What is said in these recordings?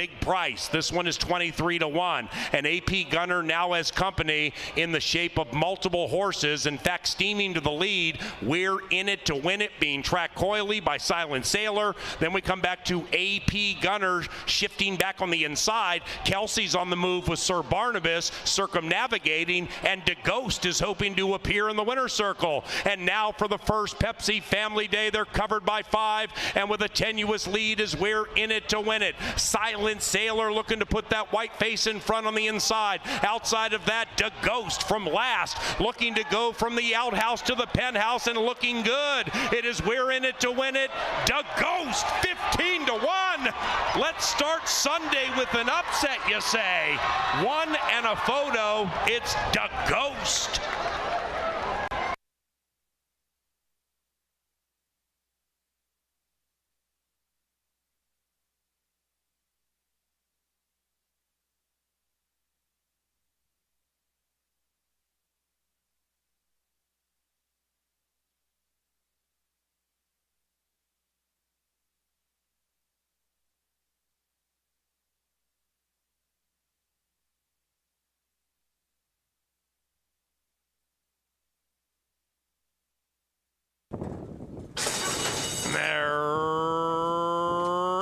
big price. This one is 23-1. And AP Gunner now has company in the shape of multiple horses. In fact, steaming to the lead, We're In It to Win It, being tracked coyly by Silent Sailor. Then we come back to AP Gunner shifting back on the inside. Kelsey's on the move with Sir Barnabas circumnavigating, and DeGhost is hoping to appear in the winner's circle. And now for the first Pepsi Family Day, they're covered by 5, and with a tenuous lead is We're In It to Win It. Silent Sailor looking to put that white face in front on the inside. Outside of that, DeGhost from last, looking to go from the outhouse to the penthouse and looking good. It is We're In It to Win It. DeGhost 15-1. Let's start Sunday with an upset, you say. One and a photo. It's DeGhost.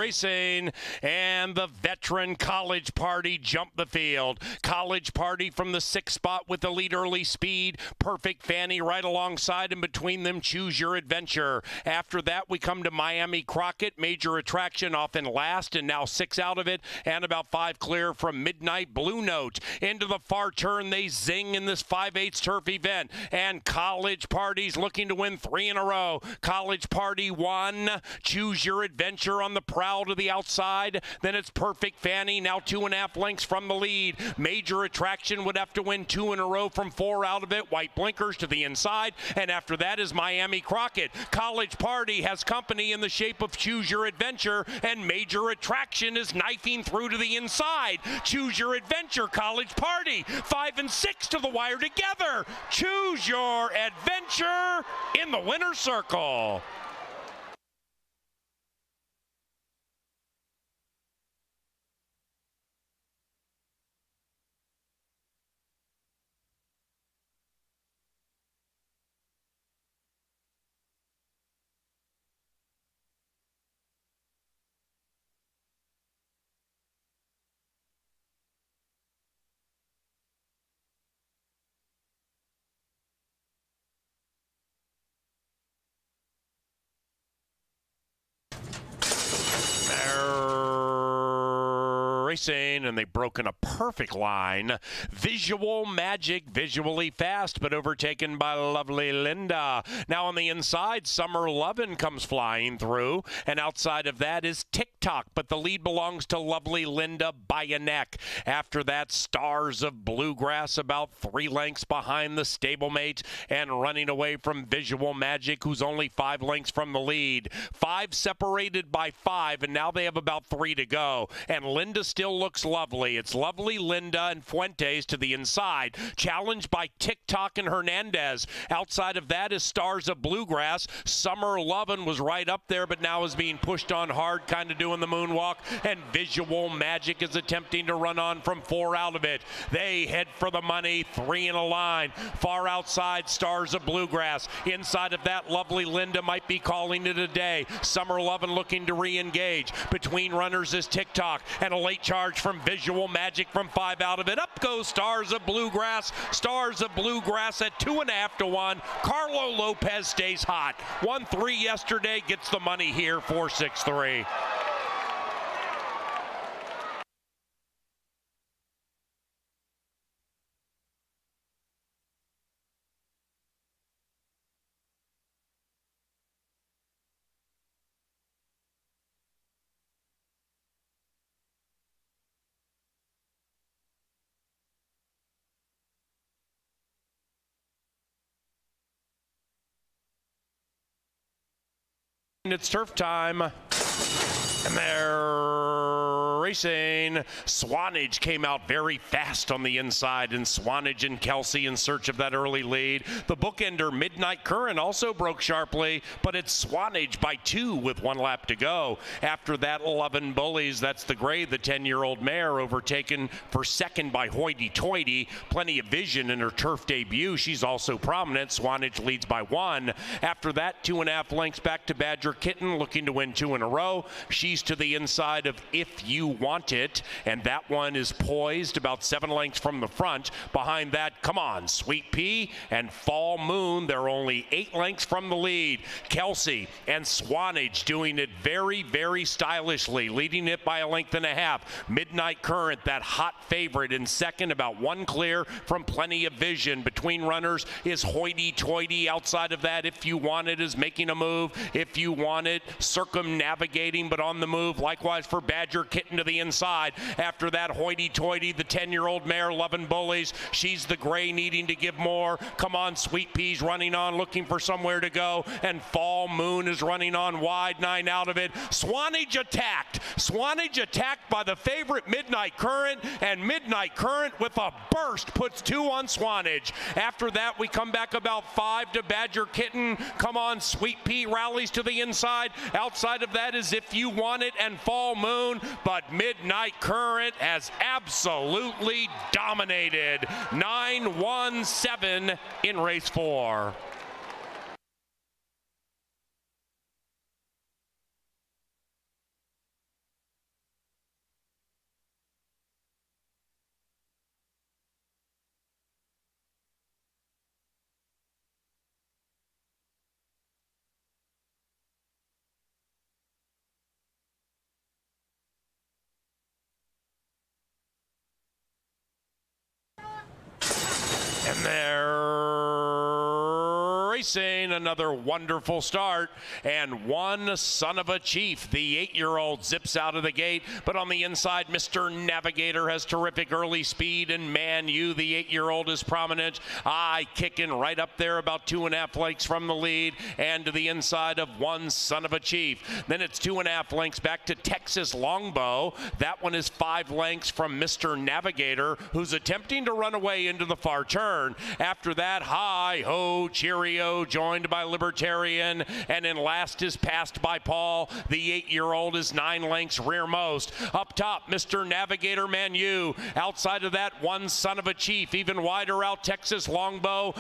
Racing, and the veteran College Party jumped the field. College Party from the 6th spot with the lead early speed. Perfect Fanny right alongside, and between them Choose Your Adventure. After that we come to Miami Crockett, Major Attraction off in last, and now 6 out of it, and about 5 clear from Midnight Blue Note. Into the far turn they zing in this 5/8 turf event, and College Party's looking to win 3 in a row. College Party 1, Choose Your Adventure on the prowl to the outside. Then it's Perfect Fanny, now 2.5 lengths from the lead. Major Attraction would have to win 2 in a row from 4 out of it. White blinkers to the inside, and after that is Miami Crockett. College Party has company in the shape of Choose Your Adventure, and Major Attraction is knifing through to the inside. Choose Your Adventure, College Party, 5 and 6 to the wire together. Choose Your Adventure in the winner's circle. Racing, and they've broken a perfect line. Visual Magic, visually fast, but overtaken by Lovely Linda. Now on the inside, Summer Lovin' comes flying through, and outside of that is TikTok, but the lead belongs to Lovely Linda by a neck. After that, Stars of Bluegrass about 3 lengths behind the stablemate, and running away from Visual Magic, who's only 5 lengths from the lead. 5 separated by 5, and now they have about 3 to go, and Linda still looks lovely. It's Lovely Linda and Fuentes to the inside, challenged by TikTok and Hernandez. Outside of that is Stars of Bluegrass. Summer Lovin' was right up there, but now is being pushed on hard, kind of doing the moonwalk, and Visual Magic is attempting to run on from 4 out of it. They head for the money, 3 in a line. Far outside, Stars of Bluegrass. Inside of that, Lovely Linda might be calling it a day. Summer Lovin' looking to re-engage. Between runners is TikTok, and a late charge from Visual Magic from 5 out of it. Up goes Stars of Bluegrass. Stars of Bluegrass at 2.5 to 1. Carlo Lopez stays hot. 1-3 yesterday, gets the money here, 4-6-3. It's turf time, and they're racing. Swanage came out very fast on the inside, and Swanage and Kelsey in search of that early lead. The bookender Midnight Current also broke sharply, but it's Swanage by 2 with 1 lap to go. After that, 11 Bullies. That's the gray, the 10-year-old mare, overtaken for second by Hoity Toity. Plenty of vision in her turf debut. She's also prominent. Swanage leads by 1. After that, 2.5 lengths back to Badger Kitten, looking to win 2 in a row. She's to the inside of If You Want It, and that one is poised about 7 lengths from the front. Behind that, Come On, Sweet Pea and Fall Moon. They're only 8 lengths from the lead. Kelsey and Swanage doing it very, very stylishly, leading it by 1.5 lengths. Midnight Current, that hot favorite, in second, about 1 clear from Plenty of Vision. Between runners is Hoity Toity. Outside of that, If You Want It is making a move. If You Want It circumnavigating, but on the move. Likewise for Badger Kitten to the inside. After that, Hoity Toity, the 10-year-old mare, 11 Bullies. She's the gray, needing to give more. Come On, Sweet Pea's running on, looking for somewhere to go. And Fall Moon is running on wide, 9 out of it. Swanage attacked. Swanage attacked by the favorite Midnight Current, and Midnight Current with a burst puts 2 on Swanage. After that, we come back about 5 to Badger Kitten. Come On, Sweet Pea rallies to the inside. Outside of that is If You Want It and Fall Moon, but Midnight Current has absolutely dominated. 9-1-7 in race 4. And they're racing. Another wonderful start, and one son of a chief. The 8-year-old zips out of the gate, but on the inside, Mr. Navigator has terrific early speed, and Man U, the 8-year-old, is prominent. Kicking right up there, about 2.5 lengths from the lead, and to the inside of one son of a chief. Then it's 2.5 lengths back to Texas Longbow. That one is 5 lengths from Mr. Navigator, who's attempting to run away into the far turn. After that, Hi Ho Cheerio, joined by Libertarian, and in last is Passed by Paul. The 8-year-old is 9 lengths rearmost. Up top, Mr. Navigator Manu. Outside of that, one son of a chief. Even wider out, Texas Longbow.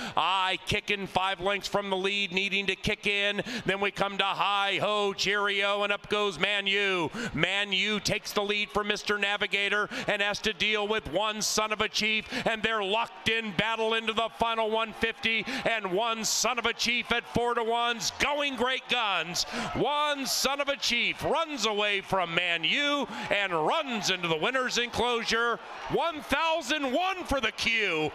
Kicking 5 lengths from the lead, needing to kick in. Then we come to Hi Ho Cheerio, and up goes Manu. Manu takes the lead for Mr. Navigator and has to deal with one son of a chief, and they're locked in battle into the final 150, and one son of a chief at 4-1's going great guns. One son of a chief runs away from Manu and runs into the winner's enclosure. 1001 for the Q.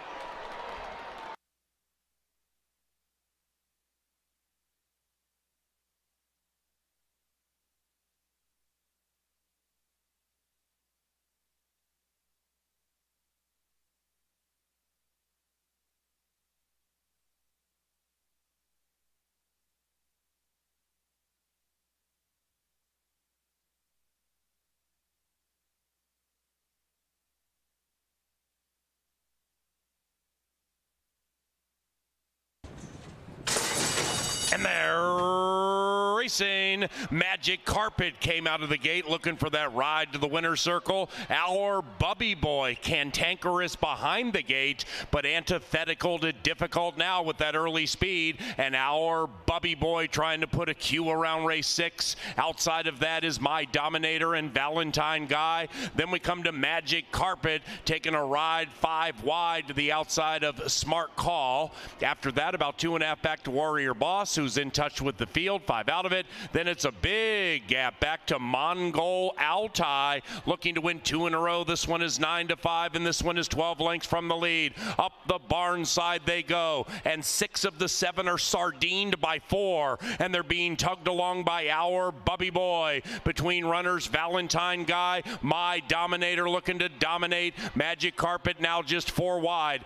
And they're racing. Magic Carpet came out of the gate looking for that ride to the winner's circle. Our Bubby Boy, cantankerous behind the gate, but antithetical to difficult now with that early speed. And our Bubby Boy trying to put a Q around race 6. Outside of that is My Dominator and Valentine Guy. Then we come to Magic Carpet, taking a ride 5 wide to the outside of Smart Call. After that, about 2.5 back to Warrior Boss, who's in touch with the field, 5 out of it. Then it's a big gap back to Mongol Altai, looking to win 2 in a row. This one is 9-5, and this one is 12 lengths from the lead. Up the barn side they go, and 6 of the 7 are sardined by 4, and they're being tugged along by our Bubby Boy. Between runners, Valentine Guy, My Dominator looking to dominate. Magic Carpet now just 4 wide.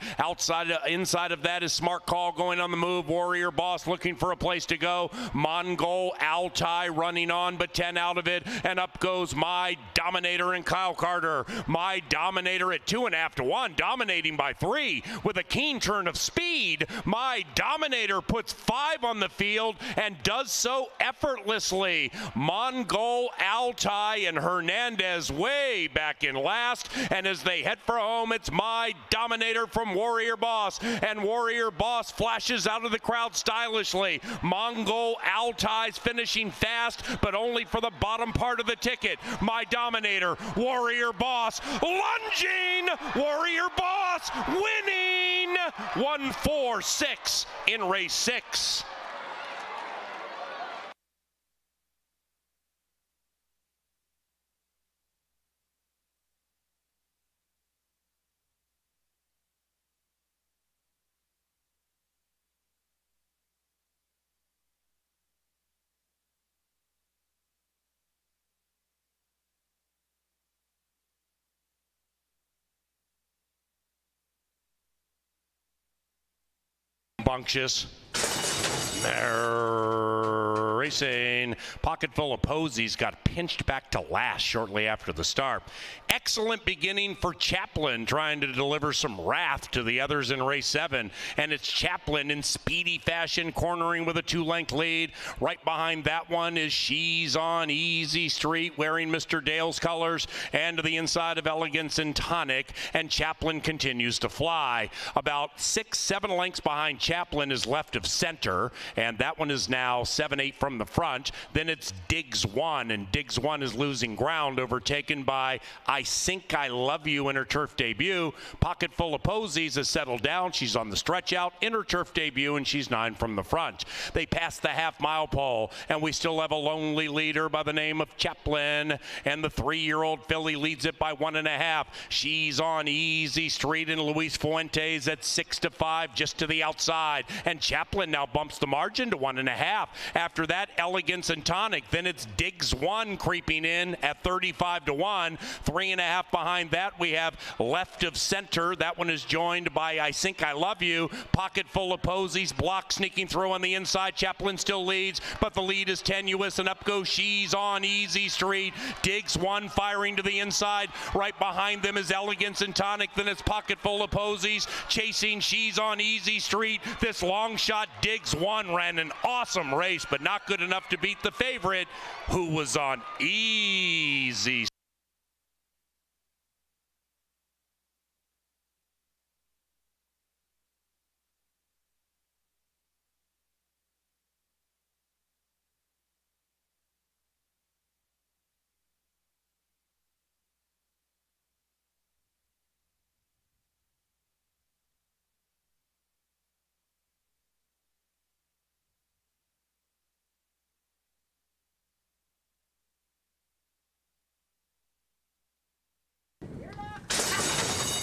Inside of that is Smart Call going on the move. Warrior Boss looking for a place to go. Mongol Altai running on, but 10 out of it, and up goes My Dominator and Kyle Carter. My Dominator at 2.5 to 1, dominating by 3 with a keen turn of speed. My Dominator puts 5 on the field and does so effortlessly. Mongol, Altai, and Hernandez way back in last, and as they head for home, it's My Dominator from Warrior Boss, and Warrior Boss flashes out of the crowd stylishly. Mongol, Altai's finishing fast, but only for the bottom part of the ticket. My Dominator, Warrior Boss, lunging, Warrior Boss winning 1-4-6 in race 6. Bunctious. Racing. Pocket full of posies, got pinched back to last shortly after the start. Excellent beginning for Chaplin, trying to deliver some wrath to the others in race 7. And it's Chaplin in speedy fashion, cornering with a 2-length lead. Right behind that one is She's on Easy Street, wearing Mr. Dale's colors. And to the inside of Elegance and Tonic. And Chaplin continues to fly. About 6-7 lengths behind Chaplin is Left of Center. And that one is now 7-8 from the front. Then it's Diggs 1, and Diggs 1 is losing ground, overtaken by I Think I Love You in her turf debut. Pocket full of posies has settled down. She's on the stretch out in her turf debut, and she's 9 from the front. They pass the half-mile pole, and we still have a lonely leader by the name of Chaplin, and the 3-year-old filly leads it by 1.5. She's on Easy Street, and Luis Fuentes at 6-5, just to the outside, and Chaplin now bumps the margin to 1.5. After that, Elegance and Tonic. Then it's Diggs 1 creeping in at 35 to 1. 3.5 behind that, we have Left of Center. That one is joined by I Think I Love You. Pocket full of posies. Block sneaking through on the inside. Chaplin still leads, but the lead is tenuous, and up goes She's on Easy Street. Diggs 1 firing to the inside. Right behind them is Elegance and Tonic. Then it's Pocket full of posies chasing She's on Easy Street. This long shot Diggs 1 ran an awesome race, but not good enough to beat the favorite, who was on Easy.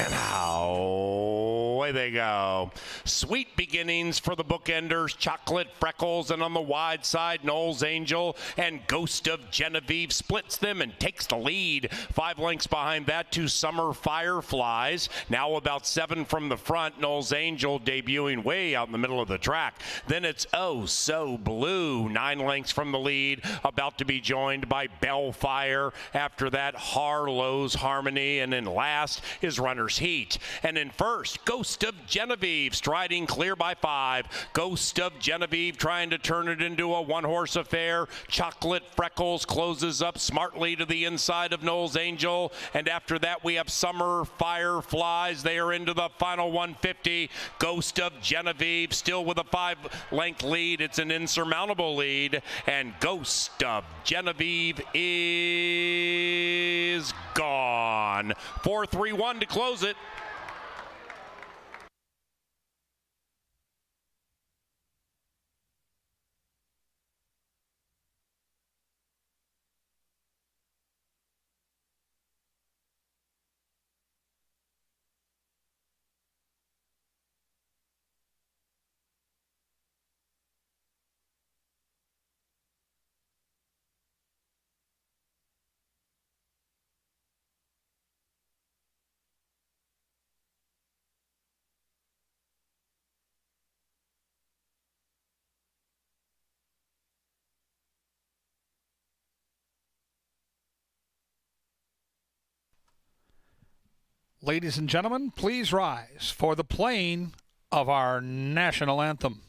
And away they go. Sweet beginnings for the bookenders. Chocolate Freckles, and on the wide side, Noel's Angel and Ghost of Genevieve splits them and takes the lead. 5 lengths behind that, 2 Summer Fireflies. Now about 7 from the front. Noel's Angel debuting way out in the middle of the track. Then it's Oh So Blue, 9 lengths from the lead, about to be joined by Bellfire. After that, Harlow's Harmony, and in last is Runner's Heat. And in first, Ghost of Genevieve striding clear by 5. Ghost of Genevieve trying to turn it into a 1-horse affair. Chocolate Freckles closes up smartly to the inside of Noel's Angel. And after that, we have Summer Fireflies. They are into the final 150. Ghost of Genevieve still with a 5-length lead. It's an insurmountable lead. And Ghost of Genevieve is gone. 4-3-1 to close it. Ladies and gentlemen, please rise for the playing of our national anthem.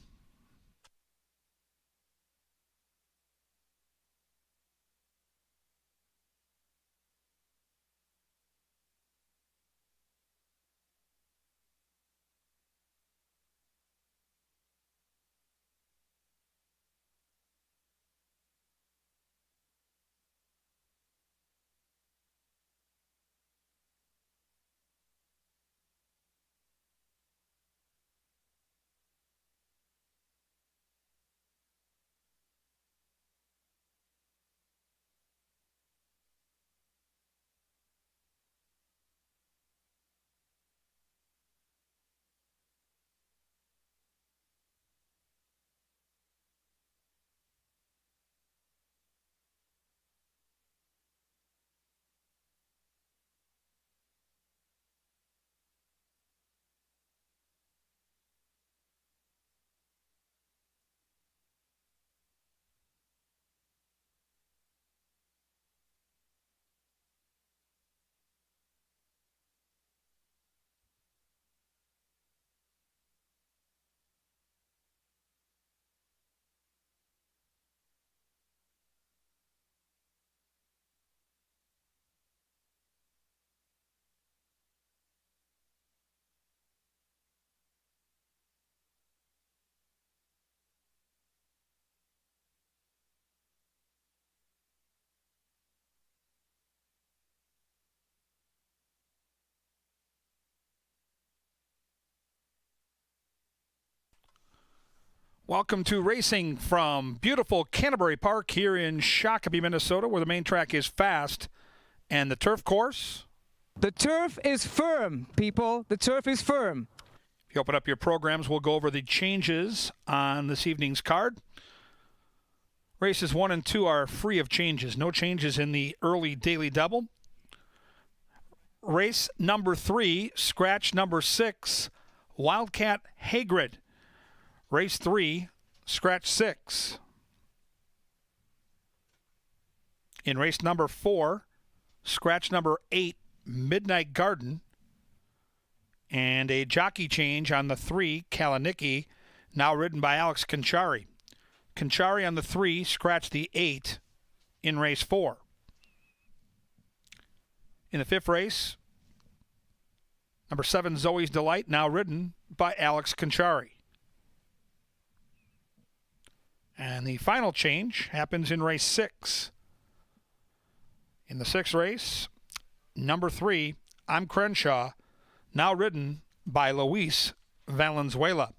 Welcome to racing from beautiful Canterbury Park here in Shakopee, Minnesota, where the main track is fast. And the turf course? The turf is firm, people. The turf is firm. If you open up your programs, we'll go over the changes on this evening's card. Races 1 and 2 are free of changes. No changes in the early daily double. Race number 3, scratch number 6, Wildcat Hagrid. Race 3, scratch 6. In race number 4, scratch number 8, Midnight Garden. And a jockey change on the 3, Kalanicki, now ridden by Alex Conchari. Conchari on the 3, scratch the 8 in race 4. In the 5th race, number 7, Zoe's Delight, now ridden by Alex Conchari. And the final change happens in race 6. In the 6th race, number 3, I'm Crenshaw, now ridden by Luis Valenzuela.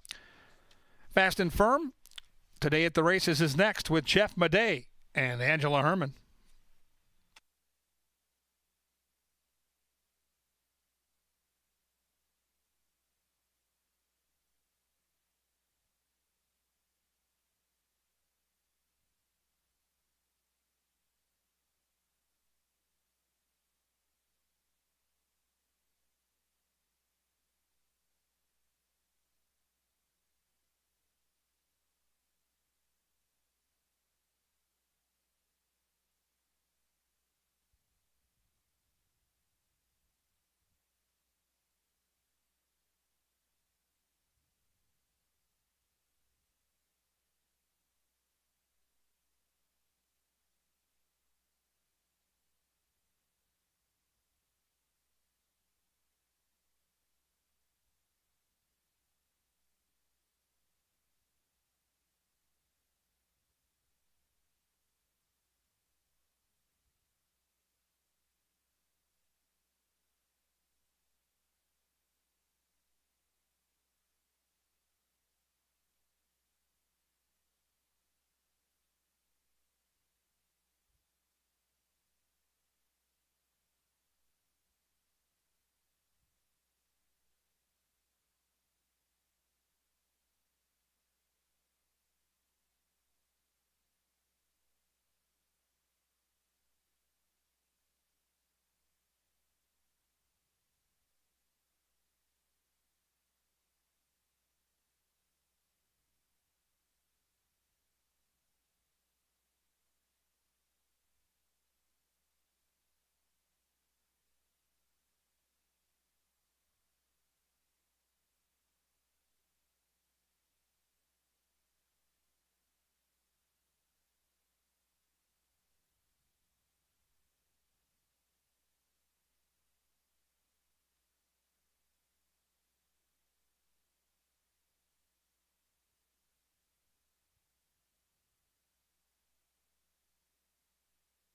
Fast and Firm, today at the races is next with Jeff Madej and Angela Herman.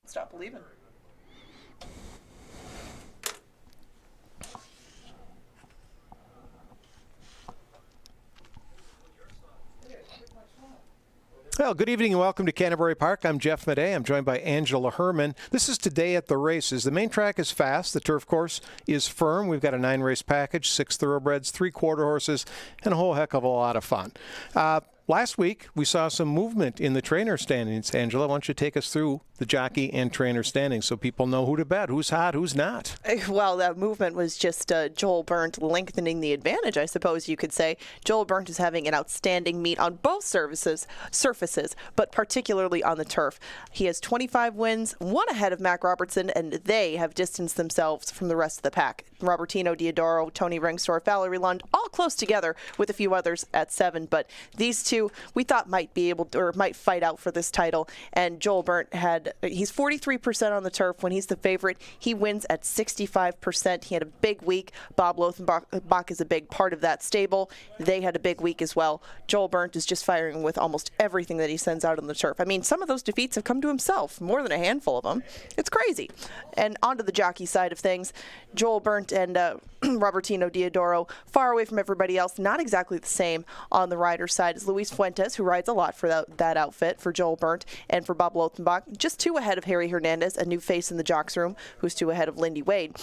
Stop believing. Well, good evening and welcome to Canterbury Park. I'm Jeff Madej. I'm joined by Angela Herman. This is Today at the Races. The main track is fast. The turf course is firm. We've got a 9-race package, 6 thoroughbreds, 3 quarter horses, and a whole heck of a lot of fun. Last week, we saw some movement in the trainer standings. Angela, why don't you take us through the jockey and trainer standings so people know who to bet, who's hot, who's not? Well, that movement was just Joel Berndt lengthening the advantage, I suppose you could say. Joel Berndt is having an outstanding meet on both surfaces, but particularly on the turf. He has 25 wins, 1 ahead of Mac Robertson, and they have distanced themselves from the rest of the pack. Robertino Diodoro, Tony Rengstorff, Valerie Lund, all close together with a few others at 7, but these two we thought might be able to, or might fight out for this title. And Joel Berndt he's 43% on the turf when he's the favorite. He wins at 65%. He had a big week. Bob Lothenbach is a big part of that stable. They had a big week as well. Joel Berndt is just firing with almost everything that he sends out on the turf. I mean, some of those defeats have come to himself, more than a handful of them. It's crazy. And onto the jockey side of things, Joel Berndt and Robertino Diodoro, far away from everybody else, not exactly the same on the rider side as Luis Fuentes, who rides a lot for that outfit for Joel Berndt and for Bob Lothenbach. Just 2 ahead of Harry Hernandez, a new face in the jocks room, who's 2 ahead of Lindy Wade.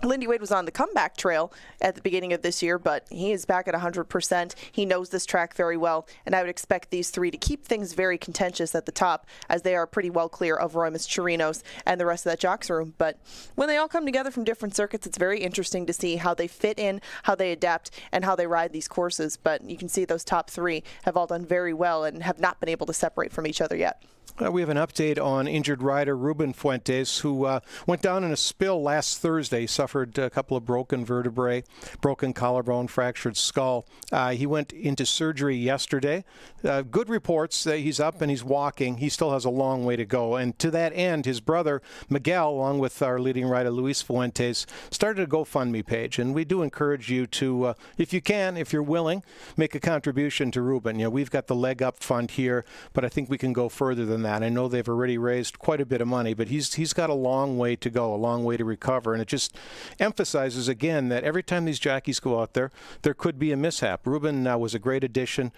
Lindy Wade was on the comeback trail at the beginning of this year, but he is back at 100%. He knows this track very well, and I would expect these 3 to keep things very contentious at the top, as they are pretty well clear of Roy Mascherino's and the rest of that jocks room. But when they all come together from different circuits, it's very interesting to see how they fit in, how they adapt, and how they ride these courses. But you can see those top 3 have all done very well and have not been able to separate from each other yet. We have an update on injured rider Ruben Fuentes, who went down in a spill last Thursday. He suffered a couple of broken vertebrae, broken collarbone, fractured skull. He went into surgery yesterday. Good reports that he's up and he's walking. He still has a long way to go. And to that end, his brother, Miguel, along with our leading rider, Luis Fuentes, started a GoFundMe page. And we do encourage you to, if you can, if you're willing, make a contribution to Ruben. You know, we've got the Leg Up Fund here, but I think we can go further than that. I know they've already raised quite a bit of money, but he's got a long way to go, a long way to recover. And it just emphasizes again that every time these jockeys go out there, there could be a mishap. Ruben was a great addition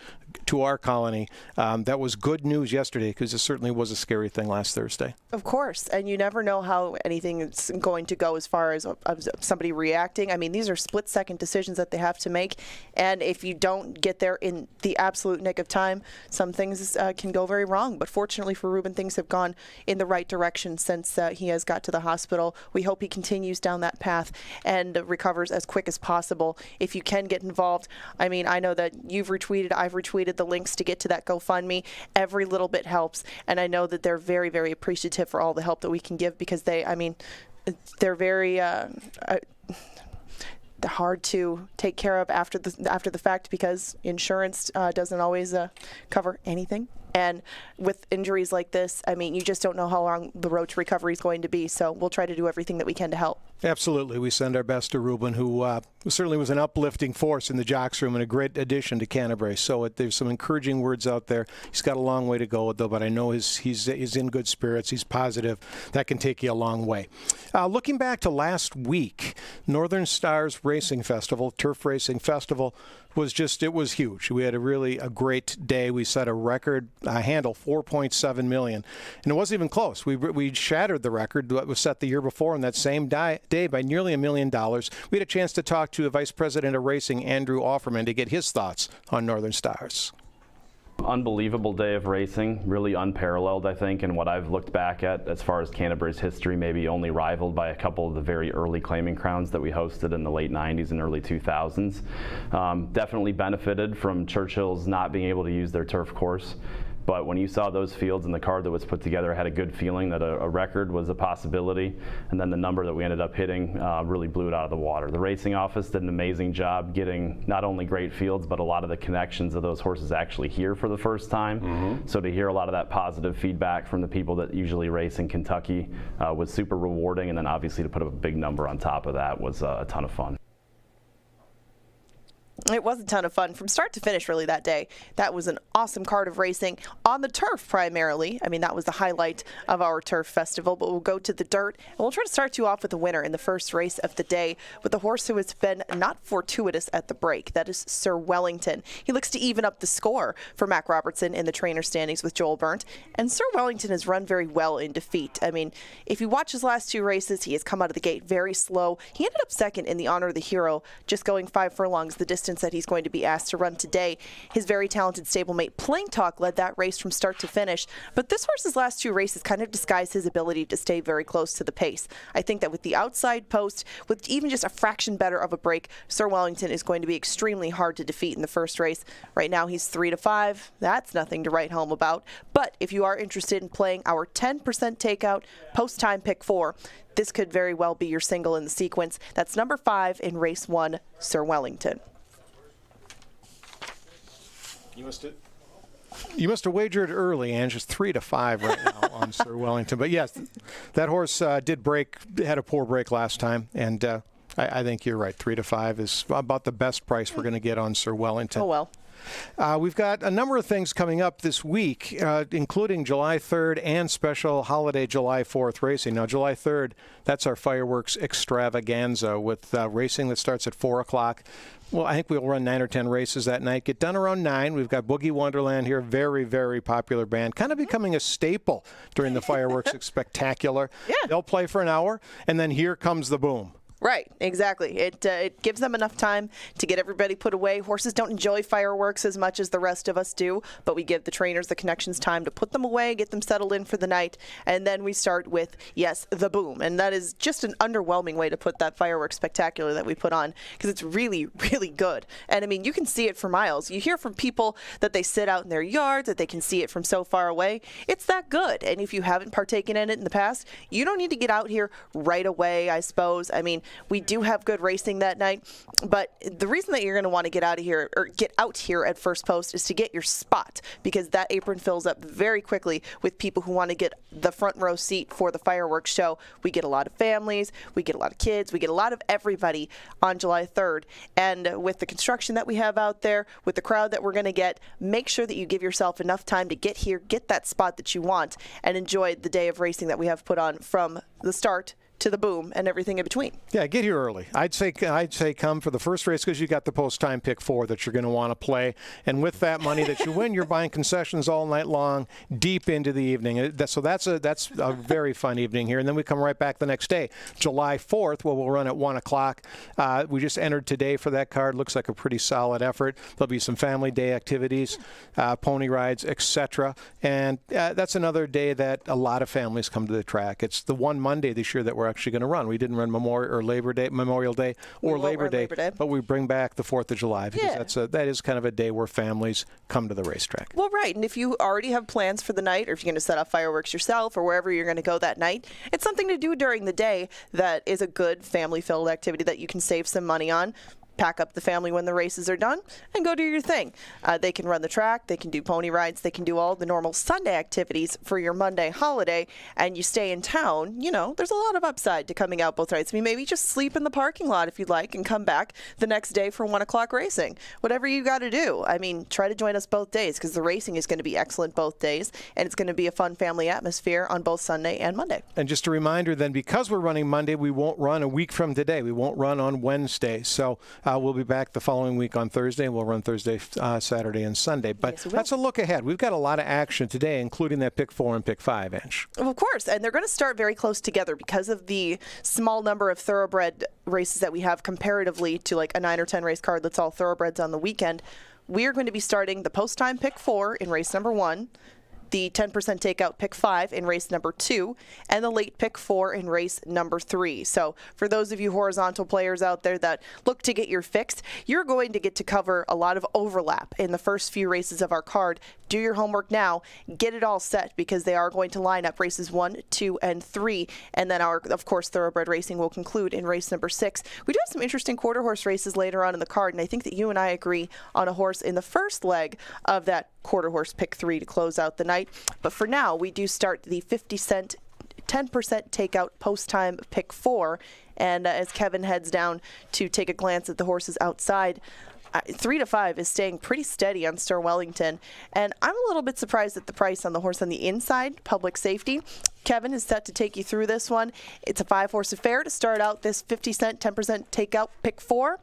to our colony. That was good news yesterday, because it certainly was a scary thing last Thursday. Of course, and you never know how anything is going to go as far as somebody reacting. I mean, these are split-second decisions that they have to make, and if you don't get there in the absolute nick of time, some things can go very wrong. But fortunately for Ruben, things have gone in the right direction since he has got to the hospital. We hope he continues down that path and recovers as quick as possible. If you can get involved, I mean, I know that you've retweeted, I've retweeted the links to get to that GoFundMe. Every little bit helps, and I know that they're very, very appreciative for all the help that we can give, because they're very hard to take care of after the fact, because insurance doesn't always cover anything. And with injuries like this, I mean, you just don't know how long the road to recovery is going to be. So we'll try to do everything that we can to help. Absolutely. We send our best to Ruben, who certainly was an uplifting force in the jocks room and a great addition to Canterbury. So there's some encouraging words out there. He's got a long way to go, though, but I know he's in good spirits. He's positive. That can take you a long way. Looking back to last week, Northern Stars Racing Festival, Turf Racing Festival, it was huge. We had a great day. We set a record handle, 4.7 million. And it wasn't even close. We shattered the record that was set the year before on that same day by nearly $1 million. We had a chance to talk to the Vice President of Racing, Andrew Offerman, to get his thoughts on Northern Stars. Unbelievable day of racing, really unparalleled, I think, and what I've looked back at as far as Canterbury's history, maybe only rivaled by a couple of the very early claiming crowns that we hosted in the late 90s and early 2000s. Definitely benefited from Churchill's not being able to use their turf course. But when you saw those fields and the card that was put together, I had a good feeling that a record was a possibility. And then the number that we ended up hitting really blew it out of the water. The racing office did an amazing job getting not only great fields, but a lot of the connections of those horses actually here for the first time. Mm-hmm. So to hear a lot of that positive feedback from the people that usually race in Kentucky was super rewarding. And then obviously to put up a big number on top of that was a ton of fun. It was a ton of fun from start to finish, really, that day. That was an awesome card of racing on the turf, primarily. I mean, that was the highlight of our turf festival, but we'll go to the dirt, and we'll try to start you off with a winner in the first race of the day with a horse who has been not fortuitous at the break. That is Sir Wellington. He looks to even up the score for Mac Robertson in the trainer standings with Joel Burnt, and Sir Wellington has run very well in defeat. I mean, if you watch his last 2 races, he has come out of the gate very slow. He ended up second in the Honor of the Hero, just going 5 furlongs, the distance that he's going to be asked to run today. His very talented stablemate Plain Talk led that race from start to finish, but this horse's last 2 races kind of disguise his ability to stay very close to the pace. I think that with the outside post, with even just a fraction better of a break, Sir Wellington is going to be extremely hard to defeat in the first race. Right now he's 3-5. That's nothing to write home about, but if you are interested in playing our 10% takeout post-time pick 4, this could very well be your single in the sequence. That's number 5 in race 1, Sir Wellington. You must have wagered early, Ange. It's 3-5 right now on Sir Wellington. But yes, that horse did break, had a poor break last time, and I think you're right. 3-5 is about the best price we're going to get on Sir Wellington. Oh, well. We've got a number of things coming up this week, including July 3rd and special holiday July 4th racing. Now, July 3rd, that's our fireworks extravaganza with racing that starts at 4 o'clock. Well, I think we'll run 9 or 10 races that night. Get done around 9. We've got Boogie Wonderland here, very, very popular band, kind of becoming a staple during the fireworks spectacular. Yeah. They'll play for an hour, and then here comes the boom. Right, exactly. It gives them enough time to get everybody put away. Horses don't enjoy fireworks as much as the rest of us do, but we give the trainers, the connections, time to put them away, get them settled in for the night, and then we start with, yes, the boom. And that is just an underwhelming way to put that fireworks spectacular that we put on, because it's really, really good. And I mean, you can see it for miles. You hear from people that they sit out in their yards, that they can see it from so far away. It's that good. And if you haven't partaken in it in the past, you don't need to get out here right away, I suppose. I mean, we do have good racing that night, but the reason that you're going to want to get out of here or get out here at first post is to get your spot, because that apron fills up very quickly with people who want to get the front row seat for the fireworks show. We get a lot of families, we get a lot of kids, we get a lot of everybody on July 3rd. And with the construction that we have out there, with the crowd that we're going to get, make sure that you give yourself enough time to get here, get that spot that you want, and enjoy the day of racing that we have put on from the start to the boom and everything in between. Yeah, get here early. I'd say come for the first race, because you got the post-time pick 4 that you're going to want to play. And with that money that you win, you're buying concessions all night long, deep into the evening. So that's a very fun evening here. And then we come right back the next day, July 4th, where we'll run at 1 o'clock. We just entered today for that card. Looks like a pretty solid effort. There'll be some family day activities, pony rides, etc. And that's another day that a lot of families come to the track. It's the one Monday this year that we're actually going to run. We didn't run Memorial Day or Labor Day, but we bring back the 4th of July, because that is kind of a day where families come to the racetrack. Well, right, and if you already have plans for the night, or if you're going to set off fireworks yourself, or wherever you're going to go that night, it's something to do during the day that is a good family-filled activity that you can save some money on. Pack up the family when the races are done and go do your thing. They can run the track, they can do pony rides, they can do all the normal Sunday activities for your Monday holiday, and you stay in town. You know, there's a lot of upside to coming out both nights. I mean, maybe just sleep in the parking lot if you'd like and come back the next day for 1 o'clock racing. Whatever you got to do. I mean, try to join us both days, because the racing is going to be excellent both days, and it's going to be a fun family atmosphere on both Sunday and Monday. And just a reminder then, because we're running Monday, we won't run a week from today. We won't run on Wednesday. So we'll be back the following week on Thursday, and we'll run Thursday, Saturday, and Sunday. But that's a look ahead. We've got a lot of action today, including that pick 4 and pick 5 inch. Of course, and they're going to start very close together because of the small number of thoroughbred races that we have comparatively to like a 9 or 10 race card that's all thoroughbreds on the weekend. We are going to be starting the post-time pick 4 in race number 1, the 10% takeout pick 5 in race number 2, and the late pick 4 in race number 3. So for those of you horizontal players out there that look to get your fix, you're going to get to cover a lot of overlap in the first few races of our card. Do your homework now, get it all set, because they are going to line up races 1, 2, and 3, and then our, of course, thoroughbred racing will conclude in race number 6. We do have some interesting quarter horse races later on in the card, and I think that you and I agree on a horse in the first leg of that quarter horse pick 3 to close out the night. But for now, we do start the 50-cent 10% takeout post-time pick 4, and as Kevin heads down to take a glance at the horses outside, 3 to 5 is staying pretty steady on Sir Wellington, and I'm a little bit surprised at the price on the horse on the inside, Public Safety. Kevin is set to take you through this one. It's a 5-horse affair to start out this 50-cent, 10% takeout pick 4.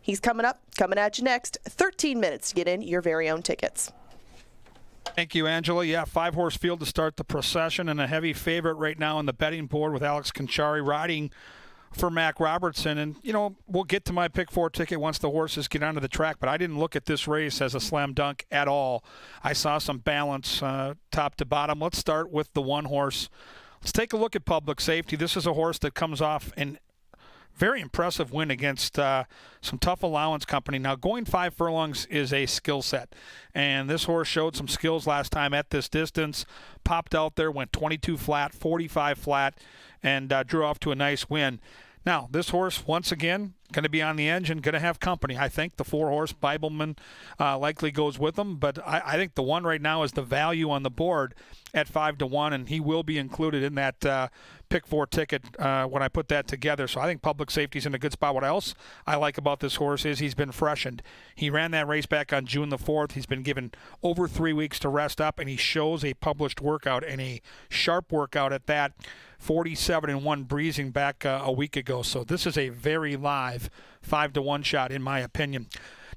He's coming at you next. 13 minutes to get in your very own tickets. Thank you, Angela. Yeah, 5-horse field to start the procession, and a heavy favorite right now on the betting board with Alex Conchari riding for Mac Robertson. And, we'll get to my pick 4 ticket once the horses get onto the track, but I didn't look at this race as a slam dunk at all. I saw some balance top to bottom. Let's start with the 1 horse. Let's take a look at Public Safety. This is a horse that comes off an very impressive win against some tough allowance company. Now, going 5 furlongs is a skill set, and this horse showed some skills last time at this distance. Popped out there, went 22 flat, 45 flat, and drew off to a nice win. Now, this horse, once again, going to be on the edge and going to have company. I think the 4-horse Bibleman likely goes with them, but I think the 1 right now is the value on the board at 5-1, and he will be included in that pick 4 ticket when I put that together. So I think Public Safety's in a good spot. What else I like about this horse is he's been freshened. He ran that race back on June the 4th. He's been given over 3 weeks to rest up, and he shows a published workout and a sharp workout at that. 47-1 breezing back a week ago. So this is a very live 5-1 shot in my opinion.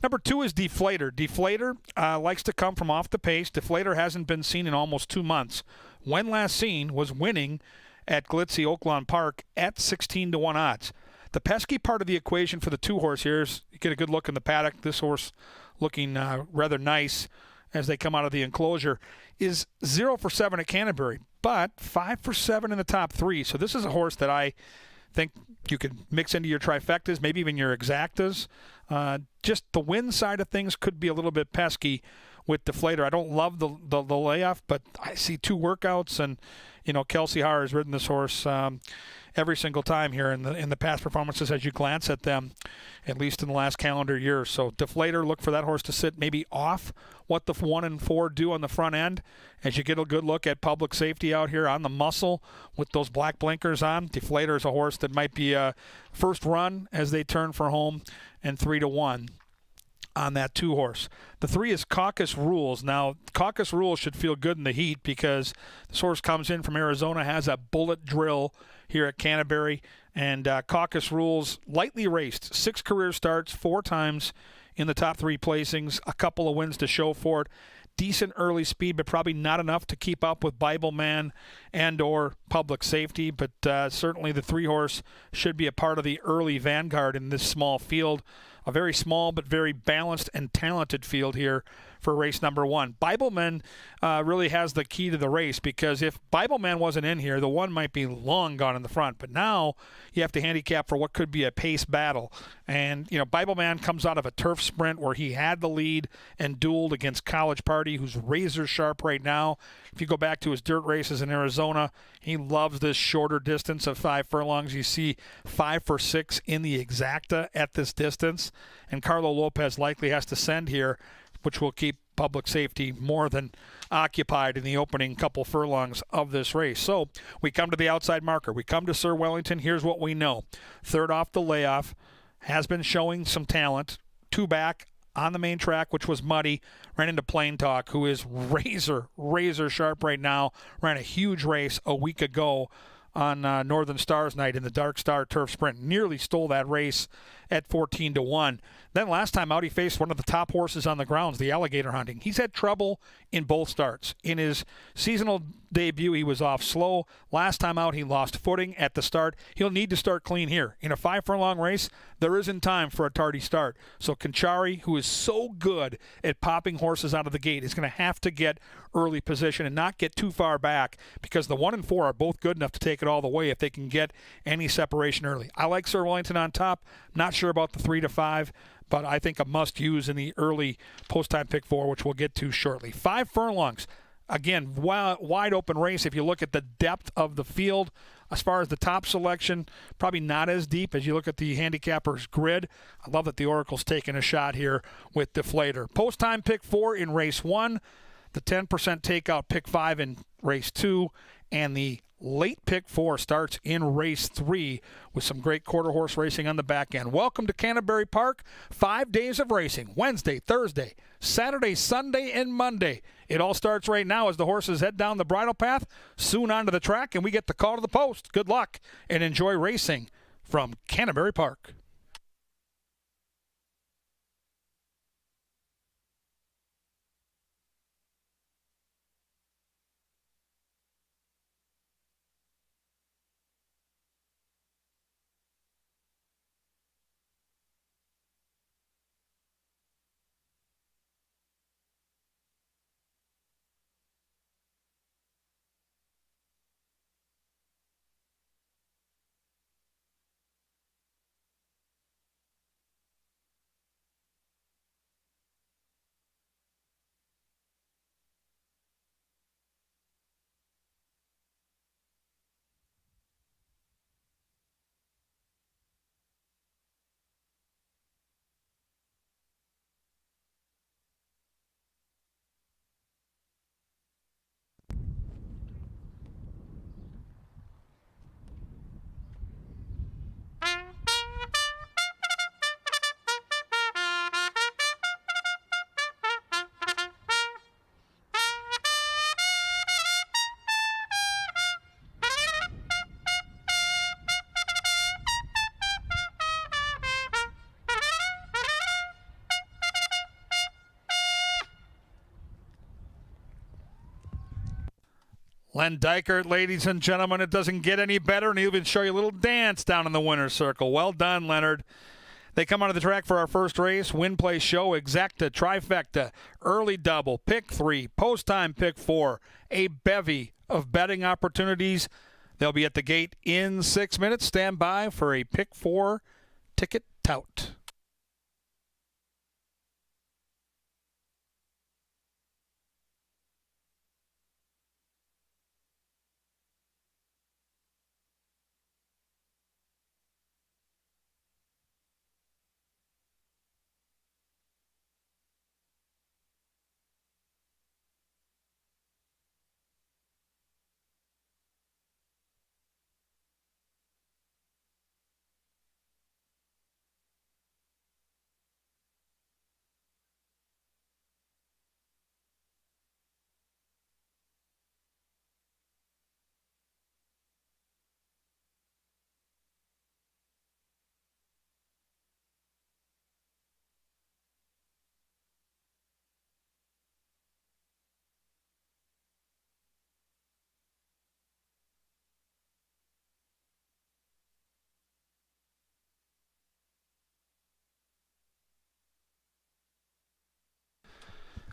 Number 2 is Deflator. Deflator likes to come from off the pace. Deflator hasn't been seen in almost 2 months. When last seen was winning at glitzy Oaklawn Park at 16-1 odds. The pesky part of the equation for the 2-horse here is you get a good look in the paddock. This horse looking rather nice as they come out of the enclosure, is 0 for 7 at Canterbury, but 5 for 7 in the top 3. So this is a horse that I think you could mix into your trifectas, maybe even your exactas. Just the win side of things could be a little bit pesky with Deflator. I don't love the layoff, but I see 2 workouts, and Kelsey Haar has ridden this horse every single time here in the past performances as you glance at them, at least in the last calendar year. So Deflator, look for that horse to sit maybe off what the 1 and 4 do on the front end as you get a good look at Public Safety out here on the muscle with those black blinkers on. Deflator is a horse that might be a first run as they turn for home, and 3-1 on that 2-horse. The 3 is Caucus Rules. Now, Caucus Rules should feel good in the heat because this horse comes in from Arizona, has a bullet drill here at Canterbury, and Caucus Rules lightly raced. 6 career starts, 4 times in the top 3 placings, a couple of wins to show for it. Decent early speed, but probably not enough to keep up with Bibleman and or Public Safety, but certainly the 3-horse should be a part of the early vanguard in this small field. A very small but very balanced and talented field here for race number 1. Bibleman really has the key to the race, because if Bibleman wasn't in here, the 1 might be long gone in the front. But now you have to handicap for what could be a pace battle. And, Bibleman comes out of a turf sprint where he had the lead and dueled against College Party, who's razor sharp right now. If you go back to his dirt races in Arizona, he loves this shorter distance of 5 furlongs. You see 5 for 6 in the exacta at this distance. And Carlo Lopez likely has to send here, which will keep Public Safety more than occupied in the opening couple furlongs of this race. So we come to the outside marker. We come to Sir Wellington. Here's what we know. 3rd off the layoff, has been showing some talent. 2 back on the main track, which was muddy. Ran into Plain Talk, who is razor sharp right now. Ran a huge race a week ago on Northern Stars night in the Dark Star Turf Sprint. Nearly stole that race at 14-1. Then last time out, he faced one of the top horses on the grounds, the Alligator Hunting. He's had trouble in both starts. In his seasonal debut, he was off slow. Last time out, he lost footing at the start. He'll need to start clean here. In a 5-furlong race, there isn't time for a tardy start. So Conchari, who is so good at popping horses out of the gate, is going to have to get early position and not get too far back, because the 1 and 4 are both good enough to take it all the way if they can get any separation early. I like Sir Wellington on top. Not sure about the 3 to 5. But I think a must-use in the early post-time pick 4, which we'll get to shortly. 5 furlongs. Again, wide open race. If you look at the depth of the field, as far as the top selection, probably not as deep as you look at the handicapper's grid. I love that the Oracle's taking a shot here with Deflator. Post-time pick 4 in race 1, the 10% takeout pick 5 in race 2, and the late pick 4 starts in race 3 with some great quarter horse racing on the back end. Welcome to Canterbury Park. 5 days of racing, Wednesday, Thursday, Saturday, Sunday, and Monday. It all starts right now as the horses head down the bridle path, soon onto the track, and we get the call to the post. Good luck and enjoy racing from Canterbury Park. Len Dykert, ladies and gentlemen, it doesn't get any better, and he'll even show you a little dance down in the winner's circle. Well done, Leonard. They come onto the track for our first race, win, play, show, exacta, trifecta, early double, pick 3, post time pick 4, a bevy of betting opportunities. They'll be at the gate in 6 minutes. Stand by for a pick 4 ticket tout.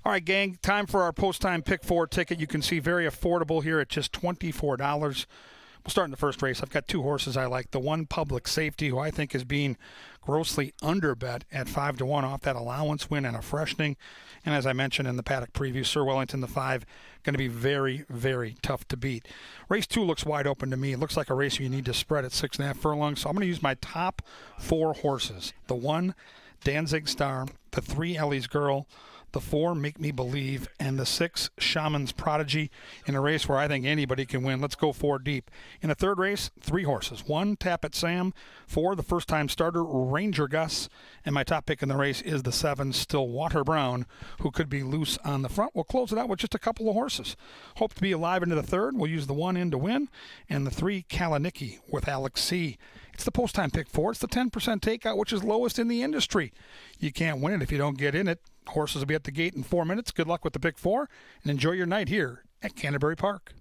All right, gang, time for our post-time pick 4 ticket. You can see very affordable here at just $24. We'll start in the first race. I've got 2 horses I like. The one, Public Safety, who I think is being grossly underbet at 5-1 off that allowance win and a freshening. And as I mentioned in the paddock preview, Sir Wellington, the 5, going to be very, very tough to beat. Race 2 looks wide open to me. It looks like a race you need to spread at 6.5 furlongs. So I'm going to use my top 4 horses. The 1, Danzig Star. The 3, Ellie's Girl. The 4, Make Me Believe, and the 6, Shaman's Prodigy, in a race where I think anybody can win. Let's go 4 deep. In the third race, 3 horses. 1, Tap It Sam. 4, the first-time starter, Ranger Gus. And my top pick in the race is the 7, Stillwater Brown, who could be loose on the front. We'll close it out with just a couple of horses. Hope to be alive into the third. We'll use the 1 in to win. And the 3, Kalanicki with Alex C. It's the post-time pick 4. It's the 10% takeout, which is lowest in the industry. You can't win it if you don't get in it. Horses will be at the gate in 4 minutes. Good luck with the pick 4, and enjoy your night here at Canterbury Park.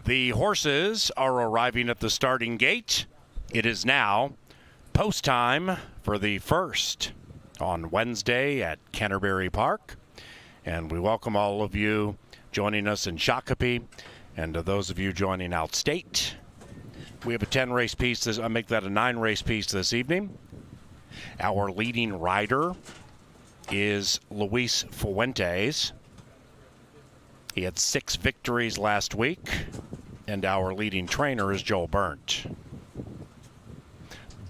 The horses are arriving at the starting gate. It is now post time for the first on Wednesday at Canterbury Park. And we welcome all of you joining us in Shakopee, and to those of you joining outstate. We have a 10-race piece. I'll make that a 9-race piece this evening. Our leading rider is Luis Fuentes. He had 6 victories last week, and our leading trainer is Joel Burnt.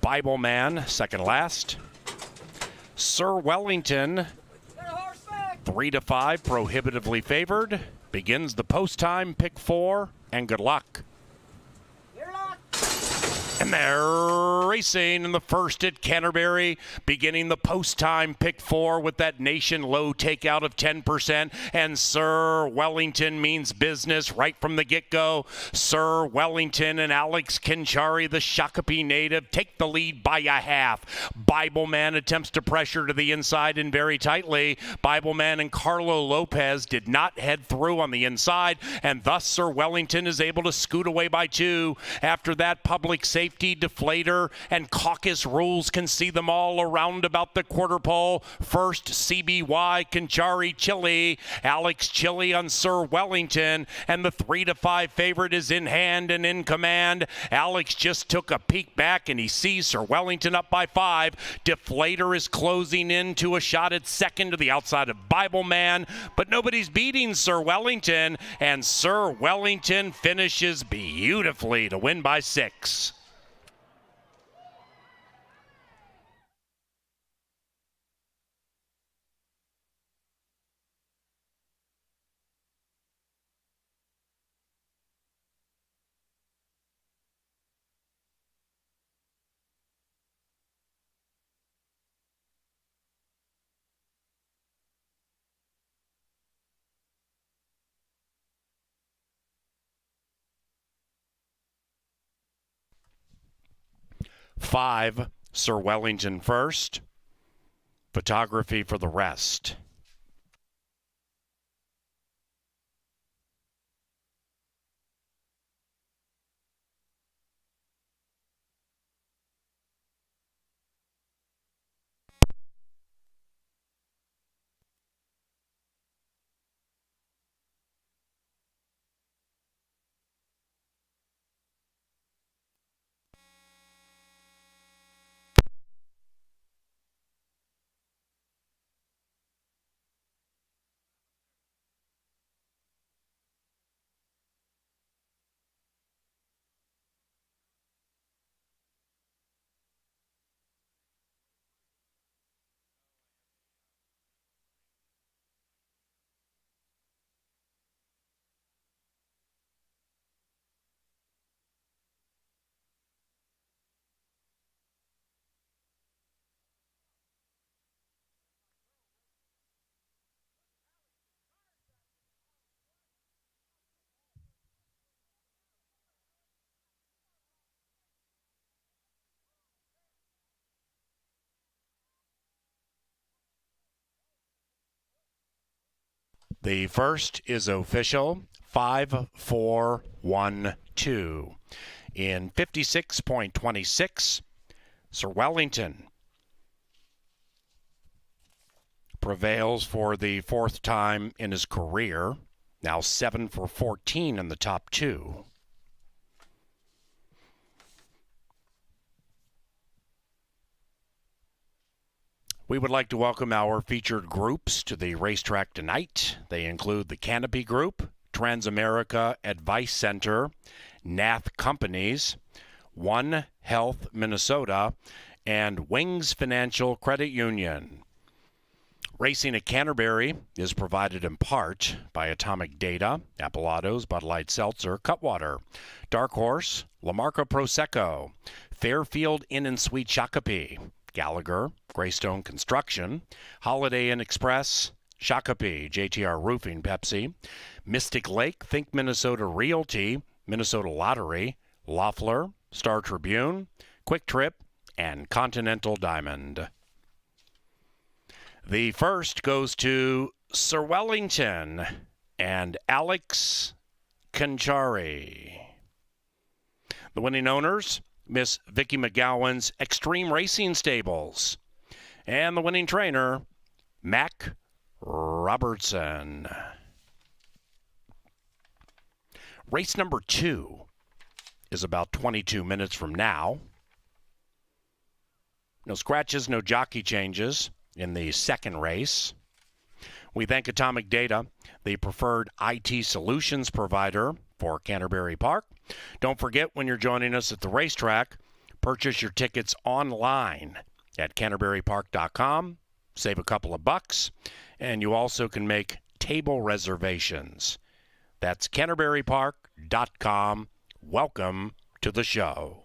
Bible Man, second last. Sir Wellington, 3-5, prohibitively favored. Begins the post-time, pick 4, and good luck. And they're racing in the first at Canterbury, beginning the post-time pick 4 with that nation low takeout of 10%. And Sir Wellington means business right from the get-go. Sir Wellington and Alex Kinchari, the Shakopee native, take the lead by a half. Bible Man attempts to pressure to the inside and very tightly. Bible Man and Carlo Lopez did not head through on the inside, and thus Sir Wellington is able to scoot away by 2. After that, Public Safety, Deflator, and Caucus Rules can see them all around about the quarter pole. First, CBY, Kinchari, Chili, Alex Chili on Sir Wellington, and the 3-5 favorite is in hand and in command. Alex just took a peek back and he sees Sir Wellington up by 5. Deflator is closing in to a shot at second to the outside of Bible Man, but nobody's beating Sir Wellington, and Sir Wellington finishes beautifully to win by 6. Five, Sir Wellington first. Photography for the rest. The first is official, 5-4-1-2. In 56.26, Sir Wellington prevails for the 4th time in his career, now 7 for 14 in the top 2. We would like to welcome our featured groups to the racetrack tonight. They include the Canopy Group, Transamerica Advice Center, Nath Companies, One Health Minnesota, and Wings Financial Credit Union. Racing at Canterbury is provided in part by Atomic Data, Appalatos, Bud Light Seltzer, Cutwater, Dark Horse, La Marca Prosecco, Fairfield Inn and Suite Shakopee, Gallagher, Greystone Construction, Holiday Inn Express, Shakopee, JTR Roofing, Pepsi, Mystic Lake, Think Minnesota Realty, Minnesota Lottery, Loeffler, Star Tribune, Quick Trip, and Continental Diamond. The first goes to Sir Wellington and Alex Conchari. The winning owners, Miss Vicky McGowan's Extreme Racing Stables. And the winning trainer, Mac Robertson. Race number 2 is about 22 minutes from now. No scratches, no jockey changes in the second race. We thank Atomic Data, the preferred IT solutions provider for Canterbury Park. Don't forget, when you're joining us at the racetrack, purchase your tickets online at canterburypark.com. Save a couple of bucks, and you also can make table reservations. That's canterburypark.com. Welcome to the show.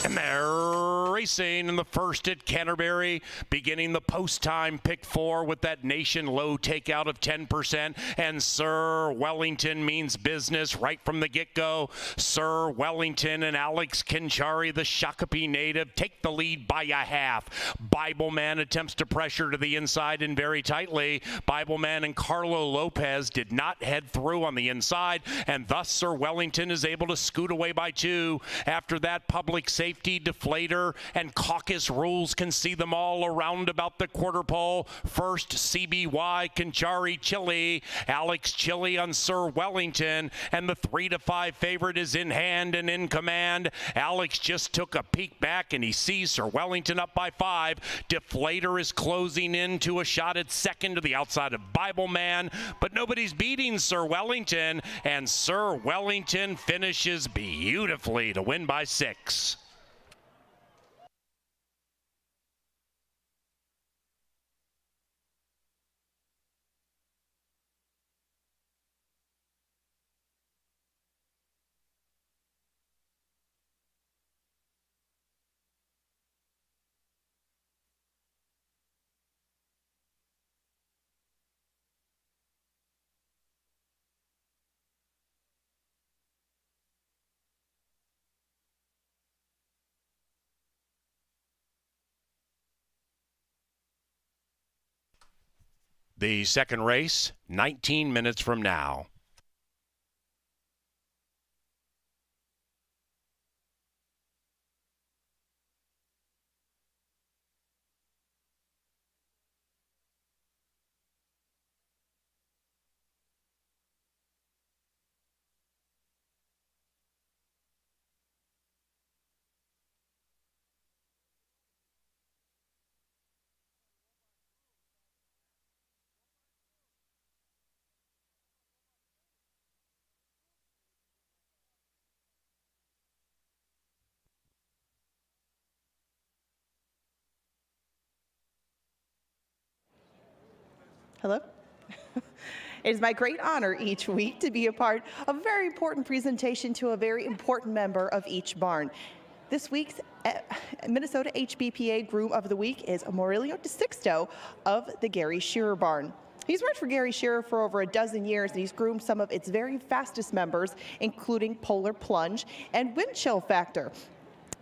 And they're racing in the first at Canterbury, beginning the post-time pick 4 with that nation low takeout of 10%. And Sir Wellington means business right from the get-go. Sir Wellington and Alex Conchari, the Shakopee native, take the lead by a half. Bibleman attempts to pressure to the inside and very tightly. Bibleman and Carlo Lopez did not head through on the inside, and thus Sir Wellington is able to scoot away by 2. After that, Public Safety, Deflator, and Caucus Rules can see them all around about the quarter pole. First, CBY, Conchari, Chili, Alex Chili on Sir Wellington, and the 3-5 favorite is in hand and in command. Alex just took a peek back, and he sees Sir Wellington up by 5. Deflator is closing in to a shot at second to the outside of Bibleman, but nobody's beating Sir Wellington, and Sir Wellington finishes beautifully to win by 6. The second race, 19 minutes from now. Hello? It is my great honor each week to be a part of a very important presentation to a very important member of each barn. This week's Minnesota HBPA Groom of the Week is Morelio de Sixto of the Gary Shearer Barn. He's worked for Gary Shearer for over a dozen years, and he's groomed some of its very fastest members, including Polar Plunge and Wind Chill Factor.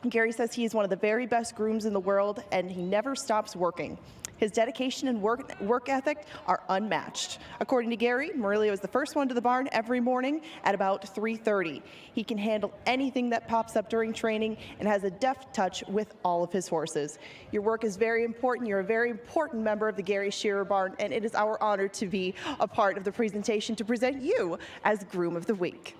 Gary says he is one of the very best grooms in the world, and he never stops working. His dedication and work ethic are unmatched. According to Gary, Morelio is the first one to the barn every morning at about 3:30. He can handle anything that pops up during training and has a deft touch with all of his horses. Your work is very important. You're a very important member of the Gary Shearer Barn, and it is our honor to be a part of the presentation to present you as Groom of the Week.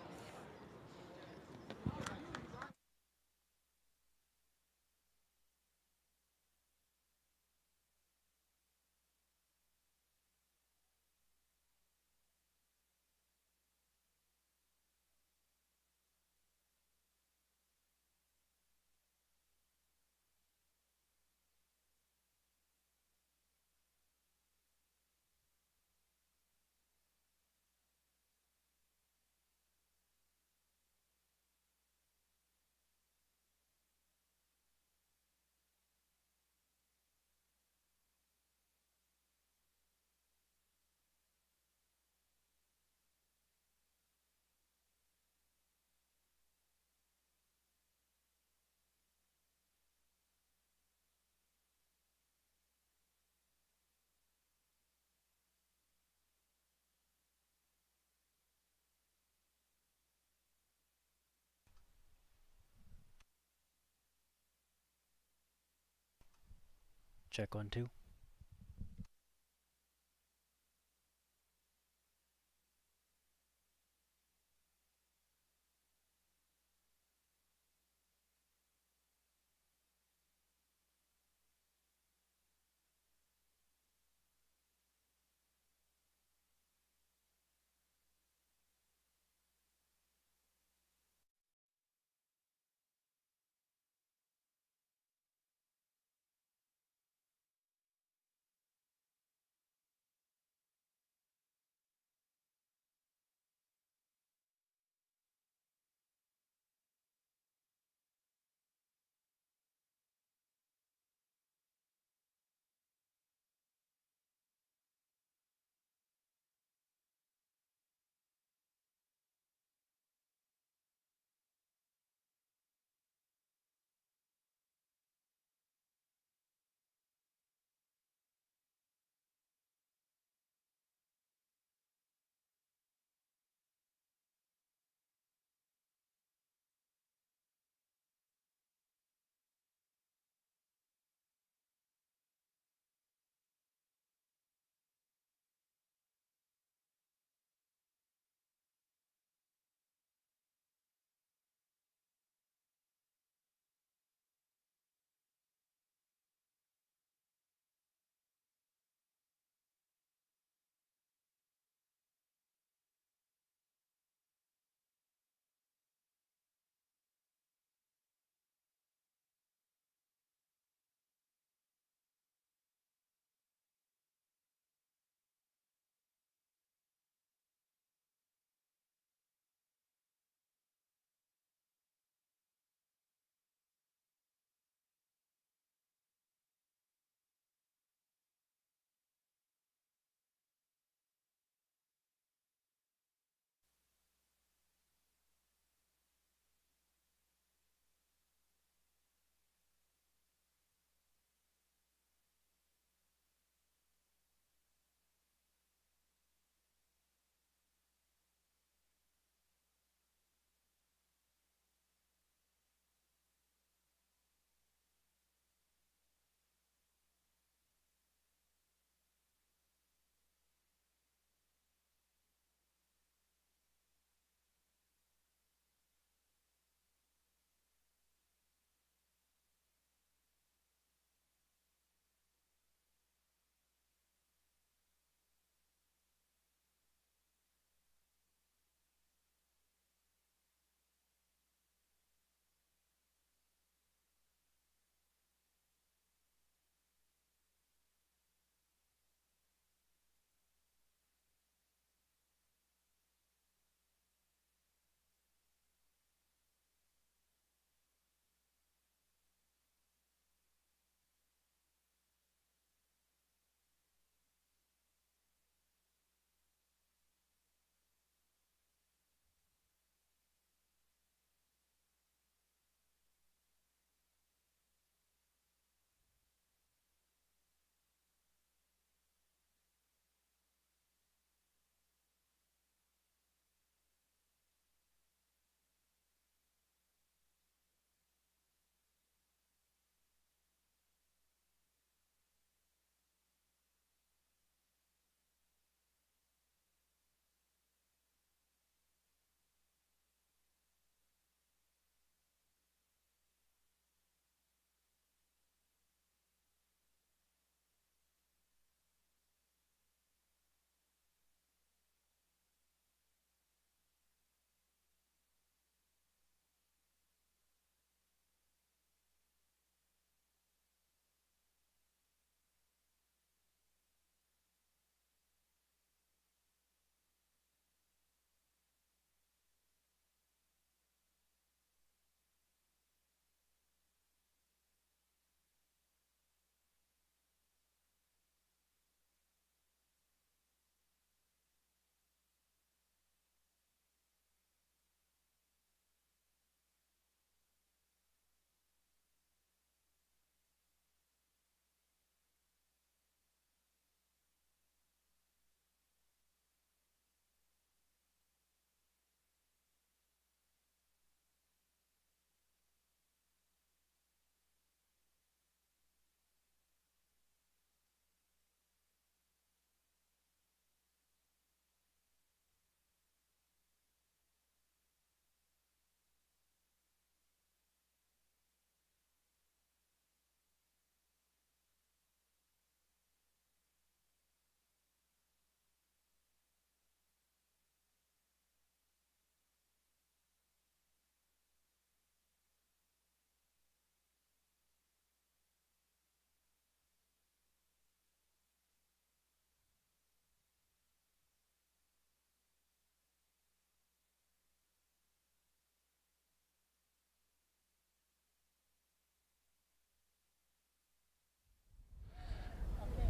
Check 1, 2.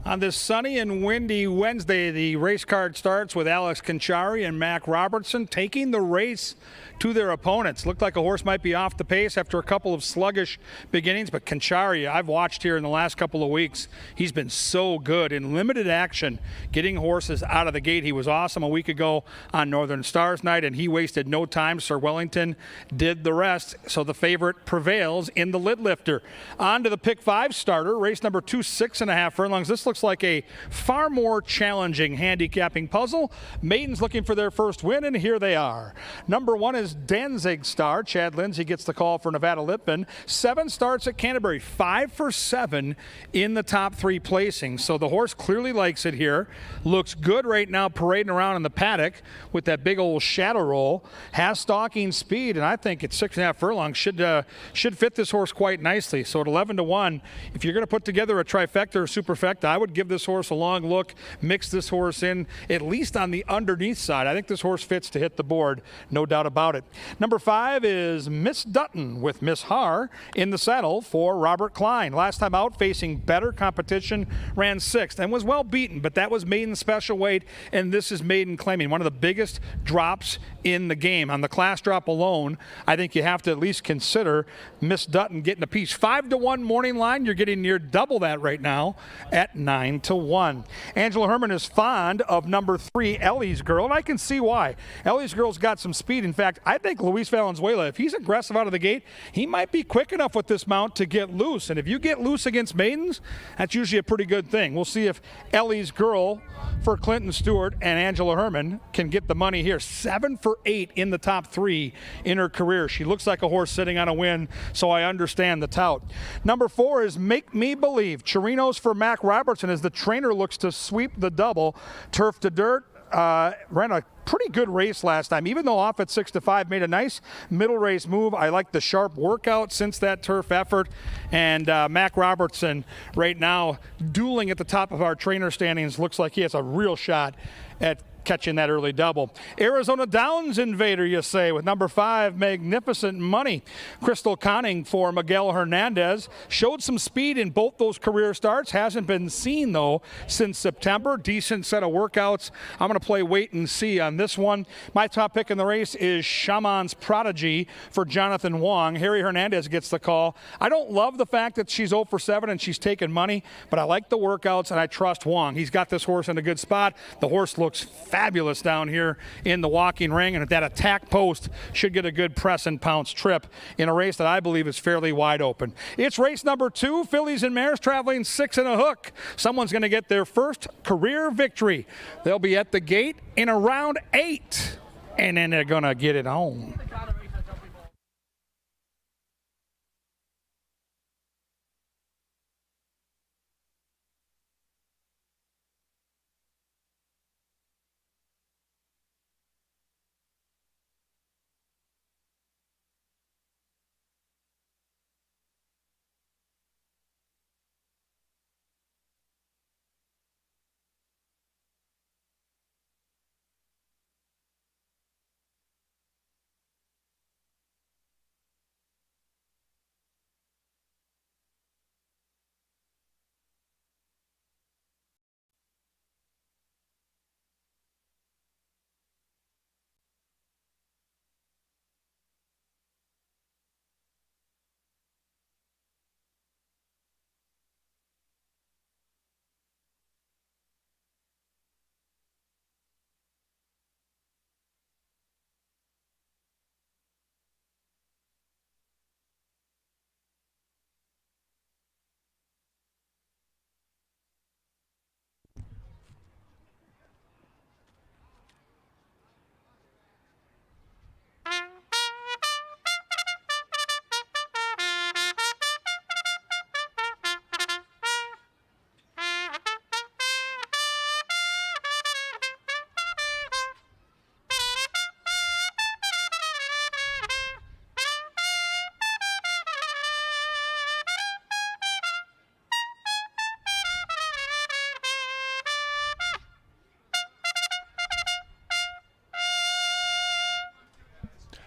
On this sunny and windy Wednesday, the race card starts with Alex Conchari and Mac Robertson taking the race to their opponents. Looked like a horse might be off the pace after a couple of sluggish beginnings, but Conchari, I've watched here in the last couple of weeks. He's been so good in limited action, getting horses out of the gate. He was awesome a week ago on Northern Stars Night, and he wasted no time. Sir Wellington did the rest, so the favorite prevails in the lid lifter. On to the pick 5 starter, race number 2, 6.5 furlongs. This looks like a far more challenging handicapping puzzle. Maidens looking for their first win, and here they are. Number 1 is Danzig Star. Chad Lindsay gets the call for Nevada Lippman. 7 starts at Canterbury, 5 for 7 in the top 3 placings. So the horse clearly likes it here. Looks good right now parading around in the paddock with that big old shadow roll. Has stalking speed, and I think at 6.5 furlongs should fit this horse quite nicely. So at 11-1, if you're going to put together a trifecta or superfecta, I would give this horse a long look, mix this horse in at least on the underneath side. I think this horse fits to hit the board, no doubt about it. Number 5 is Miss Dutton with Miss Har in the saddle for Robert Klein. Last time out, facing better competition, ran 6th and was well beaten, but that was maiden special weight, and this is maiden claiming. One of the biggest drops in the game. On the class drop alone, I think you have to at least consider Miss Dutton getting a piece. 5-1 morning line. You're getting near double that right now at 9-1. Angela Herman is fond of number 3, Ellie's Girl, and I can see why. Ellie's Girl's got some speed. In fact, I think Luis Valenzuela, if he's aggressive out of the gate, he might be quick enough with this mount to get loose. And if you get loose against maidens, that's usually a pretty good thing. We'll see if Ellie's Girl for Clinton Stewart and Angela Herman can get the money here. 7 for 8 in the top 3 in her career. She looks like a horse sitting on a win, so I understand the tout. Number 4 is Make Me Believe. Chirinos for Mac Robertson as the trainer looks to sweep the double. Turf to dirt. Ran a pretty good race last time, even though off at 6-5, made a nice middle race move. I like the sharp workout since that turf effort. And Mac Robertson right now dueling at the top of our trainer standings. Looks like he has a real shot at catching that early double. Arizona Downs Invader, you say, with number 5, Magnificent Money. Crystal Conning for Miguel Hernandez. Showed some speed in both those career starts. Hasn't been seen, though, since September. Decent set of workouts. I'm going to play wait and see on this one. My top pick in the race is Shaman's Prodigy for Jonathan Wong. Harry Hernandez gets the call. I don't love the fact that she's 0 for 7 and she's taking money, but I like the workouts and I trust Wong. He's got this horse in a good spot. The horse looks fabulous down here in the walking ring, and at that attack post should get a good press and pounce trip in a race that I believe is fairly wide open. It's race number 2, fillies and mares traveling 6 and a hook. Someone's going to get their first career victory. They'll be at the gate in around 8, and then they're going to get it home.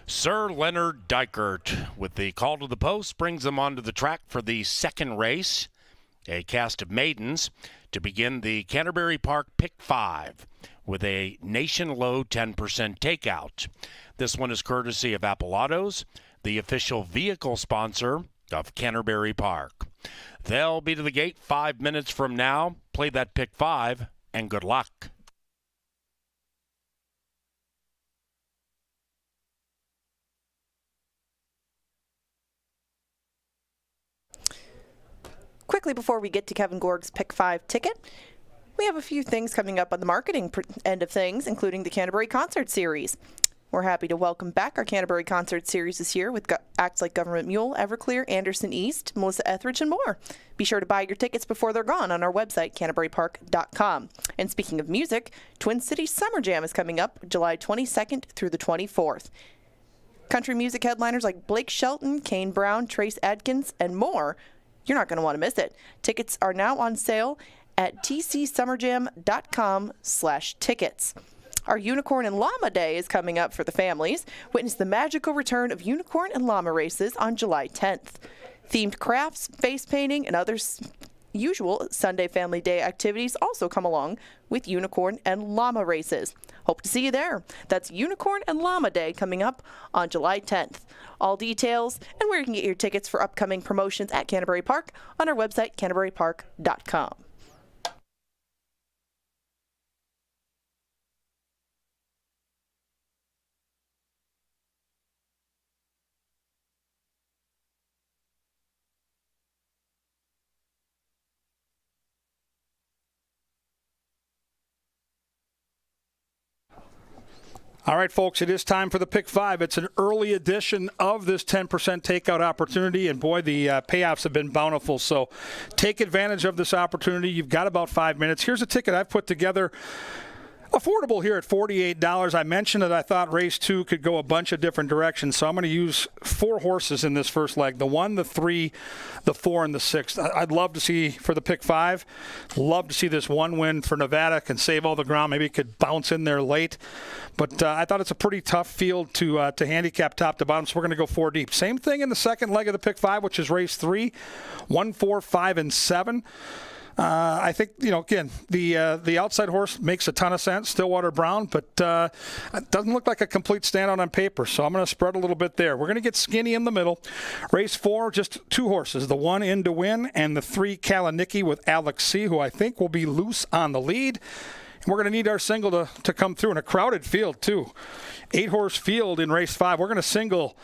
Sir Leonard Dykert with the call to the post brings them onto the track for the second race. a cast of maidens, to begin the Canterbury Park Pick 5 with a nation-low 10% takeout. This one is courtesy of Appalatos, the official vehicle sponsor of Canterbury Park. They'll be to the gate 5 minutes from now. Play that Pick 5, and good luck. Quickly before we get to Kevin Gorg's Pick 5 ticket, we have a few things coming up on the marketing end of things, including the Canterbury Concert Series. We're happy to welcome back our Canterbury Concert Series this year with acts like Government Mule, Everclear, Anderson East, Melissa Etheridge, and more. Be sure to buy your tickets before they're gone on our website, canterburypark.com. And speaking of music, Twin Cities Summer Jam is coming up July 22nd through the 24th. Country music headliners like Blake Shelton, Kane Brown, Trace Adkins, and more. You're not going to want to miss it. Tickets are now on sale at tcsummerjam.com/tickets. Our Unicorn and Llama Day is coming up for the families. Witness the magical return of unicorn and llama races on July 10th. Themed crafts, face painting, and other usual Sunday Family Day activities also come along with Unicorn and Llama races. Hope to see you there. That's Unicorn and Llama Day coming up on July 10th. All details and where you can get your tickets for upcoming promotions at Canterbury Park on our website, canterburypark.com. All right, folks, it is time for the Pick 5. It's an early edition of this 10% takeout opportunity, and boy, the payoffs have been bountiful, so take advantage of this opportunity. You've got about 5 minutes. Here's a ticket I've put together. Affordable here at $48. I mentioned that I thought race 2 could go a bunch of different directions, so I'm going to use 4 horses in this first leg, the 1, the 3, the 4, and the 6. I'd love to see, for the Pick 5, love to see this 1 win for Nevada, can save all the ground, maybe it could bounce in there late. But I thought it's a pretty tough field to handicap top to bottom, so we're going to go 4 deep. Same thing in the second leg of the Pick 5, which is race 3, 1, 4, 5, and 7. I think, again, the outside horse makes a ton of sense, Stillwater Brown, but it doesn't look like a complete standout on paper, so I'm going to spread a little bit there. We're going to get skinny in the middle. Race 4, just 2 horses, the 1 In to Win and the 3 Kalanicki with Alex C., who I think will be loose on the lead. And we're going to need our single to come through in a crowded field, too. 8-horse field in race 5. We're going to single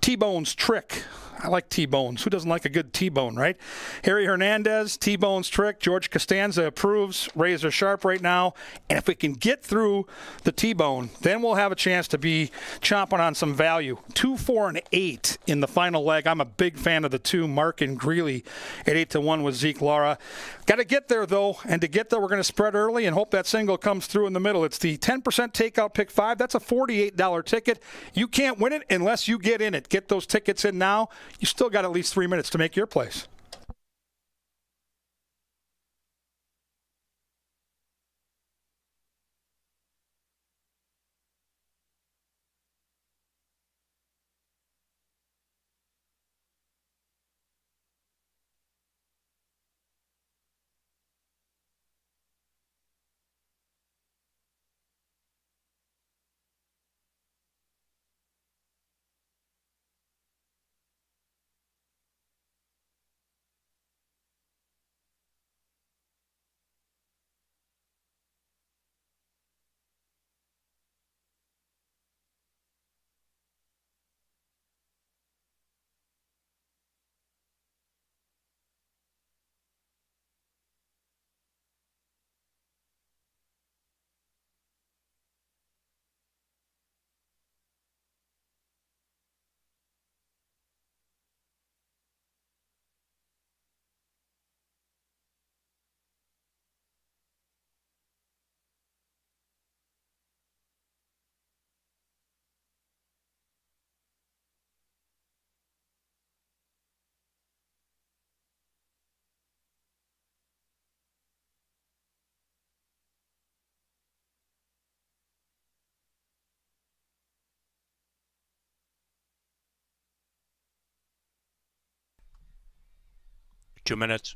T-Bone's Trick. I like T-Bones. Who doesn't like a good T-Bone, right? Harry Hernandez, T-Bone's Trick. George Costanza approves. Razor Sharp right now. And if we can get through the T-Bone, then we'll have a chance to be chomping on some value. 2, 4, and 8 in the final leg. I'm a big fan of the 2, Mark and Greeley at 8-1 with Zeke Lara. Got to get there, though. And to get there, we're going to spread early and hope that single comes through in the middle. It's the 10% takeout Pick 5. That's a $48 ticket. You can't win it unless you get in it. Get those tickets in now. You still got at least 3 minutes to make your place. Two minutes.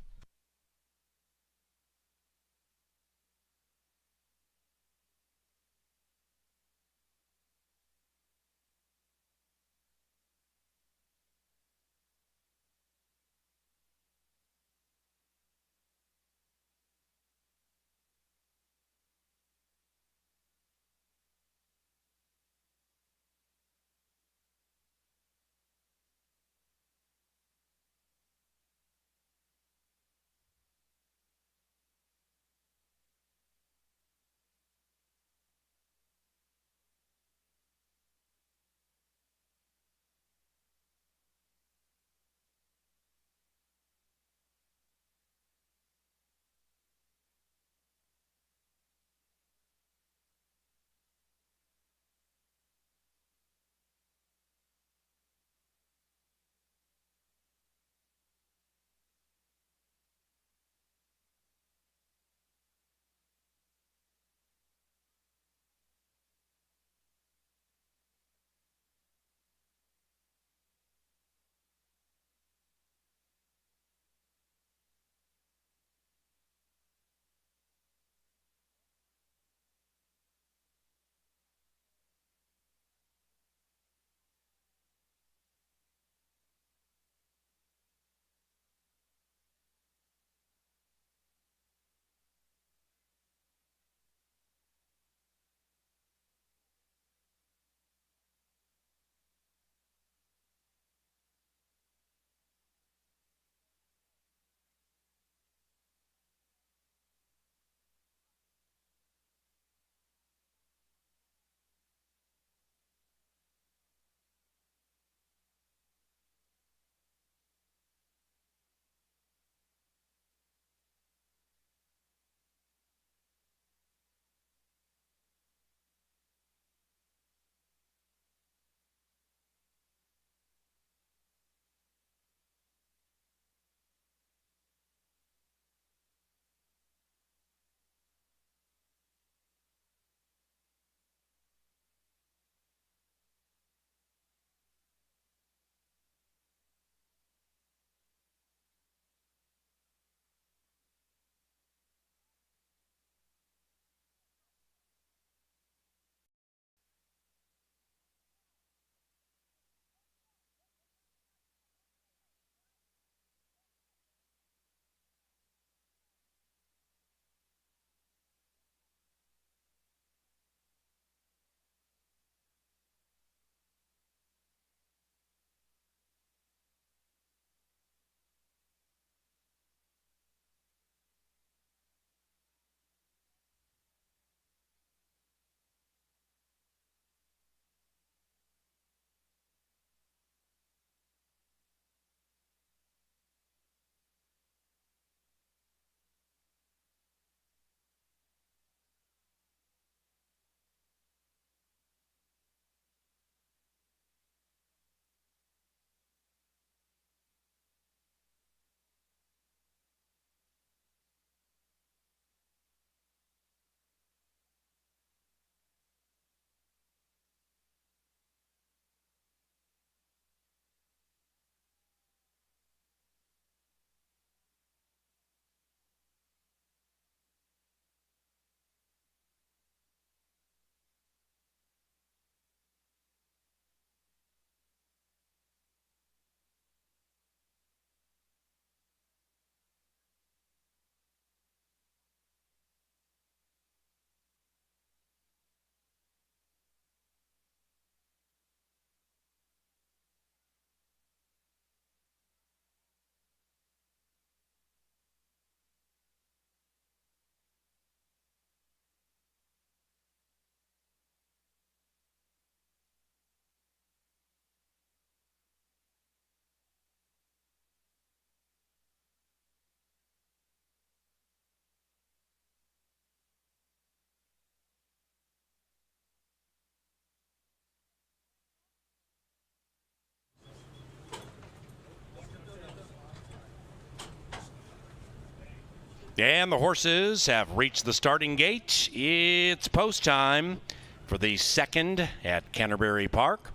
And the horses have reached the starting gate. It's post time for the second at Canterbury Park.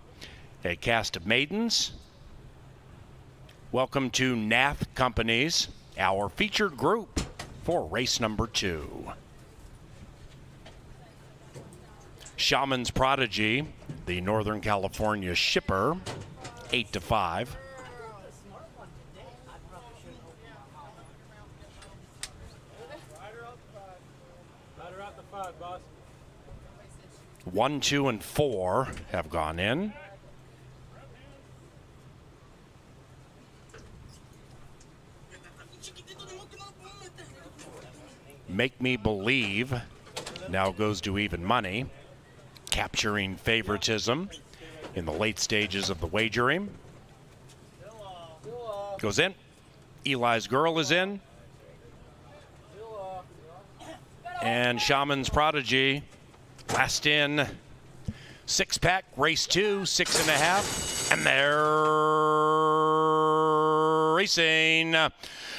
A cast of maidens. Welcome to Nath Companies, our featured group for race number 2. Shaman's Prodigy, the Northern California shipper, 8-5. One, 2, and 4 have gone in. Make Me Believe now goes to even money, capturing favoritism in the late stages of the wagering. Goes in. Eli's Girl is in. And Shaman's Prodigy last in. 6-pack, race 2, 6.5. And they're racing.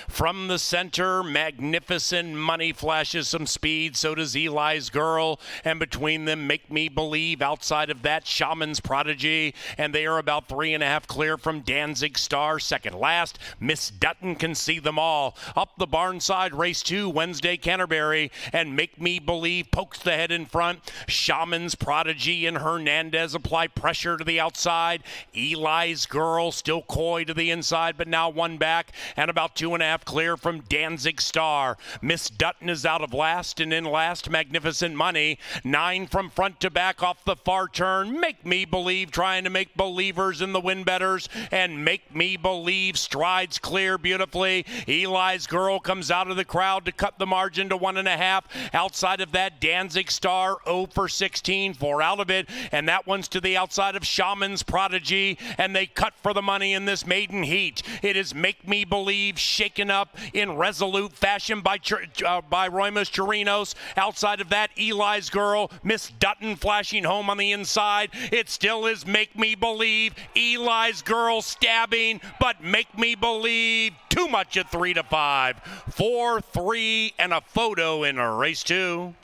From the center, Magnificent Money flashes some speed. So does Eli's Girl. And between them, Make Me Believe. Outside of that, Shaman's Prodigy. And they are about 3.5 clear from Danzig Star. Second last, Miss Dutton can see them all. Up the barn side, race 2, Wednesday, Canterbury. And Make Me Believe pokes the head in front. Shaman's Prodigy and Hernandez apply pressure to the outside. Eli's Girl still coy to the inside, but now one back. And about 2.5 clear from Danzig Star. Miss Dutton is out of last, and in last, Magnificent Money. 9 from front to back off the far turn. Make Me Believe trying to make believers in the win betters, and Make Me Believe strides clear beautifully. Eli's Girl comes out of the crowd to cut the margin to 1.5. Outside of that, Danzig Star 0 for 16, 4 out of it, and that one's to the outside of Shaman's Prodigy, and they cut for the money in this maiden heat. It is Make Me Believe shaken up in resolute fashion by Roymas Chirinos. Outside of that, Eli's Girl, Miss Dutton flashing home on the inside. It still is Make Me Believe. Eli's Girl stabbing, but Make Me Believe too much at 3-5. 4, 3, and a photo in a race 2.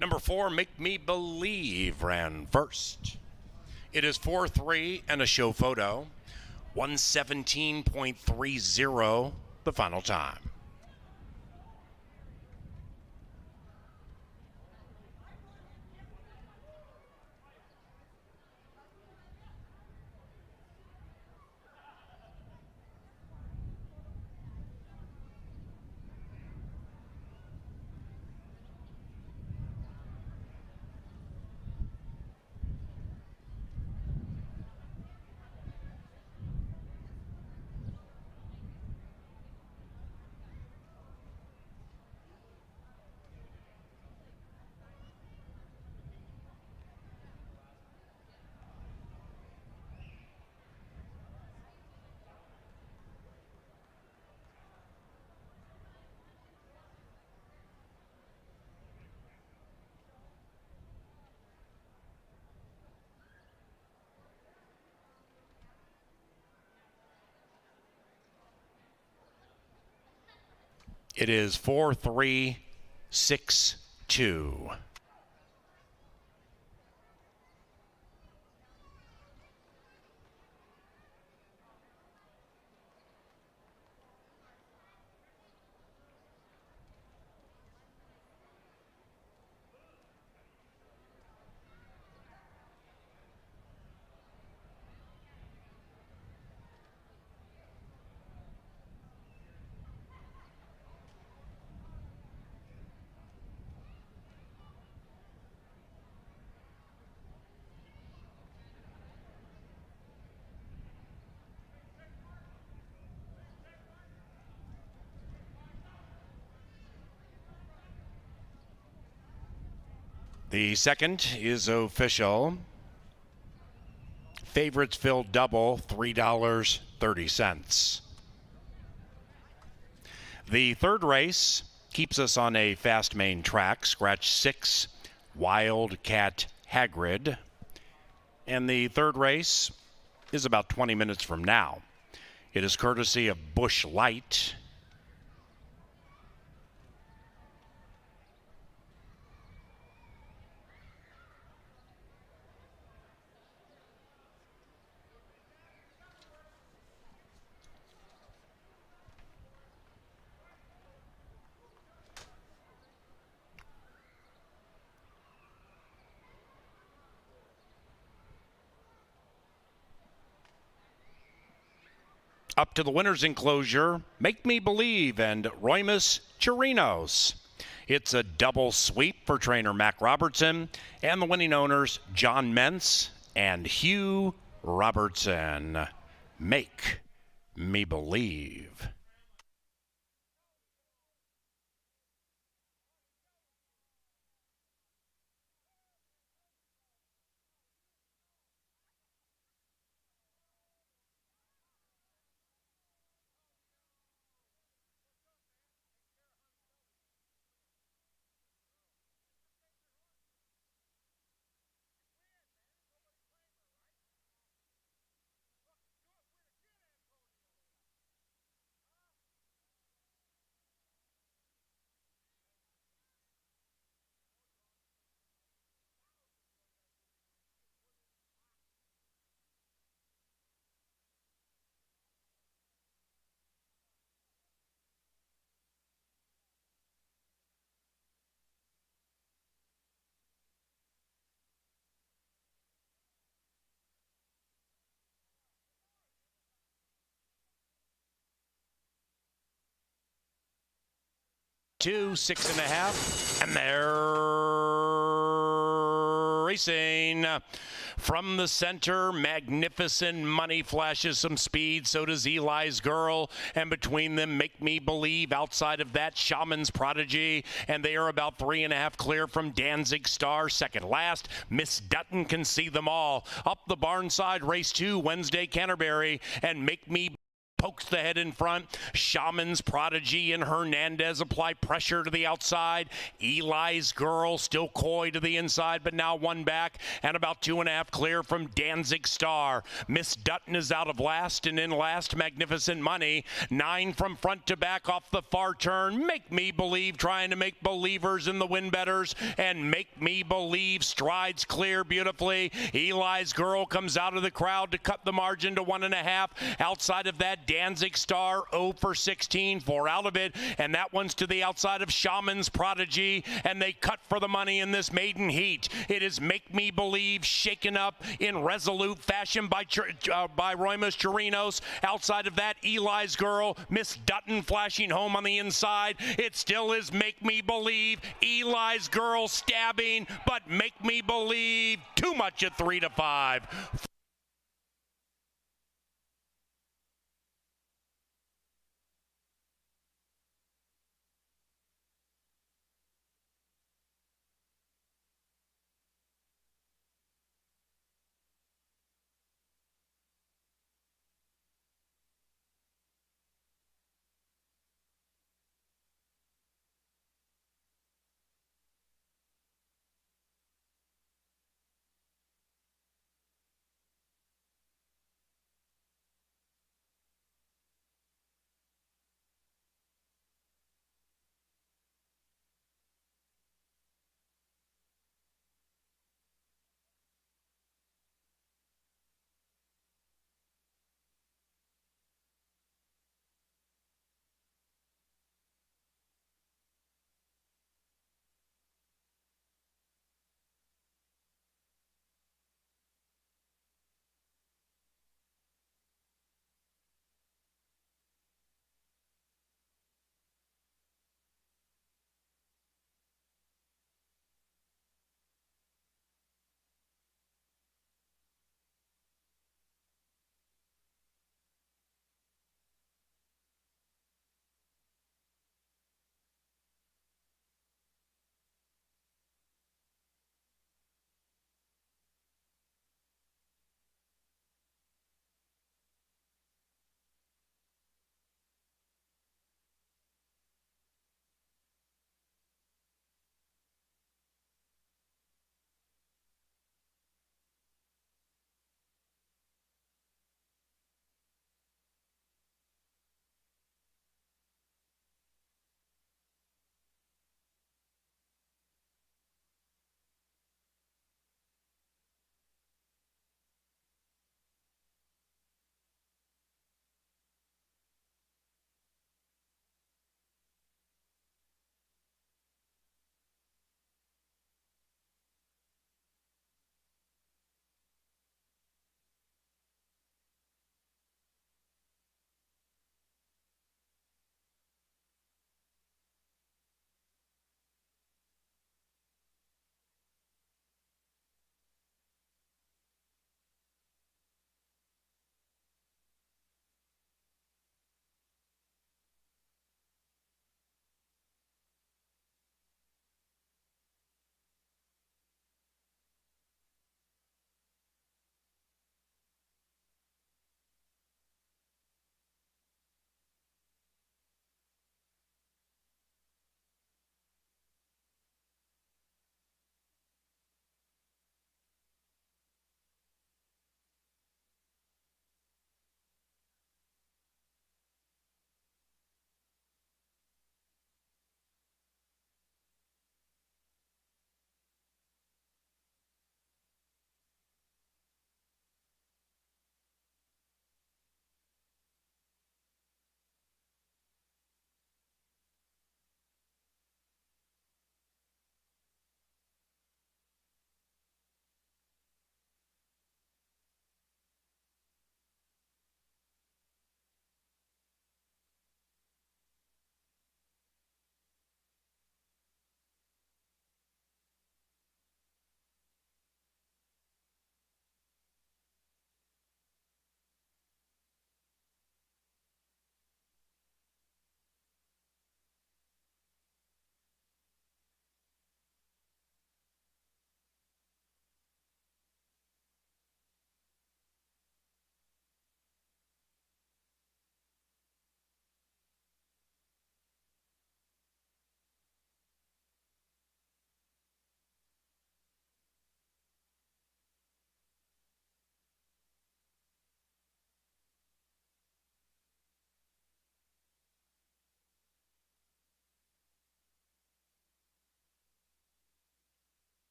Number 4, Make Me Believe, ran first. It is 4-3 and a show photo. 117.30, the final time. It is 4-3, 6-2. The second is official. Favorites fill double, $3.30. The third race keeps us on a fast main track. Scratch 6, Wildcat Hagrid. And the third race is about 20 minutes from now. It is courtesy of Bush Light. Up to the winner's enclosure, Make Me Believe and Roymus Chirinos. It's a double sweep for trainer Mac Robertson and the winning owners John Mentz and Hugh Robertson. Make Me Believe. Two, 6.5, and they're racing. From the center, Magnificent Money flashes some speed. So does Eli's Girl. And between them, Make Me Believe. Outside of that, Shaman's Prodigy. And they are about 3.5 clear from Danzig Star. Second last, Miss Dutton can see them all. Up the barn side, race 2, Wednesday, Canterbury. And Make Me pokes the head in front. Shaman's Prodigy and Hernandez apply pressure to the outside. Eli's Girl still coy to the inside, but now one back and about 2.5 clear from Danzig Star. Miss Dutton is out of last, and in last, Magnificent Money. 9 from front to back off the far turn. Make Me Believe, trying to make believers in the win betters, and Make Me Believe strides clear beautifully. Eli's Girl comes out of the crowd to cut the margin to 1.5. Outside of that, Danzig Star 0 for 16, 4 out of it, and that one's to the outside of Shaman's Prodigy, and they cut for the money in this maiden heat. It is Make Me Believe shaken up in resolute fashion by Roymus Chirinos. Outside of that, Eli's Girl, Miss Dutton flashing home on the inside. It still is Make Me Believe. Eli's Girl stabbing, but Make Me Believe too much at 3 to 5.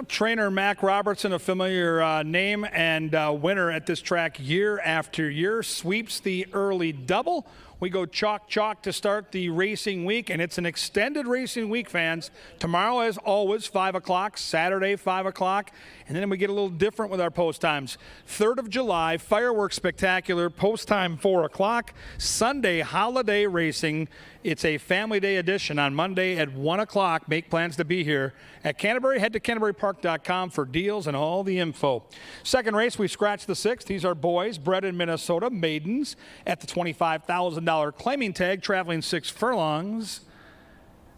Trainer Mac Robertson, a familiar name and winner at this track year after year, sweeps the early double. We go chalk to start the racing week, and it's an extended racing week, fans. Tomorrow, as always, 5 o'clock, Saturday, 5 o'clock, and then we get a little different with our post times. 3rd of July, fireworks spectacular, post time 4 o'clock. Sunday, holiday racing. It's a family day edition on Monday at 1 o'clock. Make plans to be here at Canterbury. Head to CanterburyPark.com for deals and all the info. Second race, we scratched the 6th. These are boys bred in Minnesota, maidens at the $25,000 claiming tag, traveling 6 furlongs.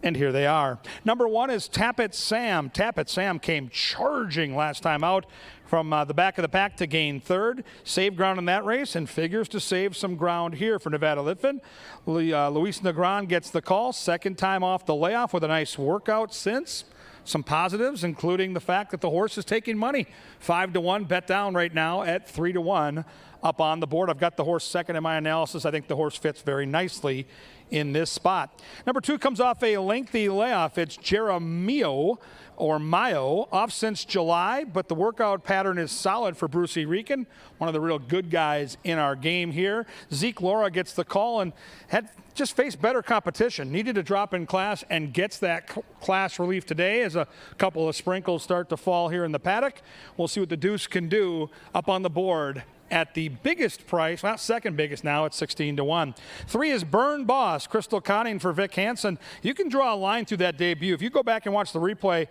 And here they are. Number 1 is Tappet Sam. Tappet Sam came charging last time out from the back of the pack to gain 3rd. Saved ground in that race and figures to save some ground here for Nevada Litfin. Luis Negron gets the call. Second time off the layoff with a nice workout since. Some positives, including the fact that the horse is taking money. 5-1, bet down right now at 3-1 up on the board. I've got the horse second in my analysis. I think the horse fits very nicely in this spot. Number 2 comes off a lengthy layoff. It's Jeremio or Mayo, off since July, but the workout pattern is solid for Brucey Rican, one of the real good guys in our game here. Zeke Laura gets the call and had just faced better competition. Needed to drop in class and gets that class relief today as a couple of sprinkles start to fall here in the paddock. We'll see what the deuce can do up on the board at the biggest price, well, second biggest now at 16-1. 3 is Burn Boss, Crystal Conning for Vic Hansen. You can draw a line through that debut. If you go back and watch the replay,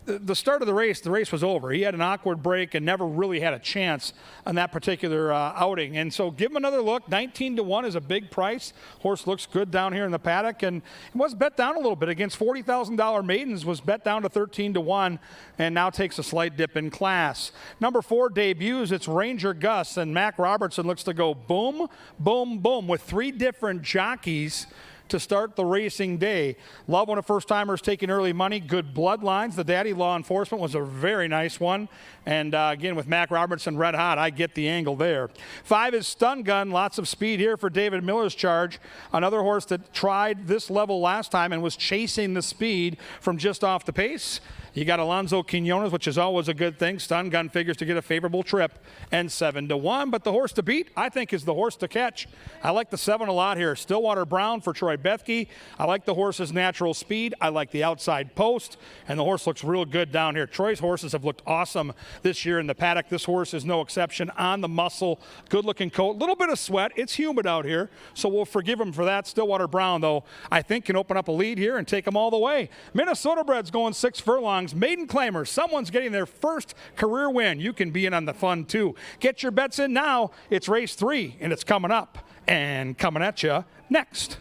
the start of the race was over. He had an awkward break and never really had a chance on that particular outing. And so give him another look. 19-1 is a big price. Horse looks good down here in the paddock and was bet down a little bit against $40,000 maidens, was bet down to 13-1 and now takes a slight dip in class. Number 4 debuts. It's Ranger Gus, and Mac Robertson looks to go boom, boom, boom with 3 different jockeys to start the racing day. Love when a first-timer's taking early money. Good bloodlines. The daddy law enforcement was a very nice one. And again, with Mac Robertson red hot, I get the angle there. 5 is Stun Gun. Lots of speed here for David Miller's charge. Another horse that tried this level last time and was chasing the speed from just off the pace. You got Alonzo Quinones, which is always a good thing. Stun Gun figures to get a favorable trip, and 7-1. But the horse to beat, I think, is the horse to catch. I like the 7 a lot here. Stillwater Brown for Troy Bethke. I like the horse's natural speed. I like the outside post, and the horse looks real good down here. Troy's horses have looked awesome this year in the paddock. This horse is no exception. On the muscle, good-looking coat. Little bit of sweat. It's humid out here, so we'll forgive him for that. Stillwater Brown, though, I think can open up a lead here and take him all the way. Minnesota bred's going 6 furlongs. Maiden claimers. Someone's getting their first career win. You can be in on the fun, too. Get your bets in now. It's race 3, and it's coming up and coming at you next.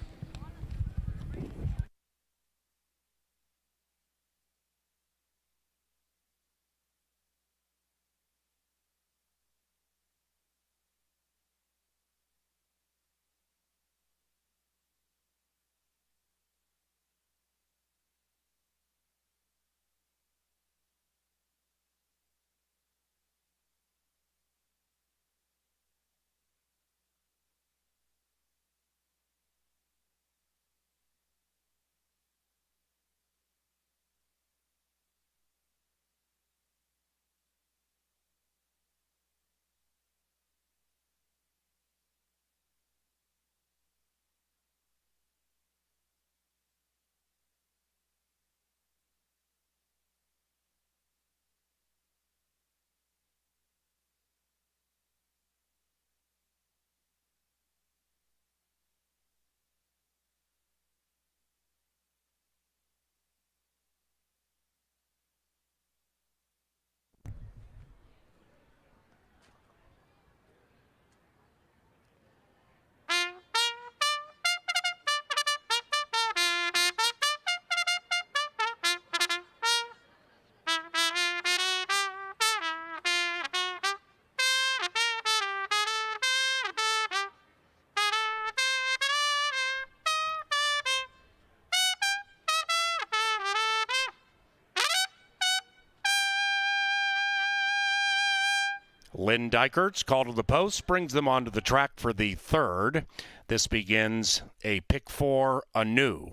Lynn Dykert, call to the post, brings them onto the track for the 3rd. This begins a pick 4 anew.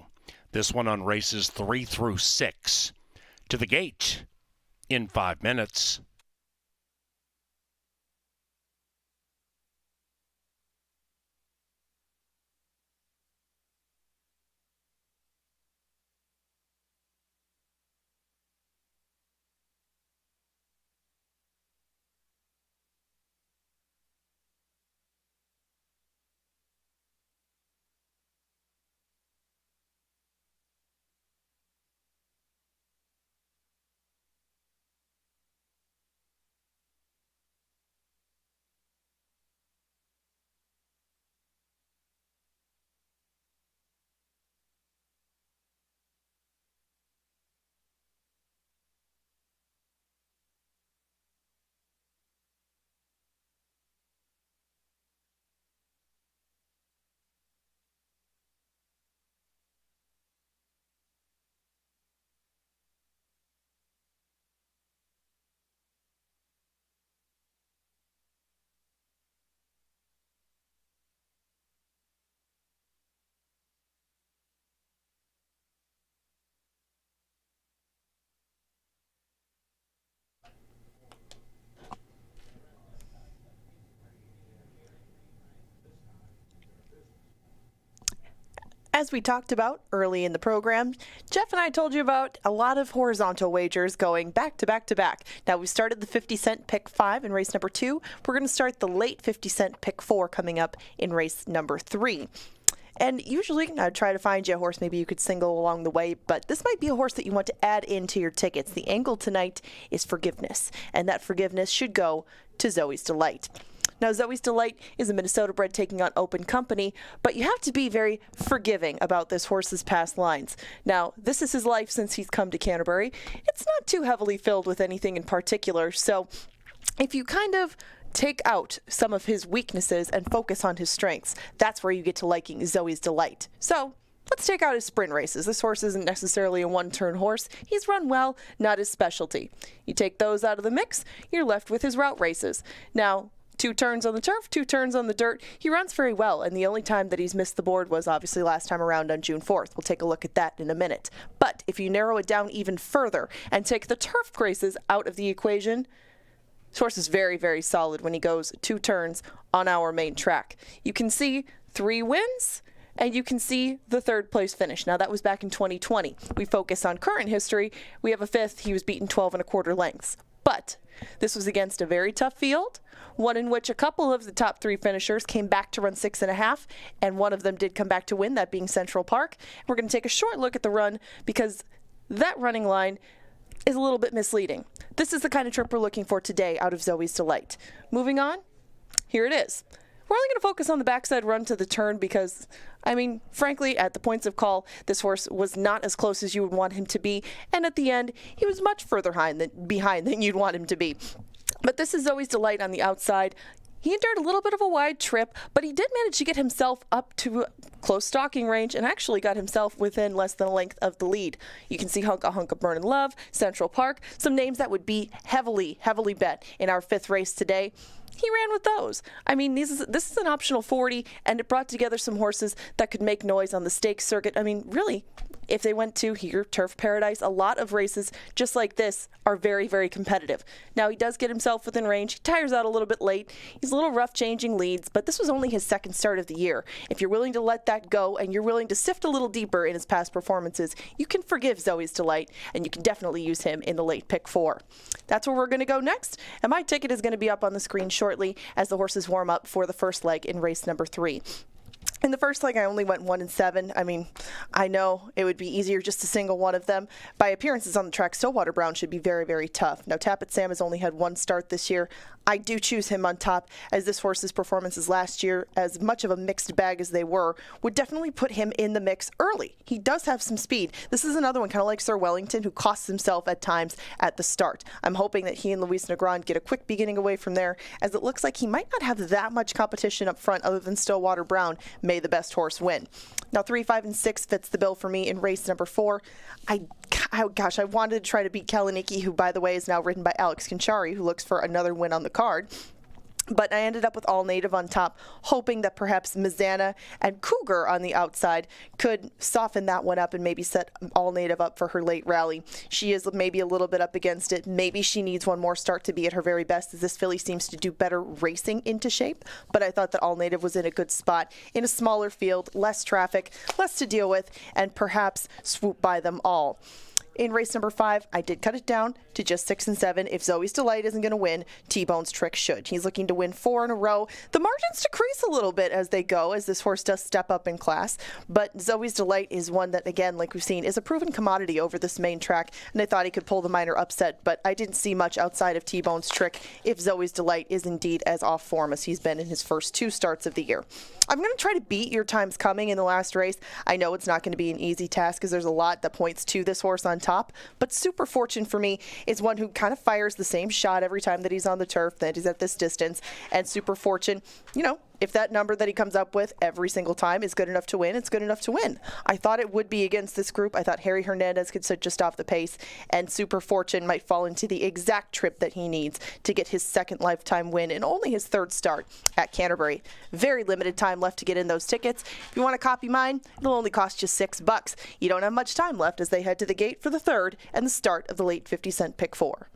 This one on races 3 through 6. To the gate, in 5 minutes. As we talked about early in the program, Jeff and I told you about a lot of horizontal wagers going back to back to back. Now, we started the 50-cent pick 5 in race number 2. We're going to start the late 50-cent pick 4 coming up in race number 3. And usually I'd try to find you a horse maybe you could single along the way, but this might be a horse that you want to add into your tickets. The angle tonight is forgiveness, and that forgiveness should go to Zoe's Delight. Now, Zoe's Delight is a Minnesota bred taking on Open Company, but you have to be very forgiving about this horse's past lines. Now, this is his life since he's come to Canterbury. It's not too heavily filled with anything in particular, so if you kind of take out some of his weaknesses and focus on his strengths, that's where you get to liking Zoe's Delight. So let's take out his sprint races. This horse isn't necessarily a one-turn horse. He's run well, not his specialty. You take those out of the mix, you're left with his route races. Now, 2 turns on the turf, 2 turns on the dirt. He runs very well, and the only time that he's missed the board was obviously last time around on June 4th. We'll take a look at that in a minute. But if you narrow it down even further and take the turf races out of the equation, this horse is very, very solid when he goes 2 turns on our main track. You can see 3 wins, and you can see the 3rd place finish. Now, that was back in 2020. We focus on current history. We have a 5th. He was beaten 12 1/4 lengths. But this was against a very tough field, one in which a couple of the top 3 finishers came back to run 6 1/2, and one of them did come back to win, that being Central Park. We're going to take a short look at the run because that running line is a little bit misleading. This is the kind of trip we're looking for today out of Zoe's Delight. Moving on, here it is. We're only going to focus on the backside run to the turn because, I mean, frankly, at the points of call, this horse was not as close as you would want him to be, and at the end, he was much further behind than you'd want him to be. But this is Zoe's Delight on the outside. He endured a little bit of a wide trip, but he did manage to get himself up to close stalking range and actually got himself within less than a length of the lead. You can see Hunka Hunka Burnin' Love, Central Park, some names that would be heavily, heavily bet in our 5th race today. He ran with those. I mean, this is an optional 40, and it brought together some horses that could make noise on the stakes circuit. I mean, really, if they went to here, Turf Paradise, a lot of races just like this are very, very competitive. Now, he does get himself within range. He tires out a little bit late. He's a little rough changing leads, but this was only his 2nd start of the year. If you're willing to let that go and you're willing to sift a little deeper in his past performances, you can forgive Zoe's Delight, and you can definitely use him in the late pick 4. That's where we're going to go next, and my ticket is going to be up on the screen shortly as the horses warm up for the first leg in race number 3. In the first leg, I only went 1 and 7. I mean, I know it would be easier just to single one of them. By appearances on the track, Stillwater Brown should be very, very tough. Now, Tappet Sam has only had 1 start this year. I do choose him on top, as this horse's performances last year, as much of a mixed bag as they were, would definitely put him in the mix early. He does have some speed. This is another one, kind of like Sir Wellington, who costs himself at times at the start. I'm hoping that he and Luis Negron get a quick beginning away from there, as it looks like he might not have that much competition up front other than Stillwater Brown. May the best horse win. Now, 3, 5, and 6 fits the bill for me in race number 4. I wanted to try to beat Kaliniki, who, by the way, is now ridden by Alex Conchari, who looks for another win on the card. But I ended up with All Native on top, hoping that perhaps Mizana and Cougar on the outside could soften that one up and maybe set All Native up for her late rally. She is maybe a little bit up against it. Maybe she needs one more start to be at her very best, as this filly seems to do better racing into shape. But I thought that All Native was in a good spot in a smaller field, less traffic, less to deal with, and perhaps swoop by them all. In race number 5, I did cut it down to just 6 and 7. If Zoe's Delight isn't going to win, T-Bone's Trick should. He's looking to win 4 in a row. The margins decrease a little bit as they go, as this horse does step up in class. But Zoe's Delight is one that, again, like we've seen, is a proven commodity over this main track. And I thought he could pull the minor upset, but I didn't see much outside of T-Bone's Trick if Zoe's Delight is indeed as off form as he's been in his first 2 starts of the year. I'm going to try to beat Your Time's Coming in the last race. I know it's not going to be an easy task because there's a lot that points to this horse on top, but Super Fortune for me is one who kind of fires the same shot every time that he's on the turf, that he's at this distance. And Super Fortune, you know, if that number that he comes up with every single time is good enough to win, it's good enough to win. I thought it would be against this group. I thought Harry Hernandez could sit just off the pace, and Super Fortune might fall into the exact trip that he needs to get his second lifetime win and only his 3rd start at Canterbury. Very limited time left to get in those tickets. If you want to copy mine, it'll only cost you $6. You don't have much time left as they head to the gate for the 3rd and the start of the late 50-cent pick 4.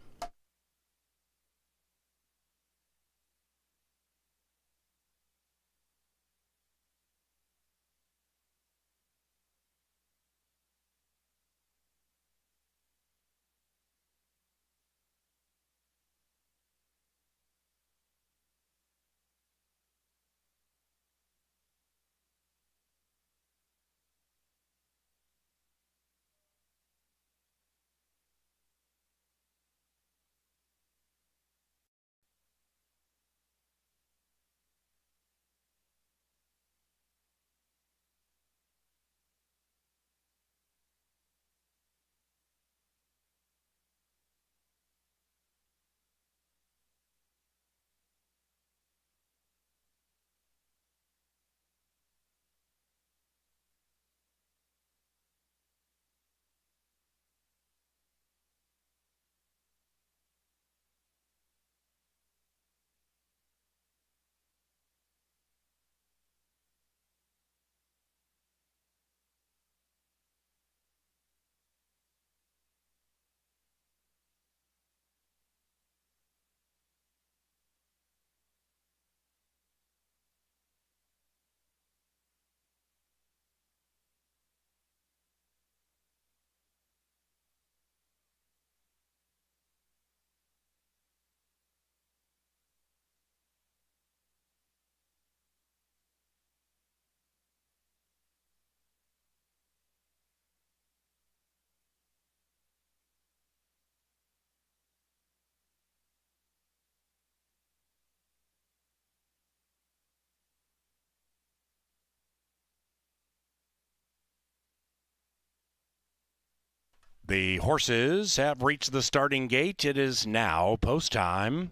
The horses have reached the starting gate. It is now post time.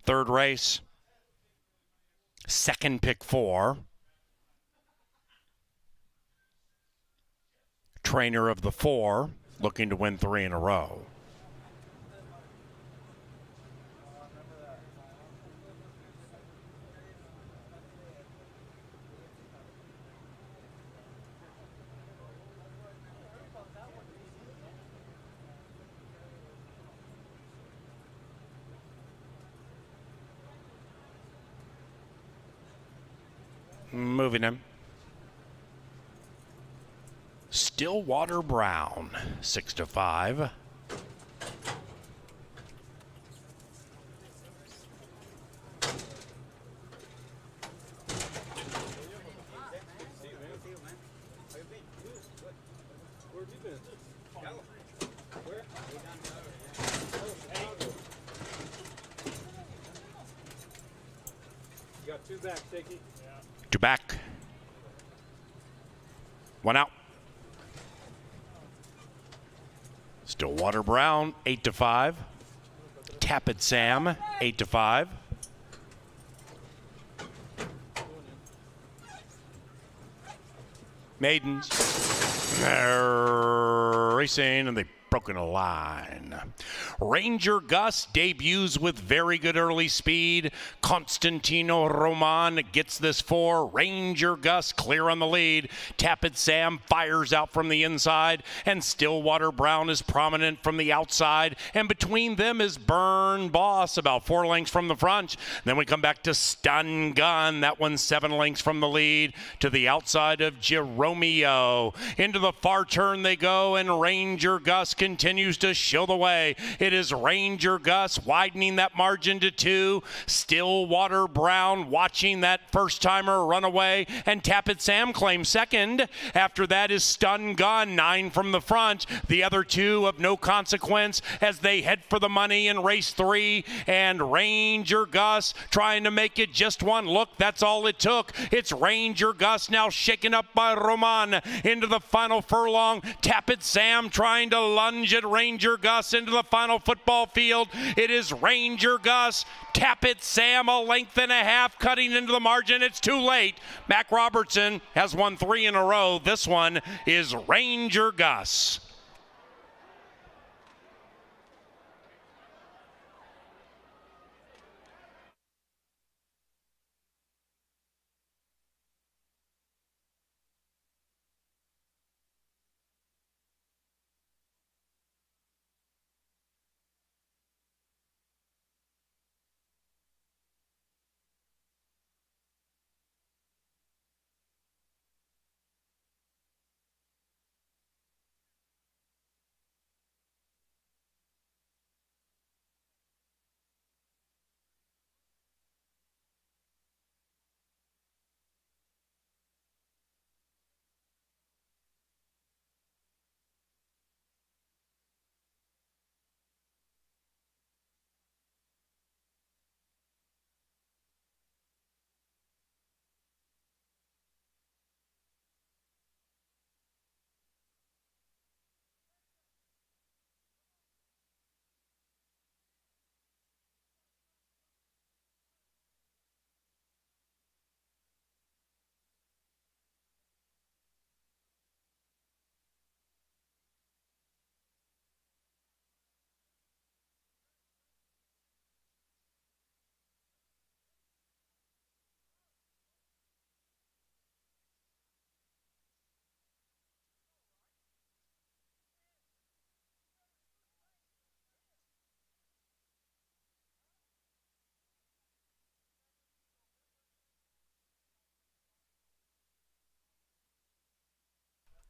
3rd race. 2nd pick 4. Trainer of the 4, looking to win 3 in a row. Moving him. Stillwater Brown, 6-5. You got 2 back, Shaky. 2 back. 1 out. Stillwater Brown, 8-5. Tapit Sam, 8-5. Maidens. They're racing, and they've broken a line. Ranger Gus debuts with very good early speed. Constantino Roman gets this 4. Ranger Gus clear on the lead. Tappet Sam fires out from the inside, and Stillwater Brown is prominent from the outside, and between them is Burn Boss about 4 lengths from the front. Then we come back to Stun Gun. That one's 7 lengths from the lead to the outside of Jeromeo. Into the far turn they go, and Ranger Gus continues to show the way. It is Ranger Gus widening that margin to 2. Stillwater Brown watching that first-timer run away, and Tappet Sam claims second. After that is Stun Gun, 9 from the front. The other 2 of no consequence as they head for the money in race 3, and Ranger Gus trying to make it just one look. That's all it took. It's Ranger Gus now shaken up by Roman into the final furlong. Tappet Sam trying to lunge at Ranger Gus into the final football field. It is Ranger Gus, Tappet Sam, a length and a half cutting into the margin. It's too late. Mac Robertson has won 3 in a row. This one is Ranger Gus.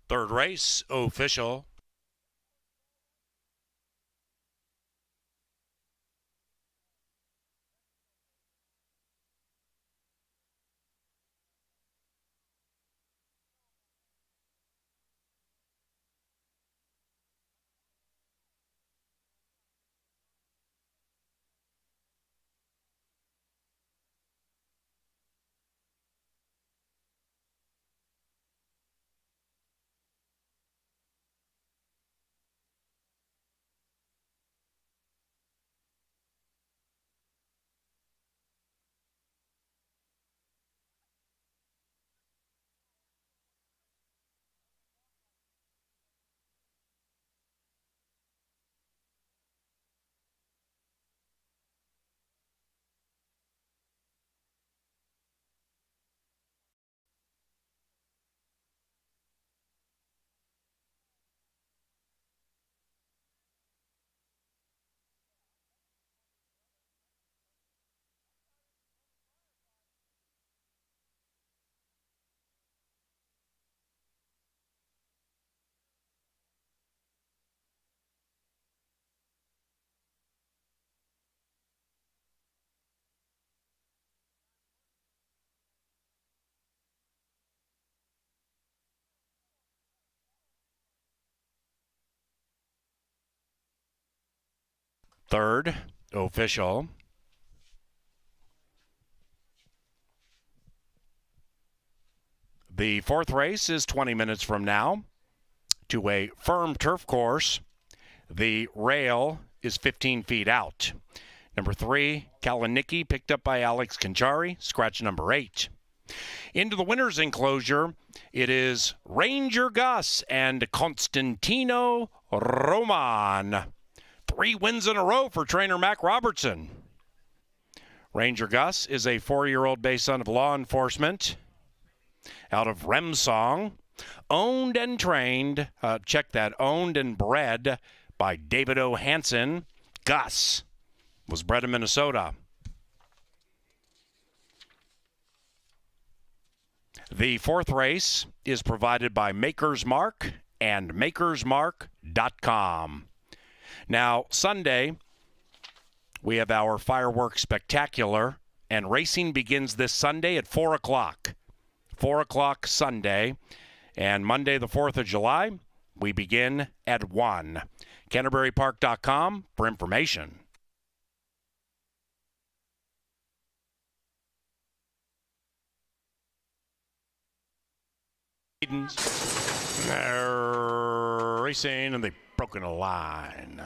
Third race official. Third official. The fourth race is 20 minutes from now to a firm turf course. The rail is 15 feet out. Number 3, Kalinicki, picked up by Alex Conchari, scratch number 8. Into the winner's enclosure, it is Ranger Gus and Constantino Roman. 3 wins in a row for trainer Mac Robertson. Ranger Gus is a 4-year-old based son of law enforcement out of Remsong. Owned and trained, check that, owned and bred by David O. Hansen. Gus was bred in Minnesota. The 4th race is provided by Maker's Mark and makersmark.com. Now, Sunday, we have our fireworks spectacular, and racing begins this Sunday at 4 o'clock. 4 o'clock Sunday, and Monday the 4th of July, we begin at 1. CanterburyPark.com for information. Racing, and they broken a line.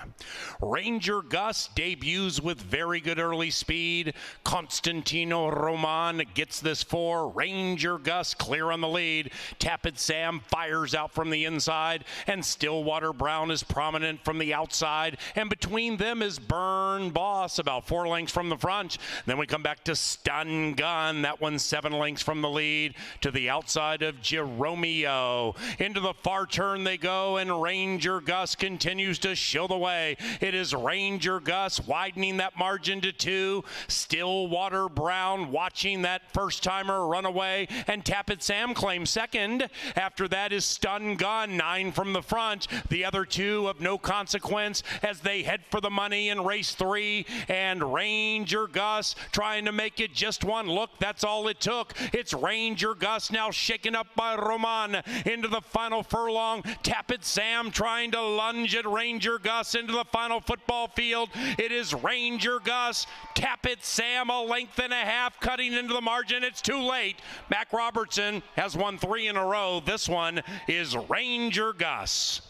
Ranger Gus debuts with very good early speed. Constantino Roman gets this 4. Ranger Gus clear on the lead. Tappet Sam fires out from the inside, and Stillwater Brown is prominent from the outside, and between them is Burn Boss about 4 lengths from the front. Then we come back to Stun Gun. That one's 7 lengths from the lead to the outside of Jeromeo. Into the far turn they go, and Ranger Gus continues to show the way. It is Ranger Gus widening that margin to 2. Stillwater Brown watching that first-timer run away, and Tappet Sam claims second. After that is Stun Gun, 9 from the front. The other 2 of no consequence as they head for the money in race 3, and Ranger Gus trying to make it just 1 look. That's all it took. It's Ranger Gus now shaken up by Roman into the final furlong. Tappet Sam trying to lunge at Ranger Gus into the final football field. It is Ranger Gus, Tappet Sam, 1.5 lengths cutting into the margin. It's too late. Mac Robertson has won 3 in a row. This one is Ranger Gus.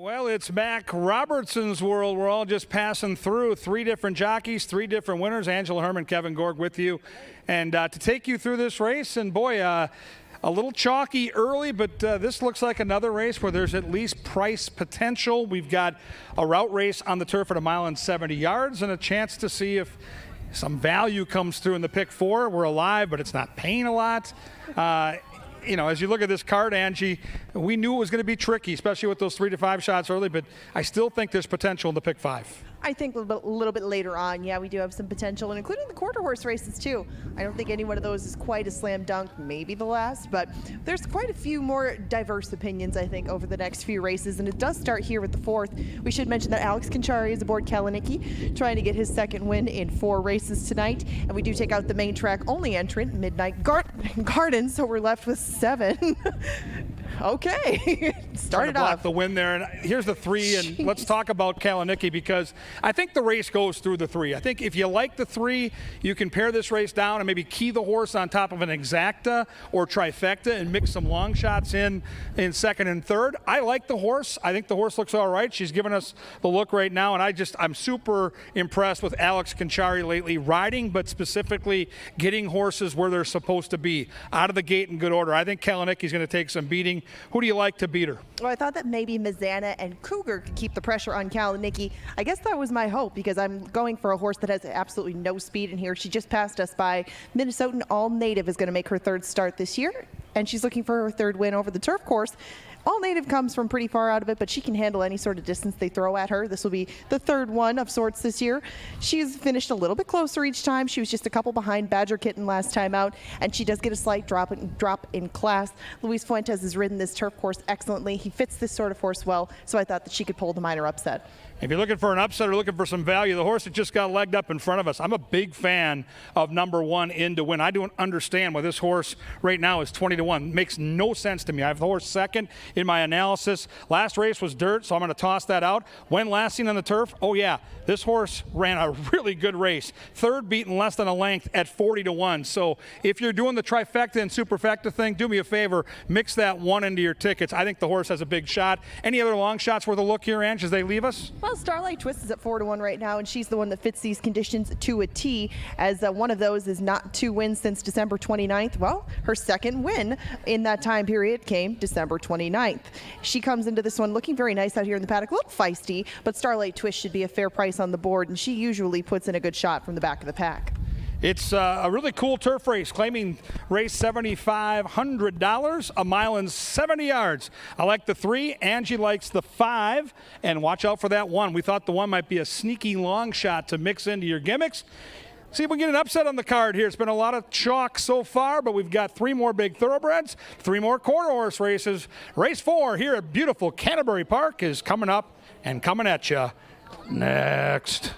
Well, it's Mac Robertson's world. We're all just passing through. 3 different jockeys, 3 different winners. Angela Herman, Kevin Gorg with you. And to take you through this race, and boy, a little chalky early, but this looks like another race where there's at least price potential. We've got a route race on the turf at 1 mile and 70 yards and a chance to see if some value comes through in the pick 4. We're alive, but it's not paying a lot. You know, as you look at this card, Angie, we knew it was going to be tricky, especially with those 3 to 5 shots early, but I still think there's potential in the pick 5. I think a little bit later on, yeah, we do have some potential, and including the quarter horse races too. I don't think any one of those is quite a slam dunk, maybe the last, but there's quite a few more diverse opinions, I think, over the next few races, and it does start here with the 4th. We should mention that Alex Conchari is aboard Kalinicki, trying to get his 2nd win in 4 races tonight, and we do take out the main track only entrant, Midnight Garden, so we're left with 7. Okay, started off. The win there, and here's the 3, and let's talk about Kalinicki because I think the race goes through the 3. I think if you like the 3, you can pare this race down and maybe key the horse on top of an exacta or trifecta and mix some long shots in 2nd and 3rd. I like the horse. I think the horse looks all right. She's giving us the look right now, and I'm super impressed with Alex Conchari lately, riding, but specifically getting horses where they're supposed to be, out of the gate in good order. I think Kalinicki's going to take some beating. Who do you like to beat her? Well, I thought that maybe Mizana and Cougar could keep the pressure on Kalinicki. I guess that was my hope because I'm going for a horse that has absolutely no speed in here. She just passed us by. Minnesotan All Native is going to make her 3rd start this year, and she's looking for her 3rd win over the turf course. All Native comes from pretty far out of it, but she can handle any sort of distance they throw at her. This will be the 3rd one of sorts this year. She's finished a little bit closer each time. She was just a couple behind Badger Kitten last time out, and she does get a slight drop in class. Luis Fuentes has ridden this turf course excellently. He fits this sort of horse well, so I thought that she could pull the minor upset. If you're looking for an upset or looking for some value, the horse that just got legged up in front of us, I'm a big fan of number 1 In to Win. I don't understand why this horse right now is 20 to 1. Makes no sense to me. I have the horse 2nd in my analysis. Last race was dirt, so I'm going to toss that out. When last seen on the turf? Oh yeah, this horse ran a really good race. 3rd beaten less than a length at 40 to 1. So if you're doing the trifecta and superfecta thing, do me a favor, mix that 1 into your tickets. I think the horse has a big shot. Any other long shots worth a look here, Ange, as they leave us? Well, Starlight Twist is at 4 to 1 right now, and she's the one that fits these conditions to a T, as one of those is not 2 wins since December 29th. Well, her 2nd win in that time period came December 29th. She comes into this one looking very nice out here in the paddock, a little feisty, but Starlight Twist should be a fair price on the board, and she usually puts in a good shot from the back of the pack. It's a really cool turf race, claiming race $7,500, 1 mile and 70 yards. I like the 3. Angie likes the 5, and watch out for that 1. We thought the 1 might be a sneaky long shot to mix into your gimmicks. See if we can get an upset on the card here. It's been a lot of chalk so far, but we've got 3 more big thoroughbreds, 3 more quarter horse races. Race 4 here at beautiful Canterbury Park is coming up and coming at you next.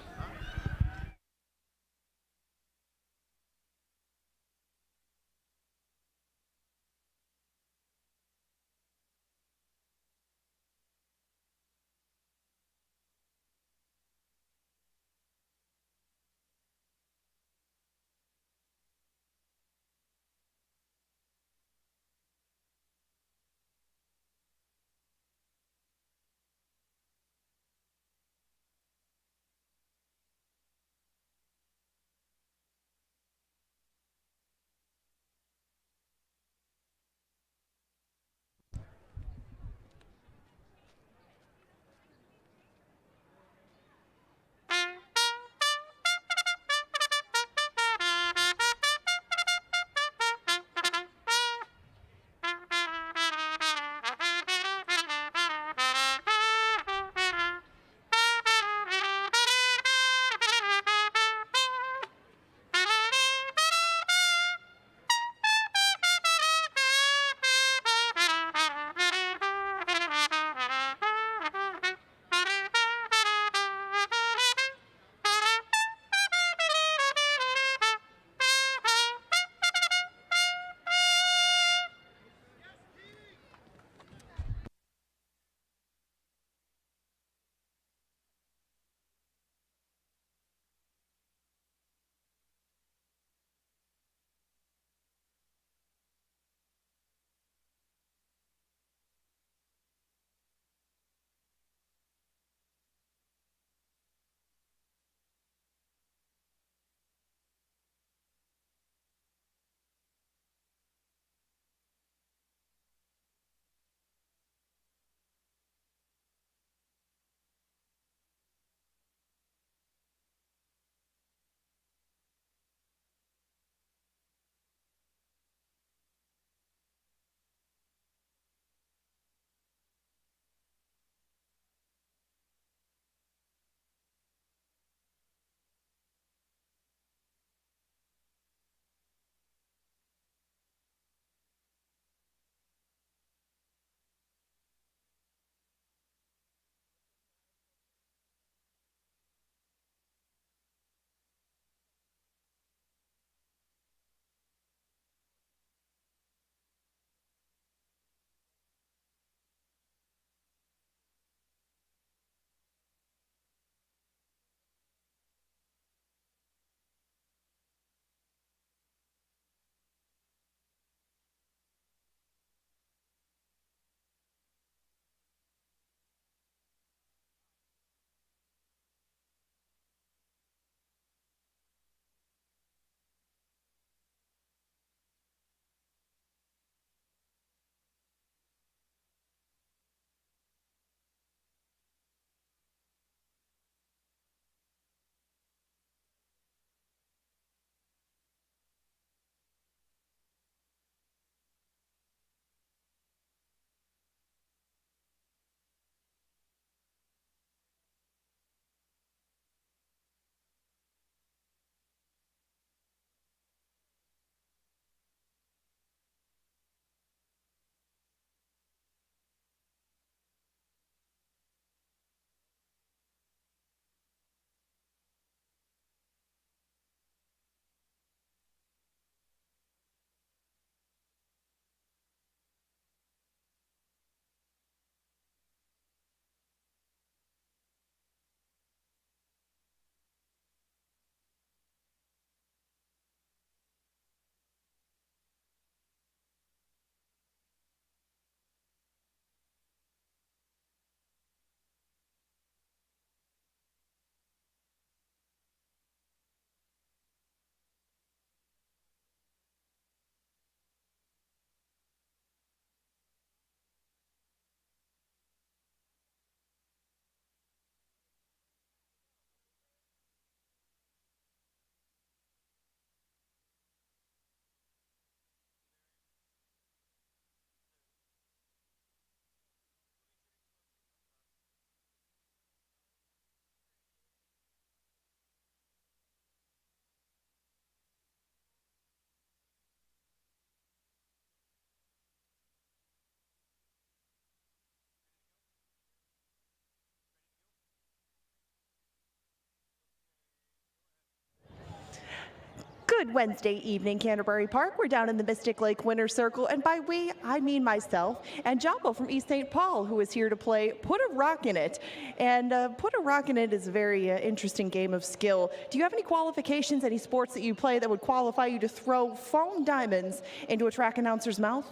Good Wednesday evening, Canterbury Park. We're down in the Mystic Lake Winner's Circle, and by we, I mean myself and Joppo from East St. Paul, who is here to play Put a Rock in It. And Put a Rock in It is a very interesting game of skill. Do you have any qualifications, any sports that you play that would qualify you to throw foam diamonds into a track announcer's mouth?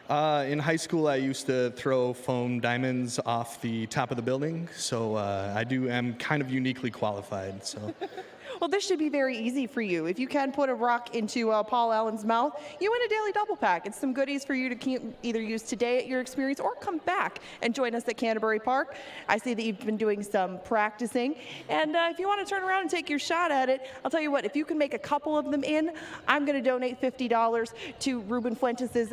In high school, I used to throw foam diamonds off the top of the building, so am kind of uniquely qualified. So. Well, this should be very easy for you. If you can put a rock into Paul Allen's mouth, you win a daily double pack. It's some goodies for you to either use today at your experience or come back and join us at Canterbury Park. I see that you've been doing some practicing. And if you want to turn around and take your shot at it, I'll tell you what, if you can make a couple of them in, I'm going to donate $50 to Ruben Fuentes'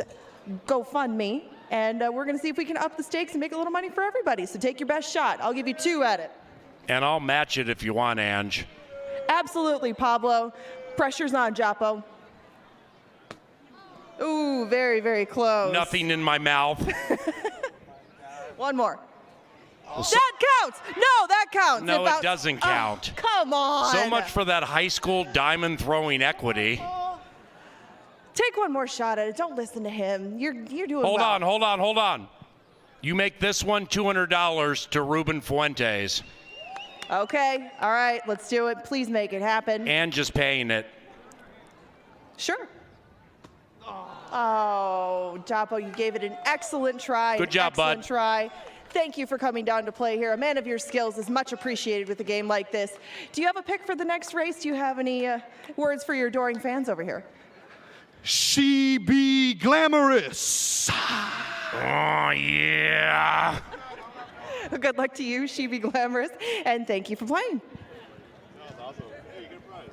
GoFundMe. And we're going to see if we can up the stakes and make a little money for everybody. So take your best shot. I'll give you 2 at it. And I'll match it if you want, Ange. Absolutely, Pablo. Pressure's on, Joppo. Ooh, very, very close. Nothing in my mouth. One more. That counts. No, that counts. No, it doesn't count. Come on. So much for that high school diamond throwing equity. Take one more shot at it. Don't listen to him. You're doing Hold well. Hold on. You make this one $200 to Ruben Fuentes. Okay. All right. Let's do it. Please make it happen. And just paying it. Sure. Oh, Joppo, you gave it an excellent try. Good job, bud. Excellent try. Thank you for coming down to play here. A man of your skills is much appreciated with a game like this. Do you have a pick for the next race? Do you have any words for your adoring fans over here? She be glamorous. Oh, yeah. Good luck to you, She Be Glamorous, and thank you for playing. That was awesome. Hey, you get a prize.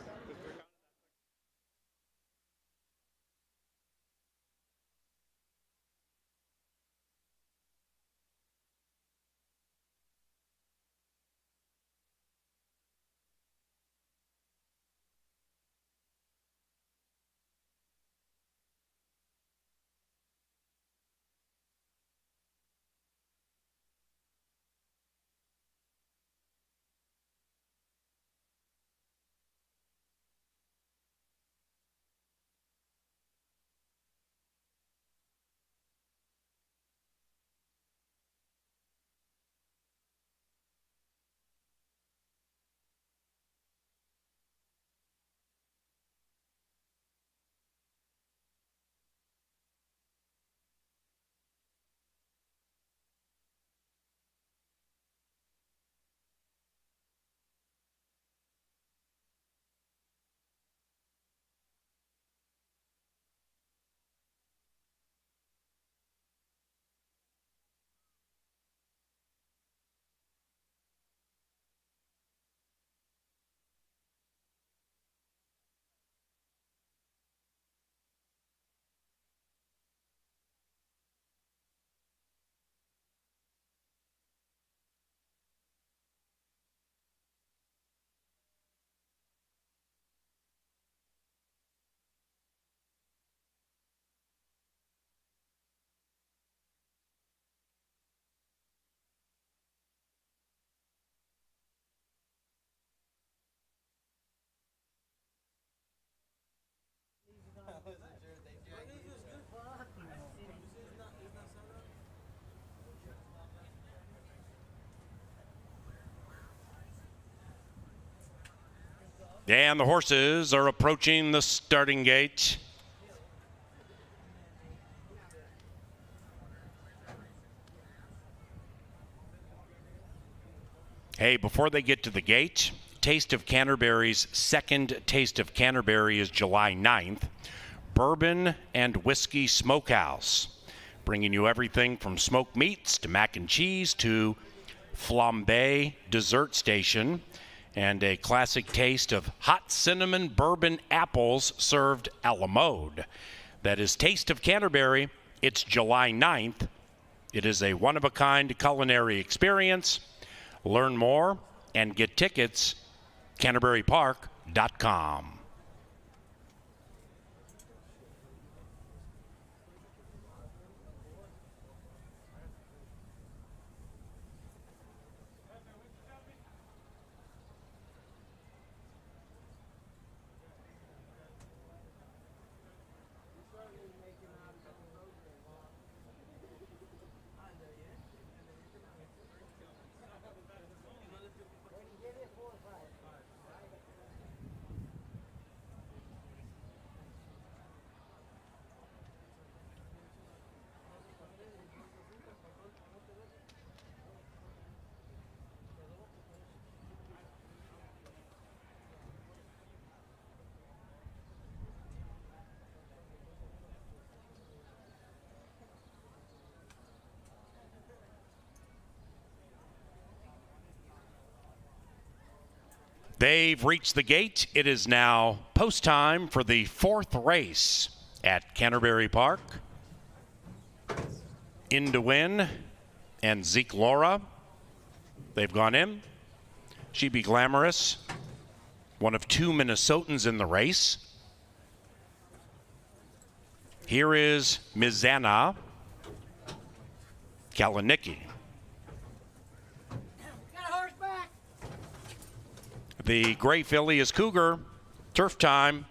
And the horses are approaching the starting gate. Hey, before they get to the gate, Taste of Canterbury's second Taste of Canterbury is July 9th. Bourbon and Whiskey Smokehouse, bringing you everything from smoked meats to mac and cheese to flambe dessert station, and a classic taste of hot cinnamon bourbon apples served a la mode. That is Taste of Canterbury. It's July 9th. It is a one-of-a-kind culinary experience. Learn more and get tickets, CanterburyPark.com. They've reached the gate. It is now post time for the fourth race at Canterbury Park. In to win, and Zeke Laura. They've gone in. She Be Glamorous, one of two Minnesotans in the race. Here is Mizana Kalinicki. The gray filly is Cougar. Turf time.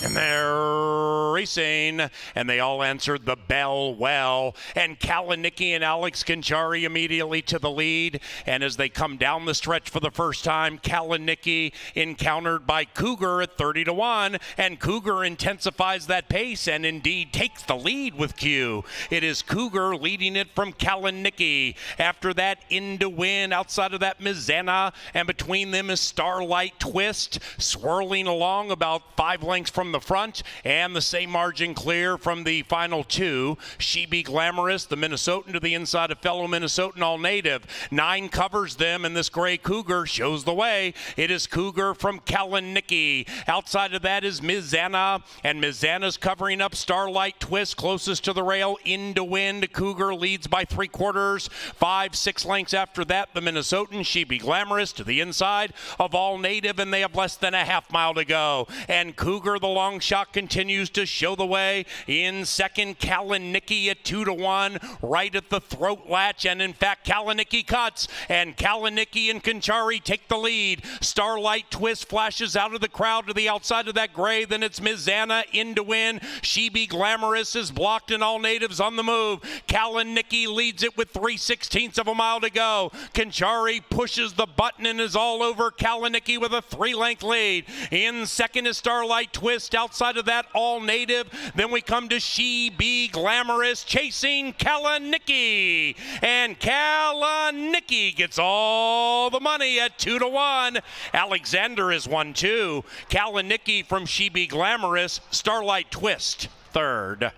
And they're racing, and they all answered the bell well. And Kalinicki and Alex Conchari immediately to the lead. And as they come down the stretch for the first time, Kalinicki encountered by Cougar at 30-1. And Cougar intensifies that pace and indeed takes the lead with Q. It is Cougar leading it from Kalinicki. After that, In to Win. Outside of that, Mizana. And between them is Starlight Twist, swirling along about 5 lengths from the front, and the same margin clear from the final two. She Be Glamorous, the Minnesotan to the inside of fellow Minnesotan All Native. 9 covers them, and this gray Cougar shows the way. It is Cougar from Kalinicki. Outside of that is Mizana, and Mizana's covering up Starlight Twist closest to the rail. In to Win. Cougar leads by 3/4. 5-6 lengths after that, the Minnesotan She Be Glamorous to the inside of All Native, and they have less than a half mile to go. And Cougar, the long shot, continues to show the way. In second, Kalinicki at 2-1, right at the throat latch, and in fact, Kalinicki cuts, and Kalinicki and Conchari take the lead. Starlight Twist flashes out of the crowd to the outside of that gray, then it's Mizana. In to Win. She Be Glamorous is blocked, and All Natives on the move. Kalinicki leads it with 3/16 of a mile to go. Conchari pushes the button and is all over Kalinicki with a 3-length lead. In second is Starlight Twist. Outside of that, All Native. Then we come to She Be Glamorous chasing Kalinicki. And Kalinicki gets all the money at 2-1. Alexander is 1-2. Kalinicki from She Be Glamorous. Starlight Twist third.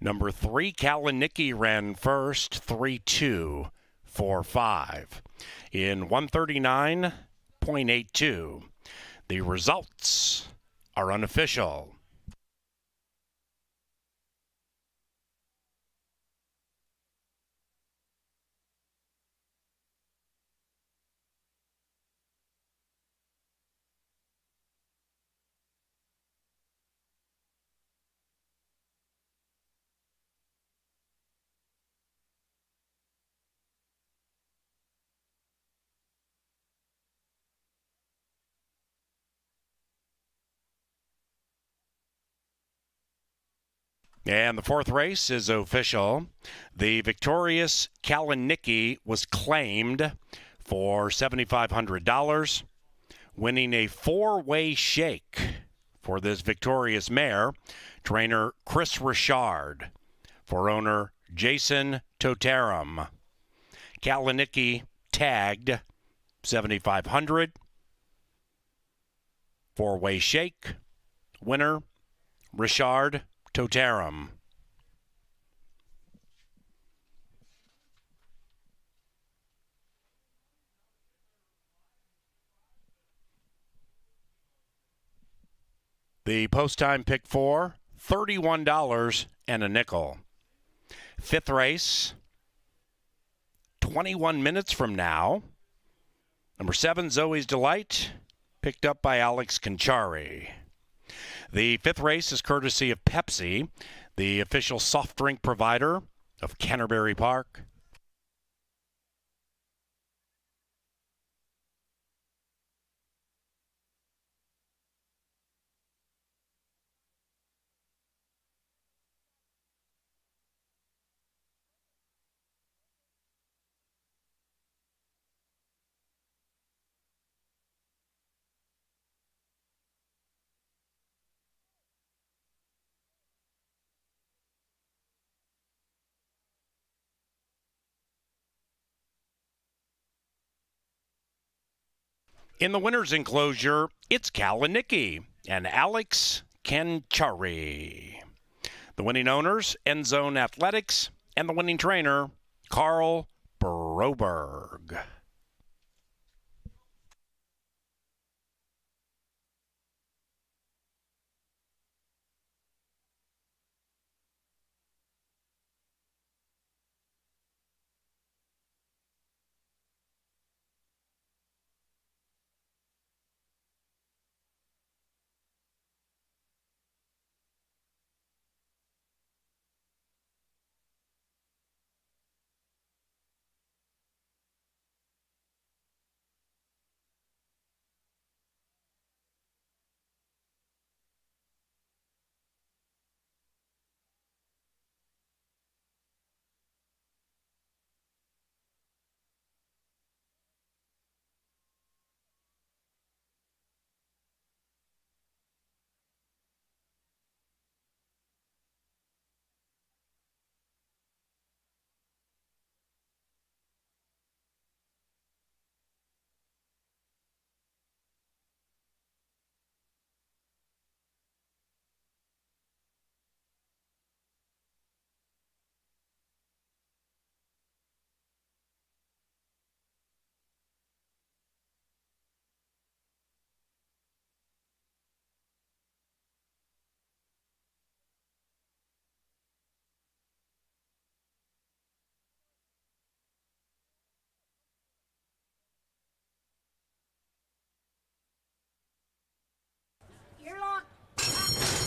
Number 3, Kalinicki ran first, 3-2-4-5 in 139.82. The results are unofficial. And the fourth race is official. The victorious Kalinicki was claimed for $7,500, winning a 4-way shake for this victorious mare. Trainer Chris Richard for owner Jason Toterum. Kalinicki tagged $7,500. 4-way shake. Winner Richard Totarum. The post time pick for $31 and a nickel. Fifth race, 21 minutes from now. Number 7, Zoe's Delight, picked up by Alex Conchari. The fifth race is courtesy of Pepsi, the official soft drink provider of Canterbury Park. In the winner's enclosure, it's Kalanicky and Alex Conchari. The winning owners, End Zone Athletics, and the winning trainer, Carl Broberg.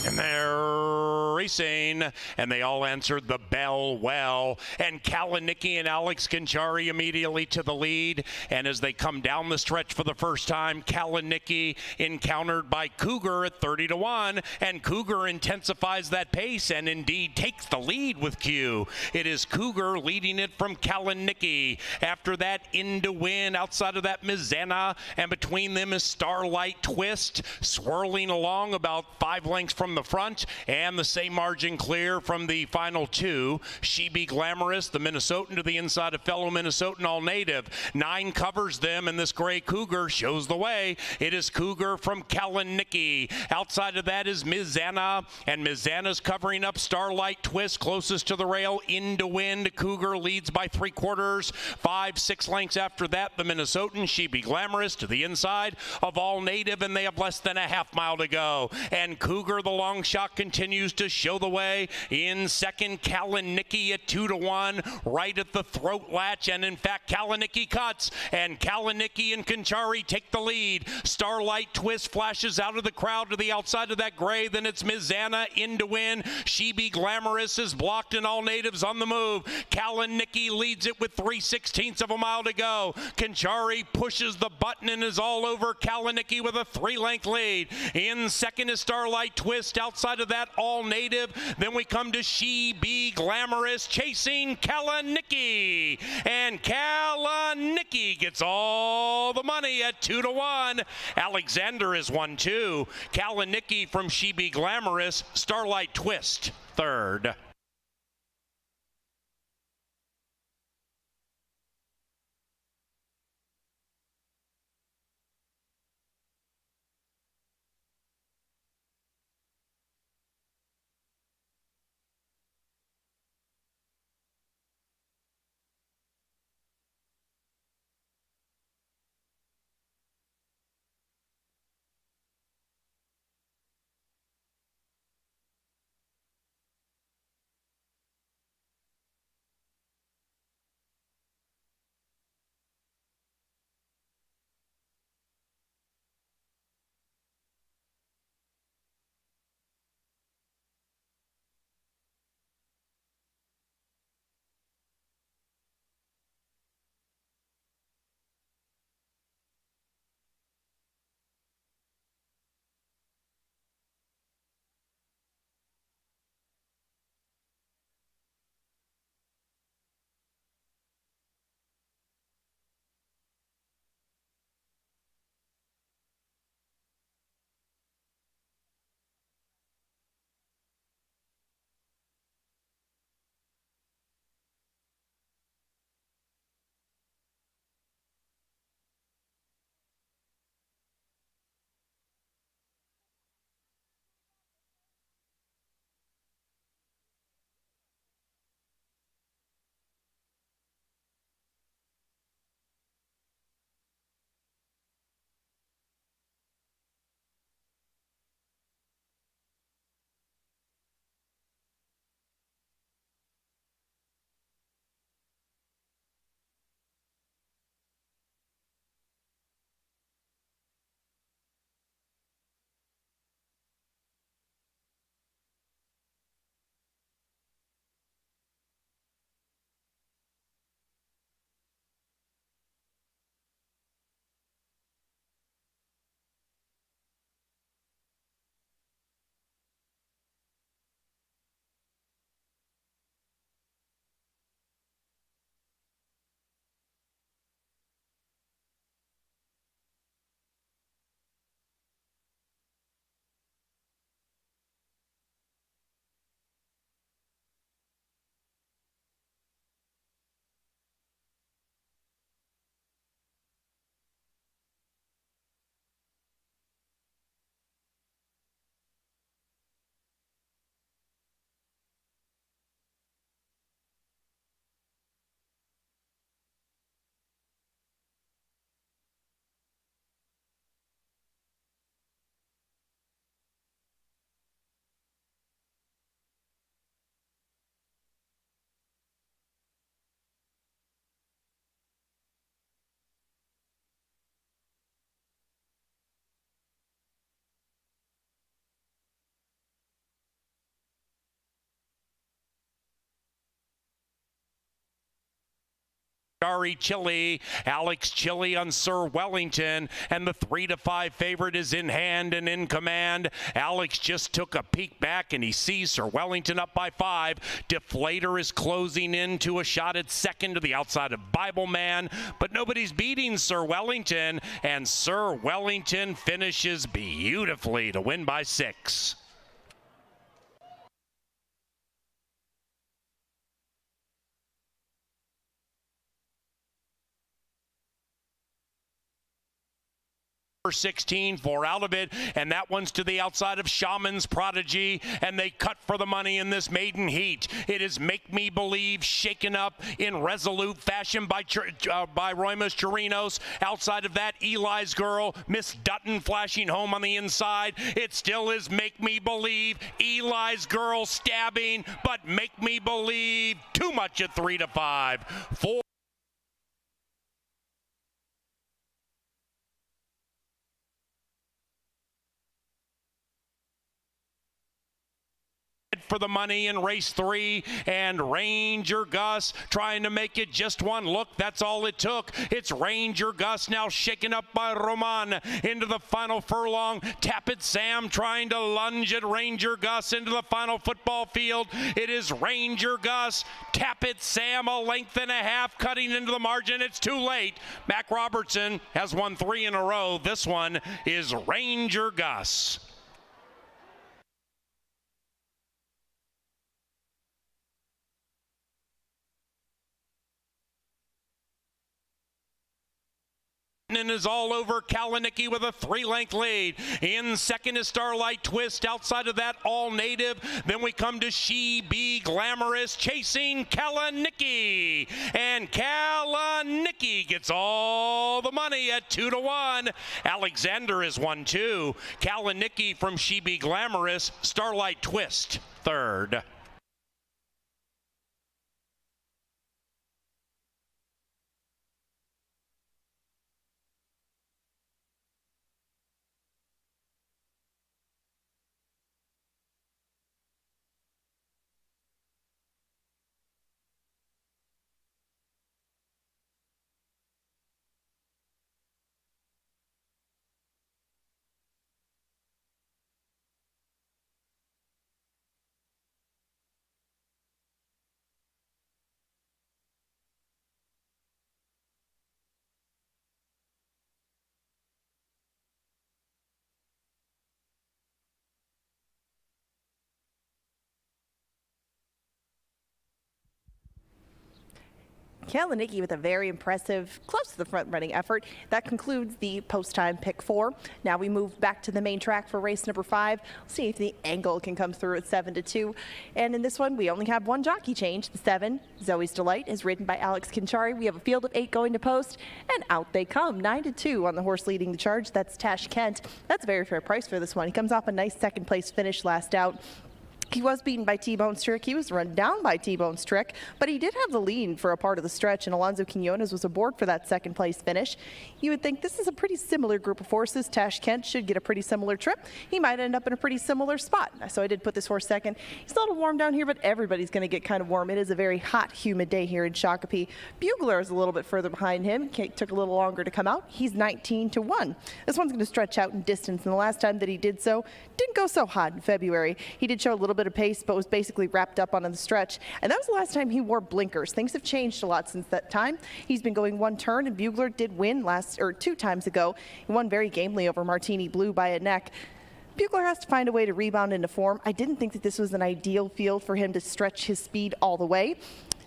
And they're racing, and they all answered the bell well. And Kalanicky and Alex Conchari immediately to the lead. And as they come down the stretch for the first time, Kalanicky encountered by Cougar at 30-1. And Cougar intensifies that pace and indeed takes the lead with Q. It is Cougar leading it from Kalanicky. After that, Into Win. Outside of that, Mizana. And between them is Starlight Twist, swirling along about 5 lengths from the front, and the same margin clear from the final 2. She Be Glamorous, the Minnesotan to the inside of fellow Minnesotan All Native. 9 covers them, and this gray Cougar shows the way. It is Cougar from Kalanicky. Outside of that is Mizana, and Mizana's covering up Starlight Twist closest to the rail. Into Wind, Cougar leads by 3/4. 5-6 lengths after that, the Minnesotan She Be Glamorous to the inside of All Native, and they have less than a half mile to go. And Cougar, the long shot, continues to show the way. In second, Kalanicky at 2-1, right at the throat latch. And in fact, Kalanicky cuts, and Kalanicky and Conchari take the lead. Starlight Twist flashes out of the crowd to the outside of that gray. Then it's Mizana Into Win. She Be Glamorous is blocked, and All Natives on the move. Kalanicky leads it with 3/16 of a mile to go. Conchari pushes the button and is all over Kalanicky with a 3-length lead. In second is Starlight Twist. Outside of that, All Native. Then we come to She Be Glamorous chasing Kalanicky. And Kalanicky gets all the money at 2-1. Alexander is 1-2. Kalanicky from She Be Glamorous. Starlight Twist third. Starry Chili. Alex Chili on Sir Wellington, and the 3-5 favorite is in hand and in command. Alex just took a peek back and he sees Sir Wellington up by 5. Deflator is closing in to a shot at second to the outside of Bible Man, but nobody's beating Sir Wellington, and Sir Wellington finishes beautifully to win by 6. Number 16, 4 out of it, and that one's to the outside of Shaman's Prodigy, and they cut for the money in this maiden heat. It is Make Me Believe shaken up in resolute fashion by Roymus Chirinos. Outside of that, Eli's Girl, Miss Dutton flashing home on the inside. It still is Make Me Believe. Eli's Girl stabbing, but Make Me Believe too much at 3-5. 4. For the money in race 3, and Ranger Gus trying to make it just one look. That's all it took. It's Ranger Gus now shaken up by Roman into the final furlong. Tappet Sam trying to lunge at Ranger Gus into the final football field. It is Ranger Gus. Tappet Sam a length and a half cutting into the margin. It's too late. Mac Robertson has won 3 in a row. This one is Ranger Gus. And is all over Kalanicky with a 3-length lead. In second is Starlight Twist. Outside of that, All Native. Then we come to She Be Glamorous chasing Kalanicky. And Kalanicky gets all the money at 2-1. Alexander is 1-2. Kalanicky from She Be Glamorous. Starlight Twist, third. Kalanicky with a very impressive, close to the front running effort. That concludes the post time pick 4. Now we move back to the main track for race number 5. We'll see if the angle can come through at 7-2. And in this one, we only have one jockey change. The 7, Zoe's Delight, is ridden by Alex Kinchari. We have a field of 8 going to post, and out they come. 9-2 on the horse leading the charge. That's Tash Kent. That's a very fair price for this one. He comes off a nice second place finish last out. He was beaten by T-Bone Strick. He was run down by T-Bone Strick, but he did have the lead for a part of the stretch, and Alonzo Quinones was aboard for that second place finish. You would think this is a pretty similar group of horses. Tash Kent should get a pretty similar trip. He might end up in a pretty similar spot. So I did put this horse second. He's a little warm down here, but everybody's going to get kind of warm. It is a very hot, humid day here in Shakopee. Bugler is a little bit further behind him. Took a little longer to come out. He's 19-1. This one's going to stretch out in distance, and the last time that he did so, didn't go so hot in February. He did show a little bit of pace, but was basically wrapped up on the stretch. And that was the last time he wore blinkers. Things have changed a lot since that time. He's been going one turn, and Bugler did win 2 times ago. He won very gamely over Martini Blue by a neck. Bugler has to find a way to rebound into form. I didn't think that this was an ideal field for him to stretch his speed all the way.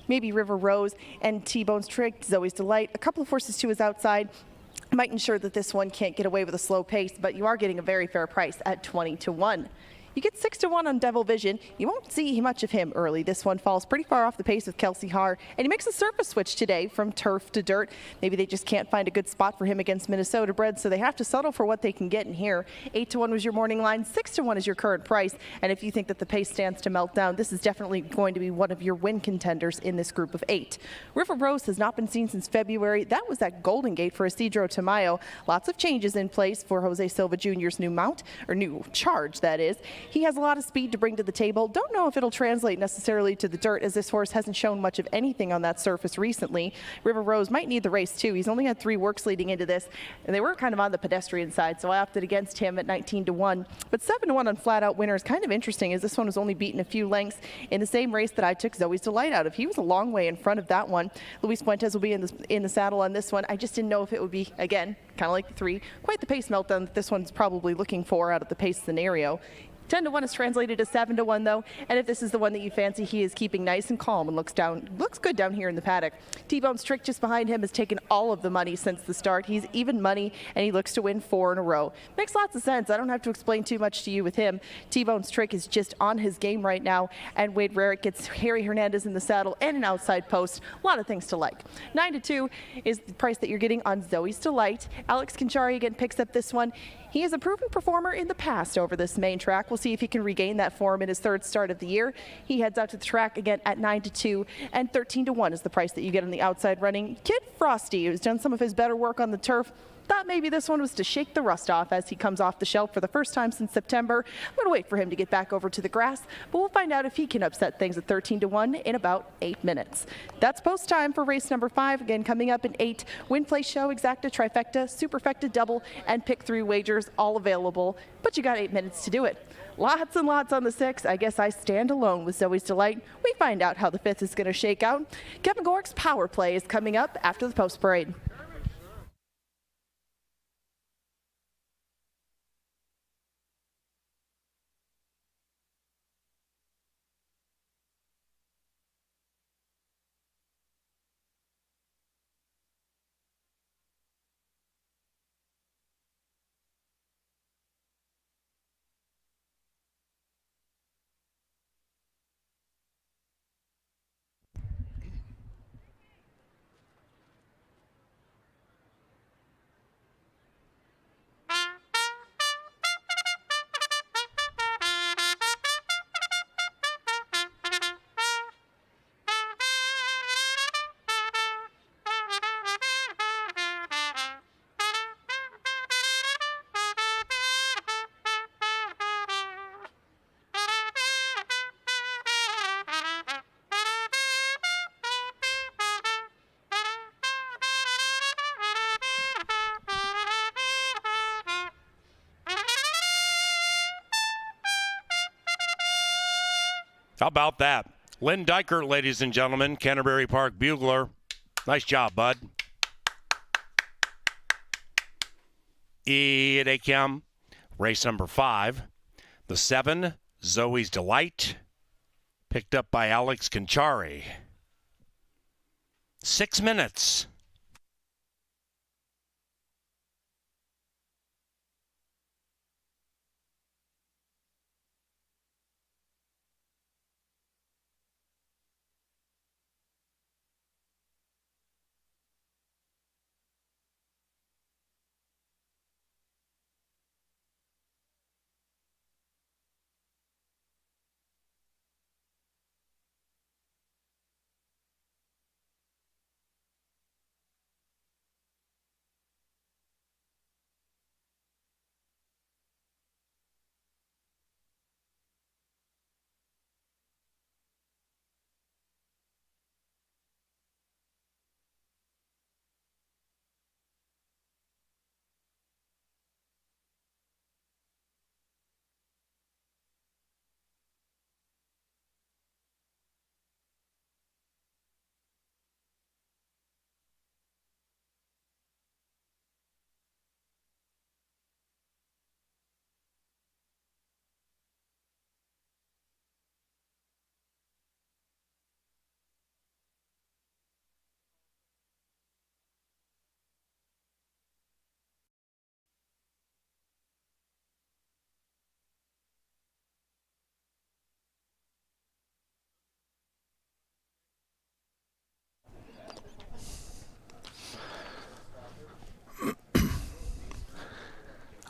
Maybe River Rose and T-Bone's Trick, Zoe's Delight, a couple of horses to his outside might ensure that this one can't get away with a slow pace, but you are getting a very fair price at 20-1. You get 6-1 on Devil Vision. You won't see much of him early. This one falls pretty far off the pace with Kelsey Haar, and he makes a surface switch today from turf to dirt. Maybe they just can't find a good spot for him against Minnesota bred, so they have to settle for what they can get in here. 8-1 was your morning line. 6-1 is your current price, and if you think that the pace stands to melt down, this is definitely going to be one of your win contenders in this group of 8. River Rose has not been seen since February. That was at Golden Gate for Isidro Tamayo. Lots of changes in place for Jose Silva Jr.'s new mount, or new charge, that is. He has a lot of speed to bring to the table. Don't know if it'll translate necessarily to the dirt, as this horse hasn't shown much of anything on that surface recently. River Rose might need the race too. He's only had 3 works leading into this, and they were kind of on the pedestrian side, so I opted against him at 19-1. But 7-1 on flat out winner is kind of interesting, as this one was only beaten a few lengths in the same race that I took Zoe's Delight out of. He was a long way in front of that one. Luis Fuentes will be in the saddle on this one. I just didn't know if it would be, again, kind of like the 3, quite the pace meltdown that this one's probably looking for out of the pace scenario. 10-1 is translated to 7-1 though, and if this is the one that you fancy, he is keeping nice and calm and looks good down here in the paddock. T-Bone's Trick just behind him has taken all of the money since the start. He's even money, and he looks to win 4 in a row. Makes lots of sense. I don't have to explain too much to you with him. T-Bone's Trick is just on his game right now, and Wade Rarick gets Harry Hernandez in the saddle and an outside post. A lot of things to like. 9-2 is the price that you're getting on Zoe's Delight. Alex Conchari again picks up this one. He is a proven performer in the past over this main track. We'll see if he can regain that form in his 3rd start of the year. He heads out to the track again at 9-2, and 13-1 is the price that you get on the outside running Kid Frosty, who's done some of his better work on the turf. Thought maybe this one was to shake the rust off as he comes off the shelf for the first time since September. I'm going to wait for him to get back over to the grass, but we'll find out if he can upset things at 13-1 in about 8 minutes. That's post time for race number 5. Again, coming up in 8, win, play, show, exacta, trifecta, superfecta, double, and pick 3 wagers, all available, but you got 8 minutes to do it. Lots and lots on the 6. I guess I stand alone with Zoe's Delight. We find out how the 5th is going to shake out. Kevin Gork's Power Play is coming up after the post parade. How about that? Lynn Dykert, ladies and gentlemen, Canterbury Park bugler. Nice job, bud. Here they come. Race number 5. The 7, Zoe's Delight, picked up by Alex Conchari. 6 minutes.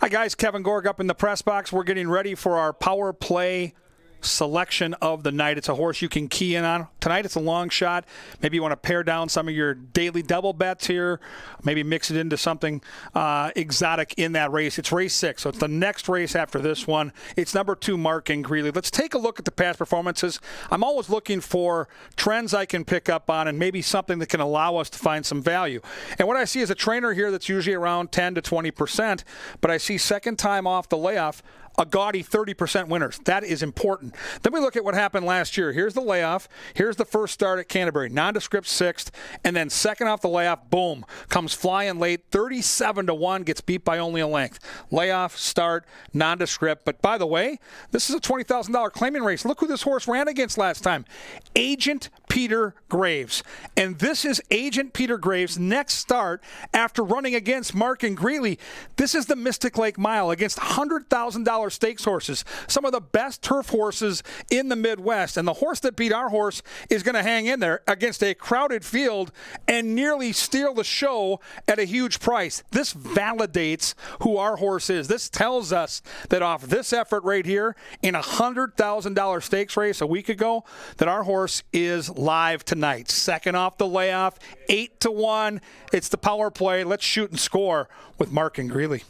Hi, guys. Kevin Gorg up in the press box. We're getting ready for our Power Play selection of the night. It's a horse you can key in on. Tonight it's a long shot. Maybe you want to pare down some of your daily double bets here. Maybe mix it into something exotic in that race. It's race 6, so it's the next race after this one. It's number 2, Mark and Greeley. Let's take a look at the past performances. I'm always looking for trends I can pick up on and maybe something that can allow us to find some value. And what I see is a trainer here that's usually around 10 to 20%, but I see second time off the layoff, a gaudy 30% winners. That is important. Then we look at what happened last year. Here's the layoff. Here's the first start at Canterbury. Nondescript 6th. And then second off the layoff, boom, comes flying late. 37-1, gets beat by only a length. Layoff, start, nondescript. But by the way, this is a $20,000 claiming race. Look who this horse ran against last time. Agent Peter Graves. And this is Agent Peter Graves' next start after running against Mark and Greeley. This is the Mystic Lake Mile against $100,000 stakes horses, some of the best turf horses in the Midwest. And the horse that beat our horse is going to hang in there against a crowded field and nearly steal the show at a huge price. This validates who our horse is. This tells us that off this effort right here in a $100,000 stakes race a week ago, that our horse is live tonight. Second off the layoff, 8-1. It's the power play. Let's shoot and score with Mark and Greeley.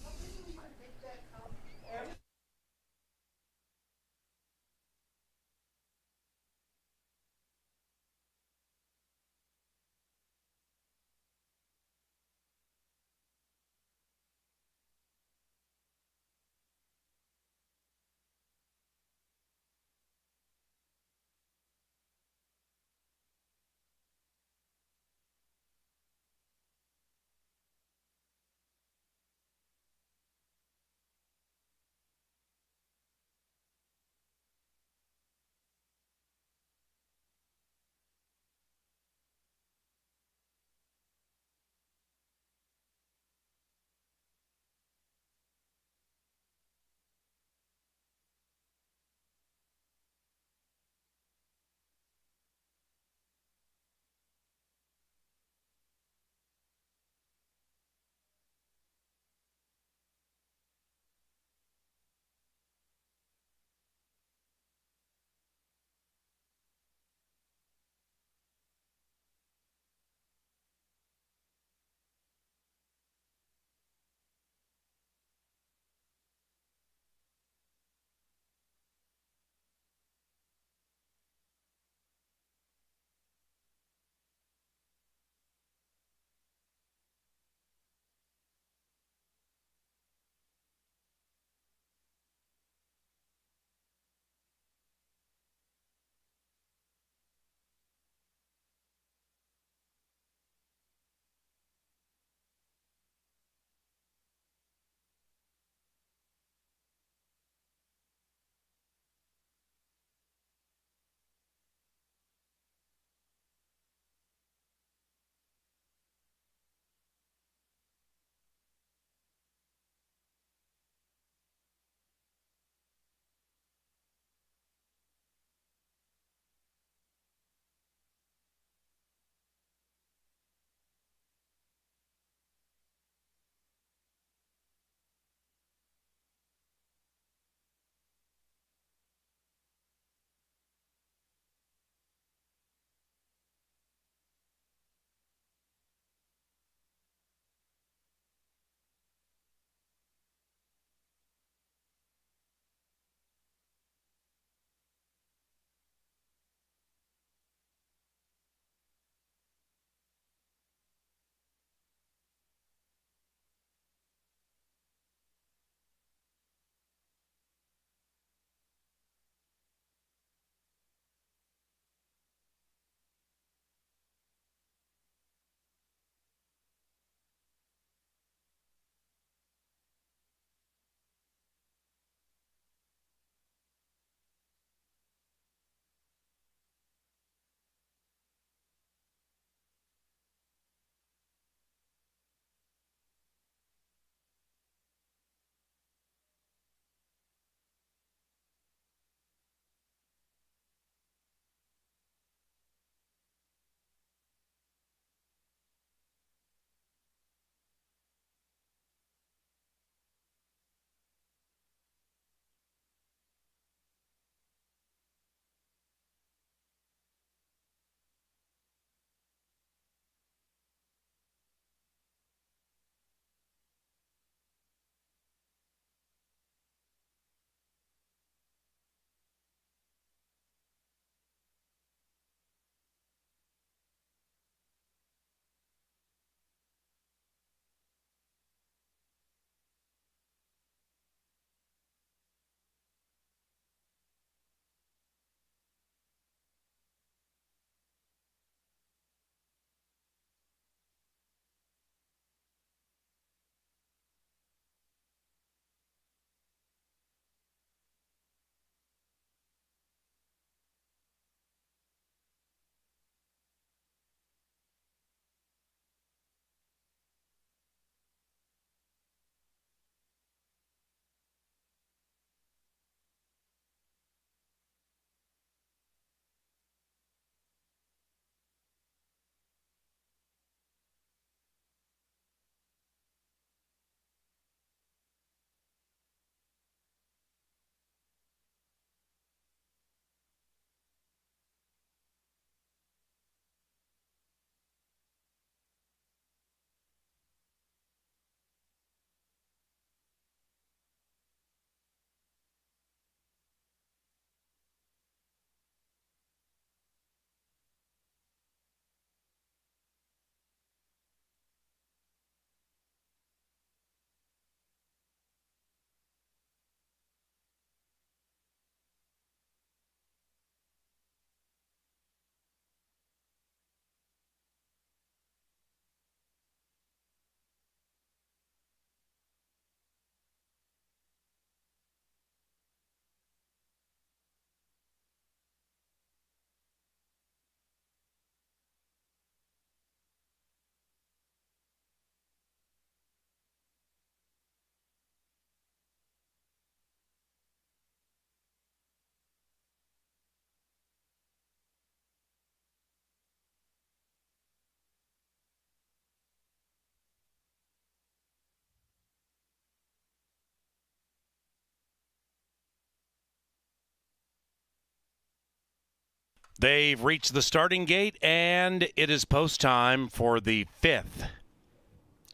They've reached the starting gate, and it is post time for the 5th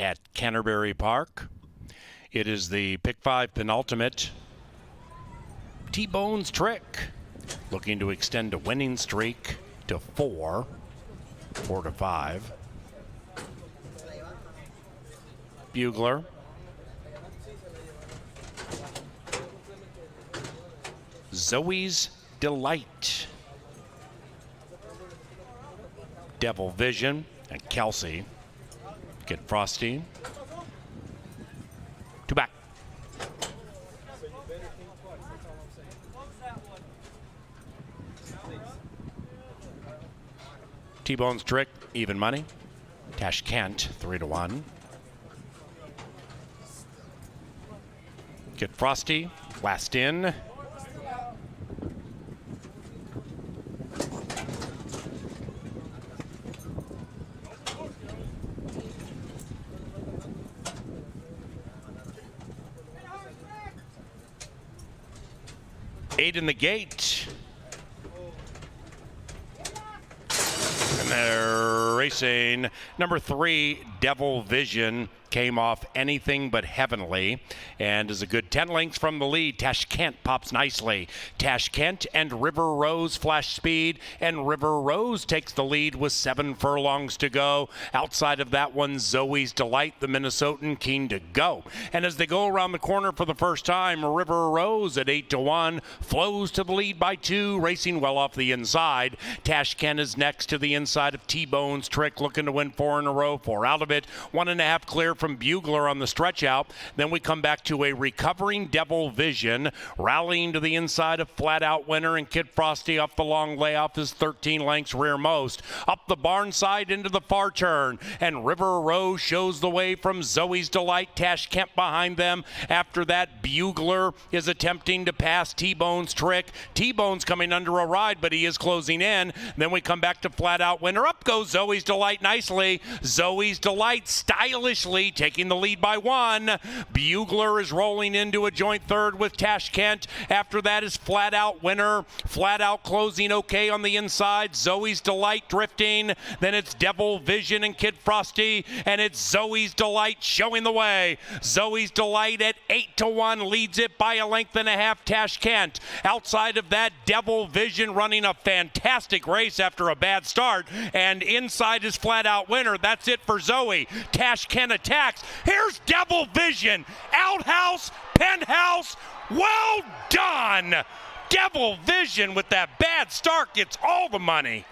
at Canterbury Park. It is the pick 5 penultimate. T-Bone's Trick looking to extend a winning streak to 4 to 5. Bugler. Zoe's Delight. Devil Vision and Kelsey. Get Frosty. Two back. T-Bone's Trick, even money. Tash Kent, 3 to 1. Get Frosty, last in. Eight in the gate. And they're racing. Number 3, Devil Vision, came off anything but heavenly and is a good 10 lengths from the lead. Tash Kent pops nicely. Tash Kent and River Rose flash speed, and River Rose takes the lead with 7 furlongs to go. Outside of that one, Zoe's Delight, the Minnesotan, keen to go. And as they go around the corner for the first time, River Rose at 8 to 1 flows to the lead by 2, racing well off the inside. Tash Kent is next to the inside of T-Bone's Trick, looking to win 4 in a row. 4 out of it. 1.5 clear from Bugler on the stretch out. Then we come back to a recovering Devil Vision, rallying to the inside of Flat Out Winner, and Kid Frosty off the long layoff is 13 lengths rearmost. Up the barn side into the far turn, and River Rose shows the way from Zoe's Delight. Tash Kent behind them. After that, Bugler is attempting to pass T-Bone's Trick. T-Bone's coming under a ride, but he is closing in. Then we come back to Flat Out Winner. Up goes Zoe's Delight nicely. Zoe's Delight stylishly taking the lead by 1. Bugler is rolling into a joint third with Tash Kent. After that is Flat Out Winner. Flat Out closing okay on the inside. Zoe's Delight drifting. Then it's Devil Vision and Kid Frosty, and it's Zoe's Delight showing the way. Zoe's Delight at 8 to 1 leads it by 1.5 lengths. Tash Kent. Outside of that, Devil Vision running a fantastic race after a bad start, and inside is Flat Out Winner. That's it for Zoe. Tash Kent attacks. Here's Devil Vision. Outhouse, penthouse. Well done. Devil Vision with that bad start gets all the money.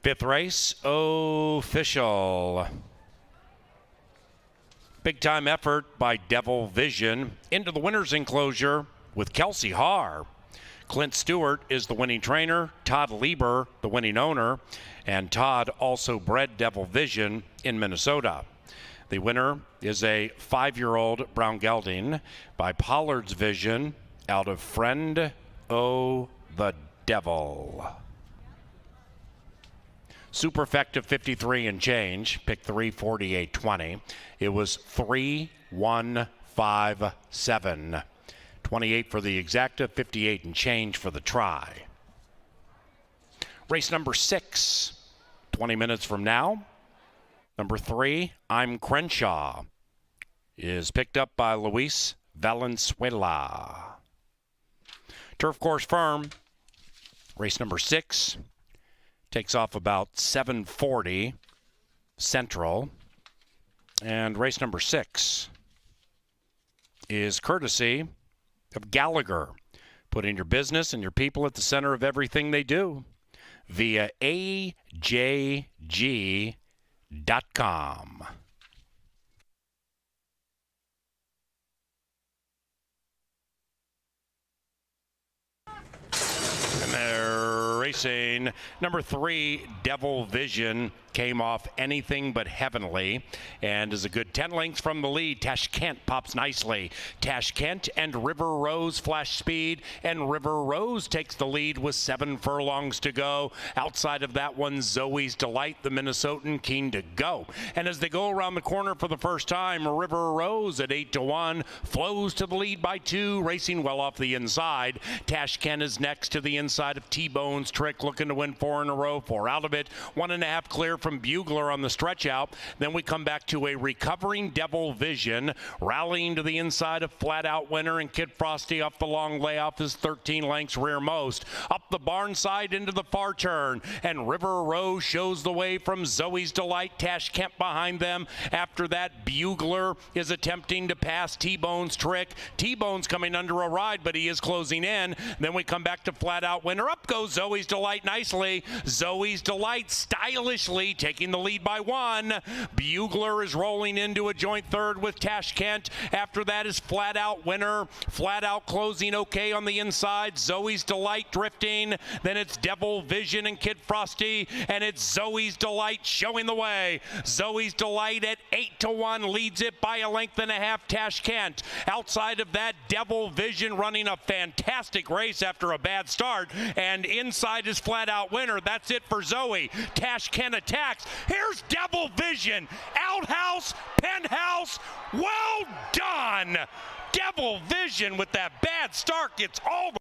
Fifth race, official. Big time effort by Devil Vision into the winner's enclosure with Kelsey Haar. Clint Stewart is the winning trainer, Todd Lieber the winning owner, and Todd also bred Devil Vision in Minnesota. The winner is a 5-year-old brown gelding by Pollard's Vision out of Friend O' the Devil. Super effective 53 and change, pick 348.20. It was 3157. 28 for the exacta, 58 and change for the try. Race number 6, 20 minutes from now. Number 3, I'm Crenshaw, is picked up by Luis Valenzuela. Turf course firm. Race number 6 takes off about 7:40 Central. And race number 6 is courtesy of Gallagher, putting your business and your people at the center of everything they do via AJG.com. And they're racing. Number 3, Devil Vision, came off anything but heavenly and is a good 10 lengths from the lead. Tash Kent pops nicely. Tash Kent and River Rose flash speed, and River Rose takes the lead with 7 furlongs to go. Outside of that one, Zoe's Delight, the Minnesotan, keen to go. And as they go around the corner for the first time, River Rose at 8-1 flows to the lead by 2, racing well off the inside. Tash Kent is next to the inside of T-Bone's Trick, looking to win 4 in a row, 4 out of it. 1.5 clear from Bugler on the stretch out. Then we come back to a recovering Devil Vision, rallying to the inside of Flat Out Winner, and Kid Frosty off the long layoff is 13 lengths rearmost. Up the barn side into the far turn, and River Rose shows the way from Zoe's Delight. Tash Kemp behind them. After that, Bugler is attempting to pass T-Bone's Trick. T-Bone's coming under a ride, but he is closing in. Then we come back to Flat Out Winner. Up goes Zoe's Delight nicely. Zoe's Delight stylishly taking the lead by 1. Bugler is rolling into a joint third with Tash Kent. After that is Flat Out Winner. Flat Out closing okay on the inside. Zoe's Delight drifting. Then it's Devil Vision and Kid Frosty, and it's Zoe's Delight showing the way. Zoe's Delight at 8-1 leads it by 1.5 lengths. Tash Kent. Outside of that, Devil Vision running a fantastic race after a bad start, and inside is Flat Out Winner. That's it for Zoe. Tash Kent attacks. Here's Devil Vision. Outhouse, penthouse, well done. Devil Vision with that bad start gets all the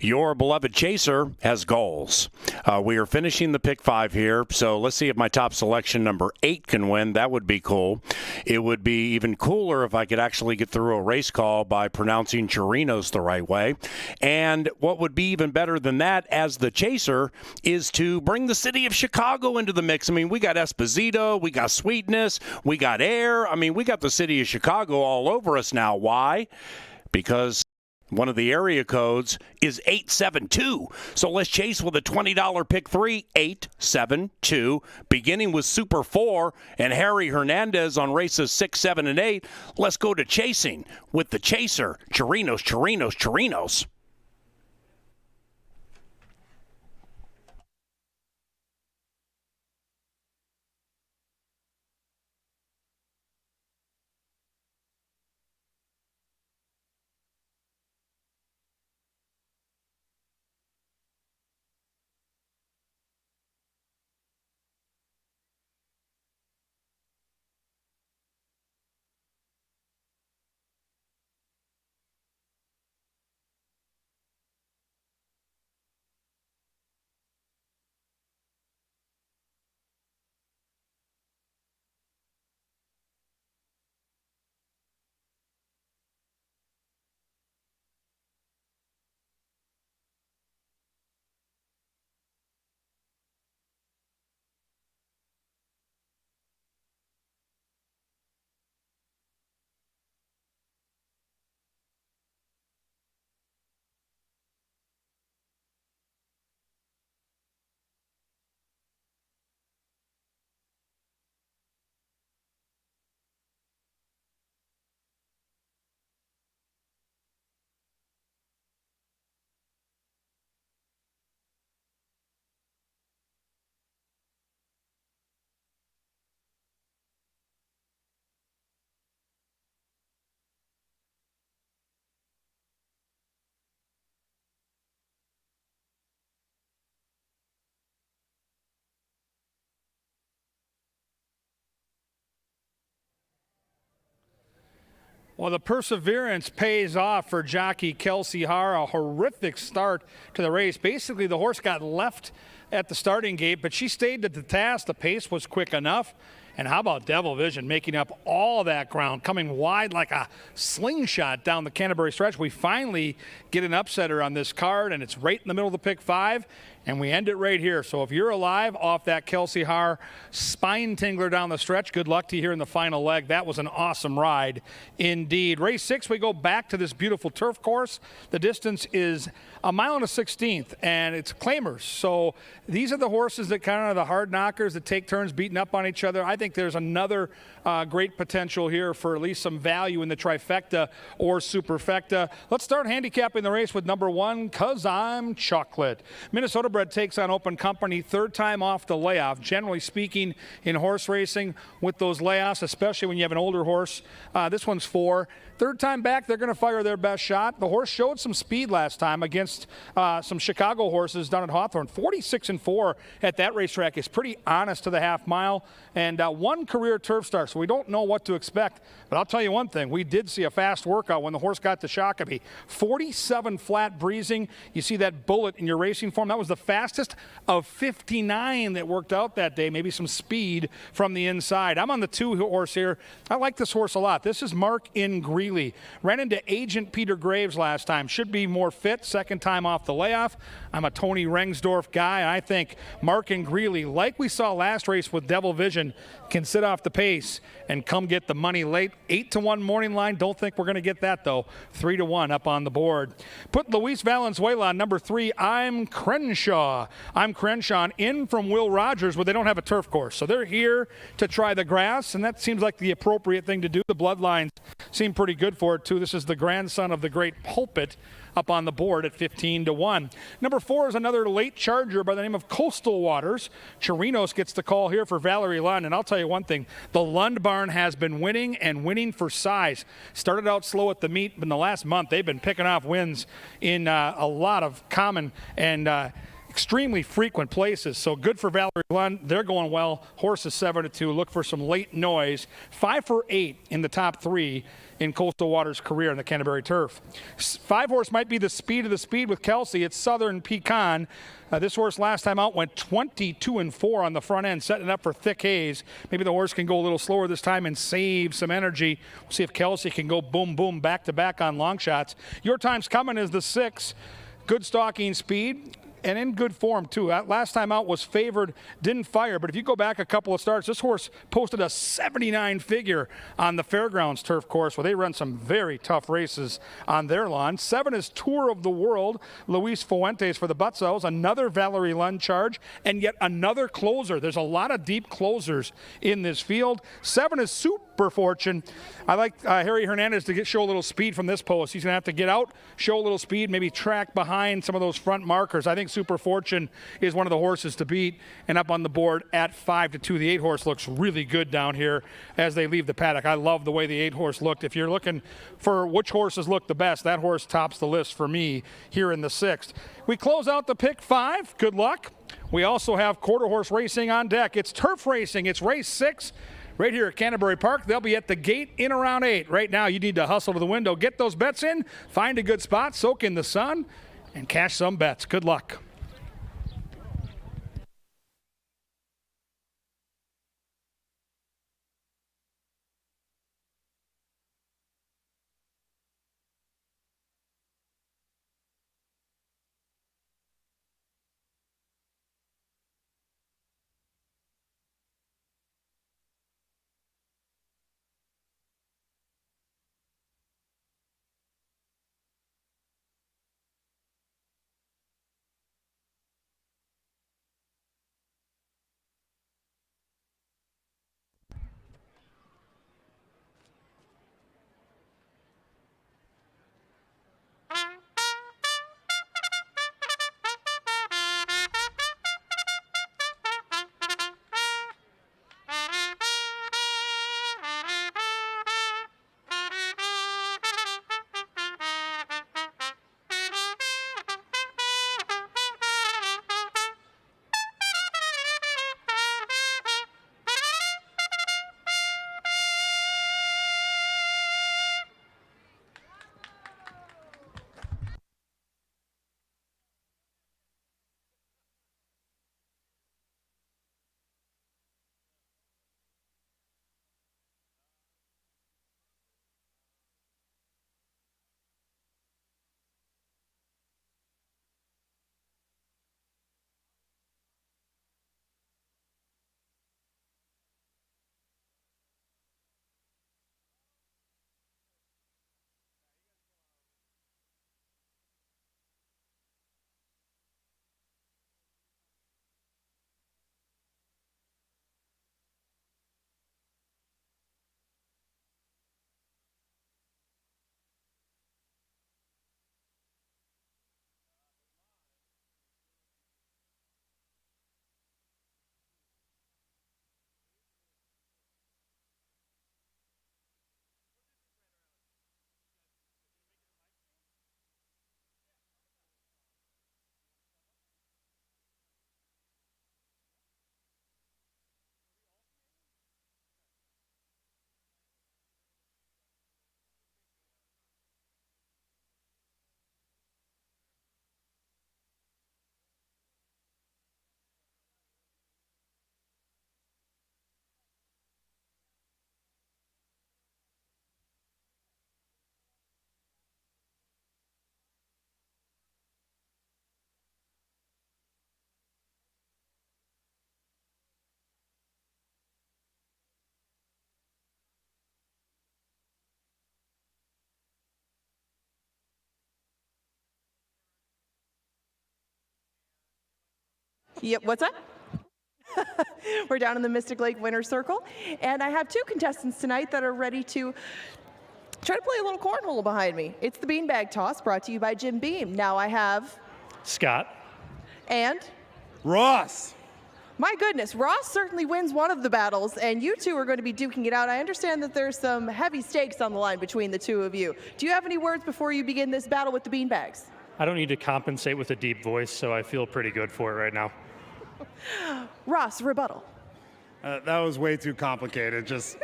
Your beloved chaser has goals. We are finishing the pick 5 here, so let's see if my top selection, number 8, can win. That would be cool. It would be even cooler if I could actually get through a race call by pronouncing Chirinos the right way. And what would be even better than that as the chaser is to bring the city of Chicago into the mix. I mean, we got Esposito, we got Sweetness, we got Air. I mean, we got the city of Chicago all over us now. Why? Because one of the area codes is 872. So let's chase with a $20 pick 3, 872, beginning with Super 4 and Harry Hernandez on races 6, 7, and 8. Let's go to chasing with the chaser, Chirinos. Well, the perseverance pays off for jockey Kelsey Haar. A horrific start to the race. Basically, the horse got left at the starting gate, but she stayed at the task. The pace was quick enough. And how about Devil Vision making up all that ground, coming wide like a slingshot down the Canterbury stretch. We finally get an upsetter on this card, and it's right in the middle of the pick 5. And we end it right here. So if you're alive off that Kelsey Haar spine tingler down the stretch, good luck to you here in the final leg. That was an awesome ride indeed. Race 6, we go back to this beautiful turf course. The distance is 1 1/16, and it's claimers. So these are the horses that kind of the hard knockers that take turns beating up on each other. I think there's another great potential here for at least some value in the trifecta or superfecta. Let's start handicapping the race with number 1, 'Cause I'm Chocolate. Minnesota bred takes on Open Company, third time off the layoff. Generally speaking, in horse racing, with those layoffs, especially when you have an older horse, this one's 4. Third time back, they're going to fire their best shot. The horse showed some speed last time against some Chicago horses down at Hawthorne. 46-4 at that racetrack is pretty honest to the half mile. And 1 career turf start, so we don't know what to expect. But I'll tell you one thing, we did see a fast workout when the horse got to Shakopee. 47 flat breezing. You see that bullet in your racing form. That was the fastest of 59 that worked out that day. Maybe some speed from the inside. I'm on the 2 horse here. I like this horse a lot. This is Mark in Greeley. Ran into Agent Peter Graves last time. Should be more fit. Second time off the layoff. I'm a Tony Rengsdorf guy. And I think Mark in Greeley, like we saw last race with Devil Vision, can sit off the pace and come get the money late. 8-1 morning line. Don't think we're going to get that, though. 3-1 up on the board. Put Luis Valenzuela on number 3. I'm Crenshaw. I'm Crenshaw in from Will Rogers, where they don't have a turf course. So they're here to try the grass, and that seems like the appropriate thing to do. The bloodlines seem pretty good for it, too. This is the grandson of the great Pulpit up on the board at 15-1. Number 4 is another late charger by the name of Coastal Waters. Chirinos gets the call here for Valerie Lund, and I'll tell you one thing, the Lund barn has been winning and winning for size. Started out slow at the meet, but in the last month they've been picking off wins in a lot of common and extremely frequent places. So good for Valerie Lund. They're going well. Horse is 7-2. Look for some late noise. 5 for 8 in the top 3 in Coastal Waters' career on the Canterbury turf. 5 horse might be the speed of the speed with Kelsey. It's Southern Pecan. This horse last time out went 22-4 on the front end, setting it up for thick haze. Maybe the horse can go a little slower this time and save some energy. We'll see if Kelsey can go boom, boom, back to back on long shots. Your time's coming is the 6. Good stalking speed. And in good form, too. Last time out was favored, didn't fire. But if you go back a couple of starts, this horse posted a 79 figure on the Fairgrounds turf course, where they run some very tough races on their lawn. 7 is Tour of the World, Luis Fuentes for the Butzells. Another Valerie Lund charge, and yet another closer. There's a lot of deep closers in this field. 7 is Super Fortune. I like Harry Hernandez to show a little speed from this post. He's going to have to get out, show a little speed, maybe track behind some of those front markers. I think Super Fortune is one of the horses to beat, and up on the board at 5-2. The 8 horse looks really good down here as they leave the paddock. I love the way the 8 horse looked. If you're looking for which horses look the best, that horse tops the list for me here in the 6th. We close out the pick 5. Good luck. We also have quarter horse racing on deck. It's turf racing. It's race 6. Right here at Canterbury Park. They'll be at the gate in around 8. Right now, you need to hustle to the window, get those bets in, find a good spot, soak in the sun, and cash some bets. Good luck. Yep, what's up? We're down in the Mystic Lake Winner's Circle, and I have 2 contestants tonight that are ready to try to play a little cornhole behind me. It's the beanbag toss, brought to you by Jim Beam. Now I have Scott. And Ross. my goodness, Ross certainly wins one of the battles, and you two are going to be duking it out. I understand that there's some heavy stakes on the line between the two of you. Do you have any words before you begin this battle with the beanbags? I don't need to compensate with a deep voice, so I feel pretty good for it right now. Ross, rebuttal. That was way too complicated. Just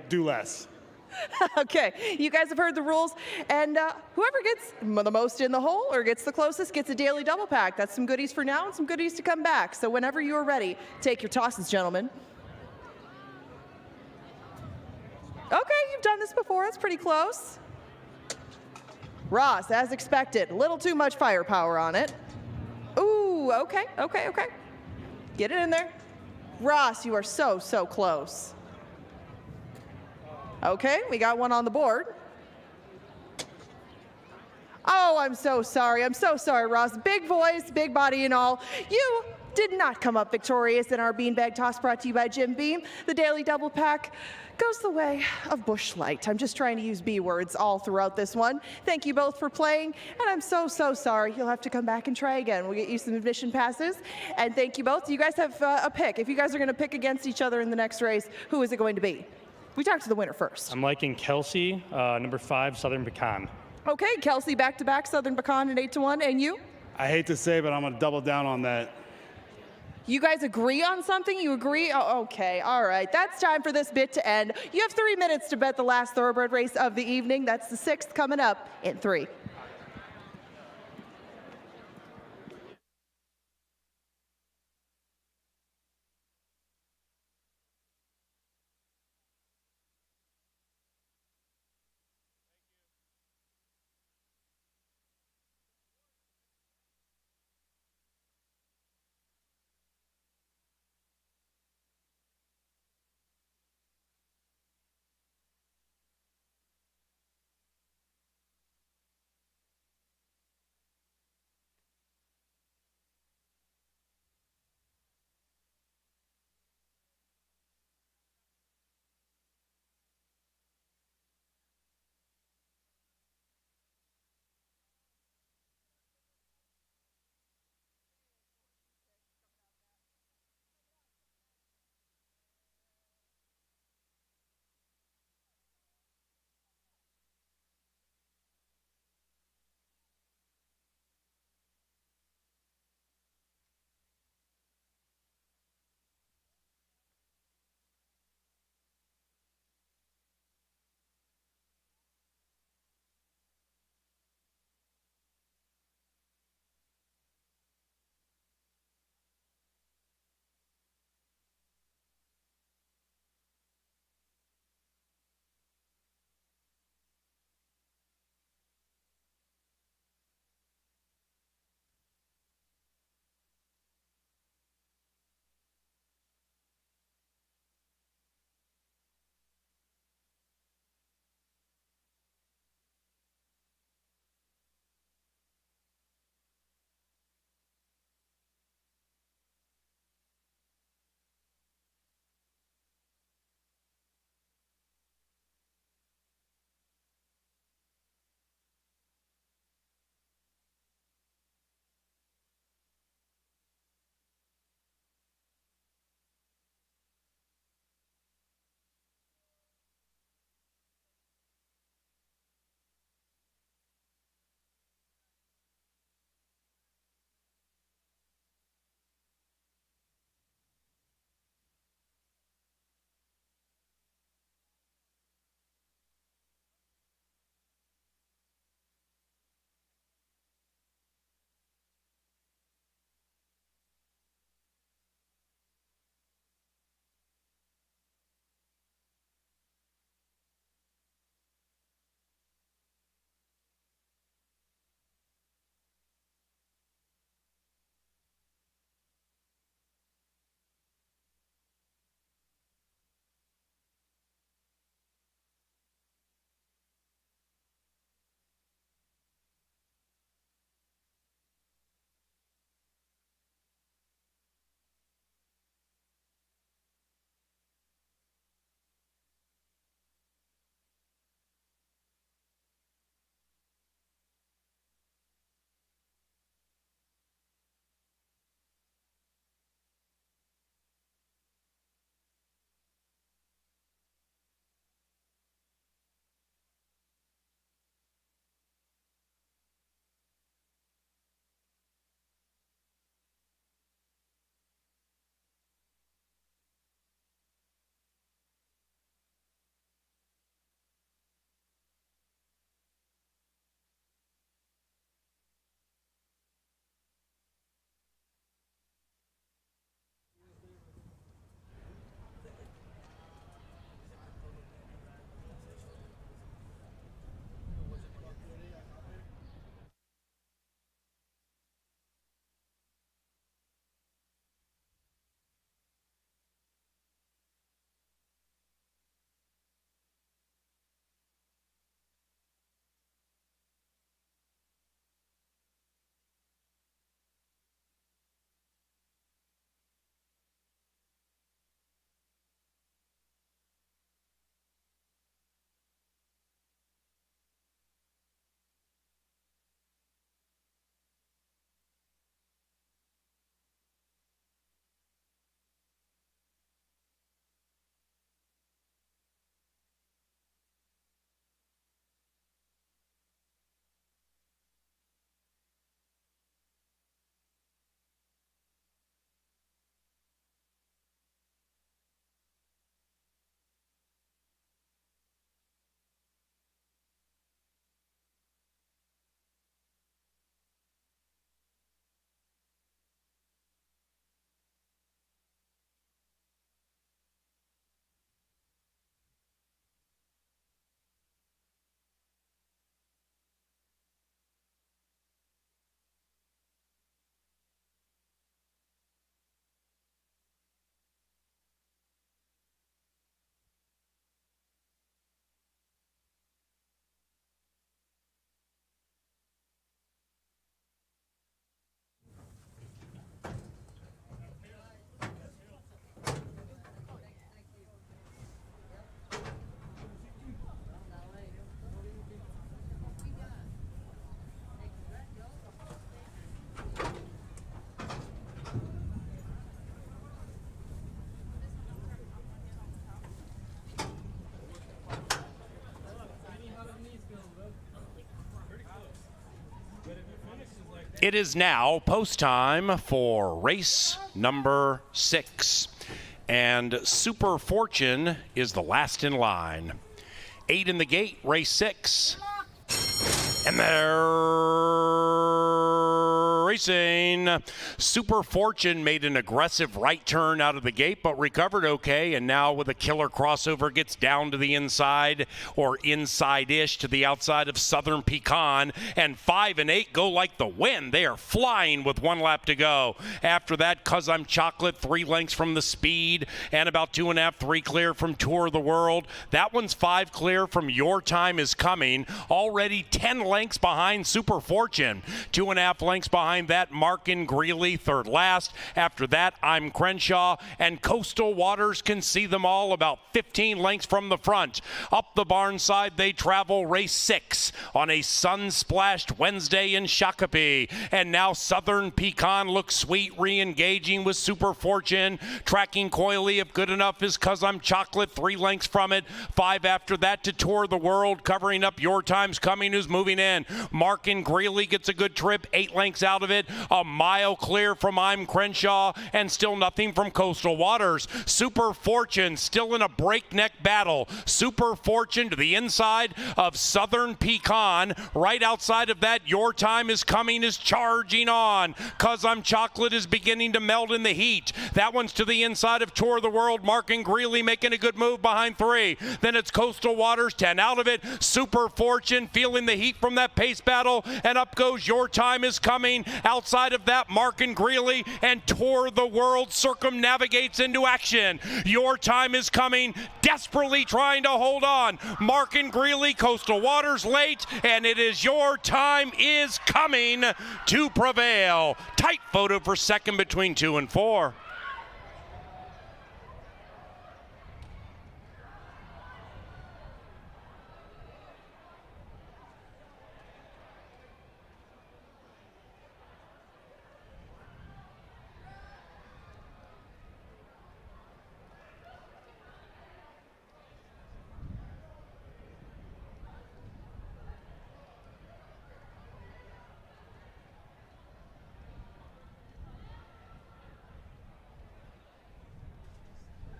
do less. Okay, you guys have heard the rules, and whoever gets the most in the hole or gets the closest gets a daily double pack. That's some goodies for now and some goodies to come back. So whenever you are ready, take your tosses, gentlemen. Okay, you've done this before. That's pretty close. Ross, as expected, a little too much firepower on it. Ooh, okay. Get it in there. Ross, you are so close. Okay, we got one on the board. Oh, I'm so sorry, Ross. Big voice, big body and all. You did not come up victorious in our beanbag toss brought to you by Jim Beam. The daily double pack goes the way of Busch Light. I'm just trying to use B words all throughout this one. Thank you both for playing, and I'm so sorry. You'll have to come back and try again. We'll get you some admission passes, and thank you both. You guys have a pick. If you guys are going to pick against each other in the next race, who is it going to be? We talked to the winner first. I'm liking Kelsey, number 5, Southern Pecan. Okay, Kelsey back-to-back, Southern Pecan and 8-1, and you? I hate to say, but I'm going to double down on that. You guys agree on something? You agree? Oh, okay, all right. That's time for this bit to end. You have 3 minutes to bet the last thoroughbred race of the evening. That's the 6th coming up in 3. It is now post time for race number 6. And Super Fortune is the last in line. 8 in the gate, race 6. And they're racing. Super Fortune made an aggressive right turn out of the gate, but recovered okay, and now with a killer crossover gets down to the inside, or inside-ish to the outside of Southern Pecan, and 5 and 8 go like the wind. They are flying with 1 lap to go. After that, 'Cause I'm Chocolate, 3 lengths from the speed, and about 2.5, 3 clear from Tour of the World. That one's 5 clear from Your Time Is Coming. Already 10 lengths behind Super Fortune. 2.5 lengths behind that, Markin Greeley, 3rd last. After that, I'm Crenshaw, and Coastal Waters can see them all about 15 lengths from the front. Up the barn side, they travel race 6 on a sun-splashed Wednesday in Shakopee. And now Southern Pecan looks sweet, re-engaging with Super Fortune. Tracking coyly, if good enough, is 'Cause I'm Chocolate, 3 lengths from it. 5 after that to Tour of the World, covering up Your Time's Coming, who's moving in. Markin Greeley gets a good trip, 8 lengths out of it. A mile clear from I'm Crenshaw, and still nothing from Coastal Waters. Super Fortune still in a breakneck battle. Super Fortune to the inside of Southern Pecan. Right outside of that, Your Time Is Coming is charging on. 'Cause I'm Chocolate is beginning to melt in the heat. That one's to the inside of Tour of the World. Markin Greeley making a good move behind 3. Then it's Coastal Waters, 10 out of it. Super Fortune feeling the heat from that pace battle, and up goes Your Time Is Coming. Outside of that, Markin Greeley, and Tour of the World circumnavigates into action. Your Time Is Coming, desperately trying to hold on. Markin Greeley, Coastal Waters late, and it is Your Time Is Coming to prevail. Tight photo for second between 2 and 4.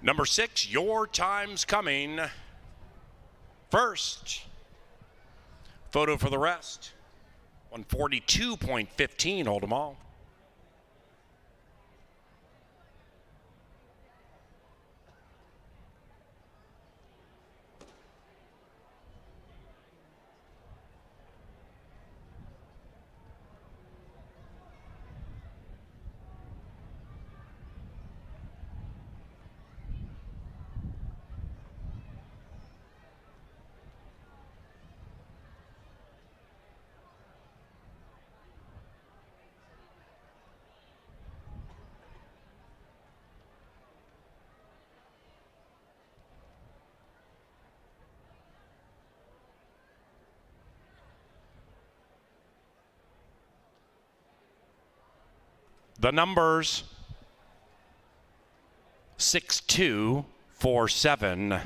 Number 6, Your Time's Coming. First. Photo for the rest. 142.15, hold them all. The numbers 6247.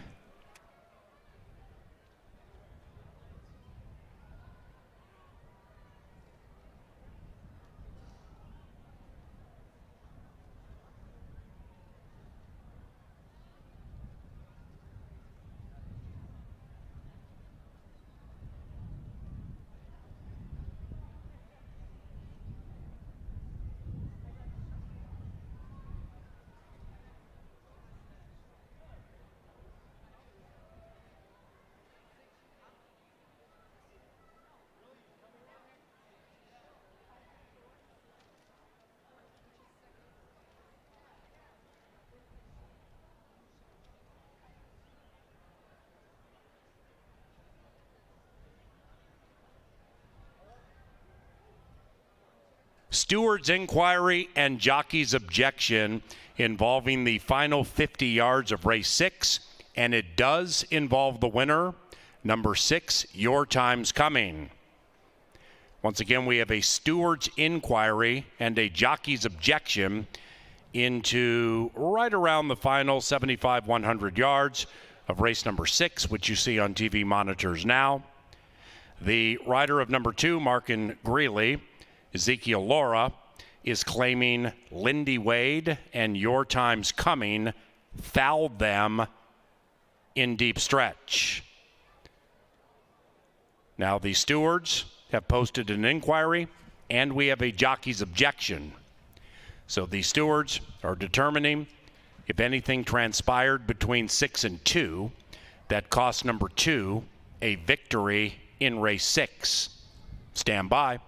Steward's inquiry and jockey's objection involving the final 50 yards of race 6, and it does involve the winner, number 6, Your Time's Coming. Once again, we have a steward's inquiry and a jockey's objection into right around the final 75, 100 yards of race number 6, which you see on TV monitors now. The rider of number 2, Markin Greeley, Ezekiel Laura is claiming Lindy Wade and Your Time's Coming fouled them in deep stretch. Now the stewards have posted an inquiry and we have a jockey's objection. So the stewards are determining if anything transpired between 6 and 2 that cost number 2 a victory in race 6. Stand by.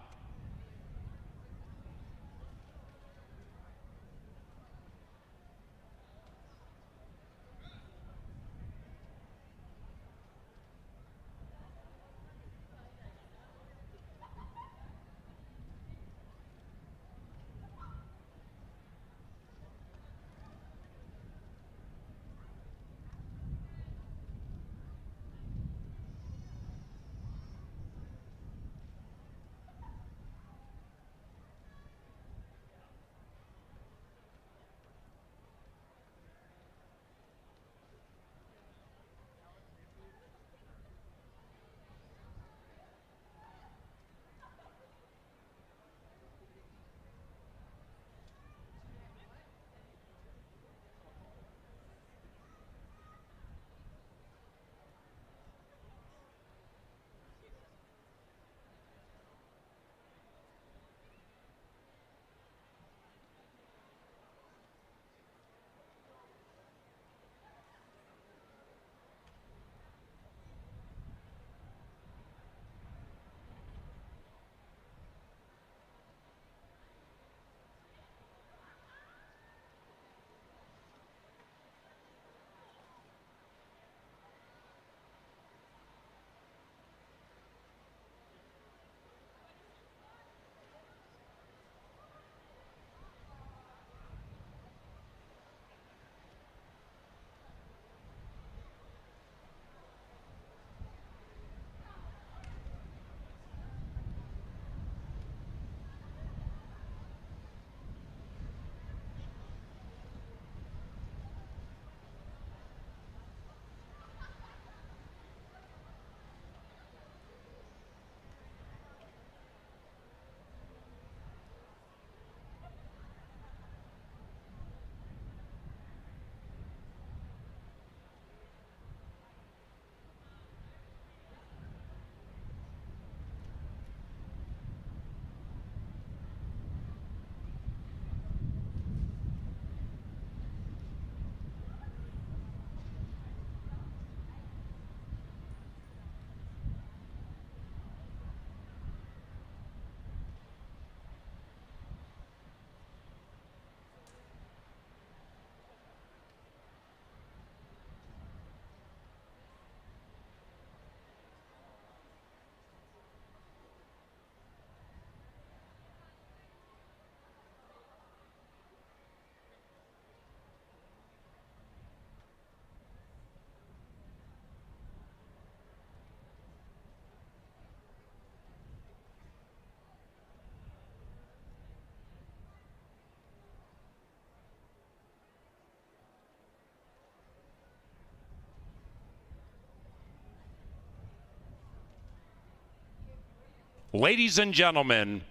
Ladies and gentlemen,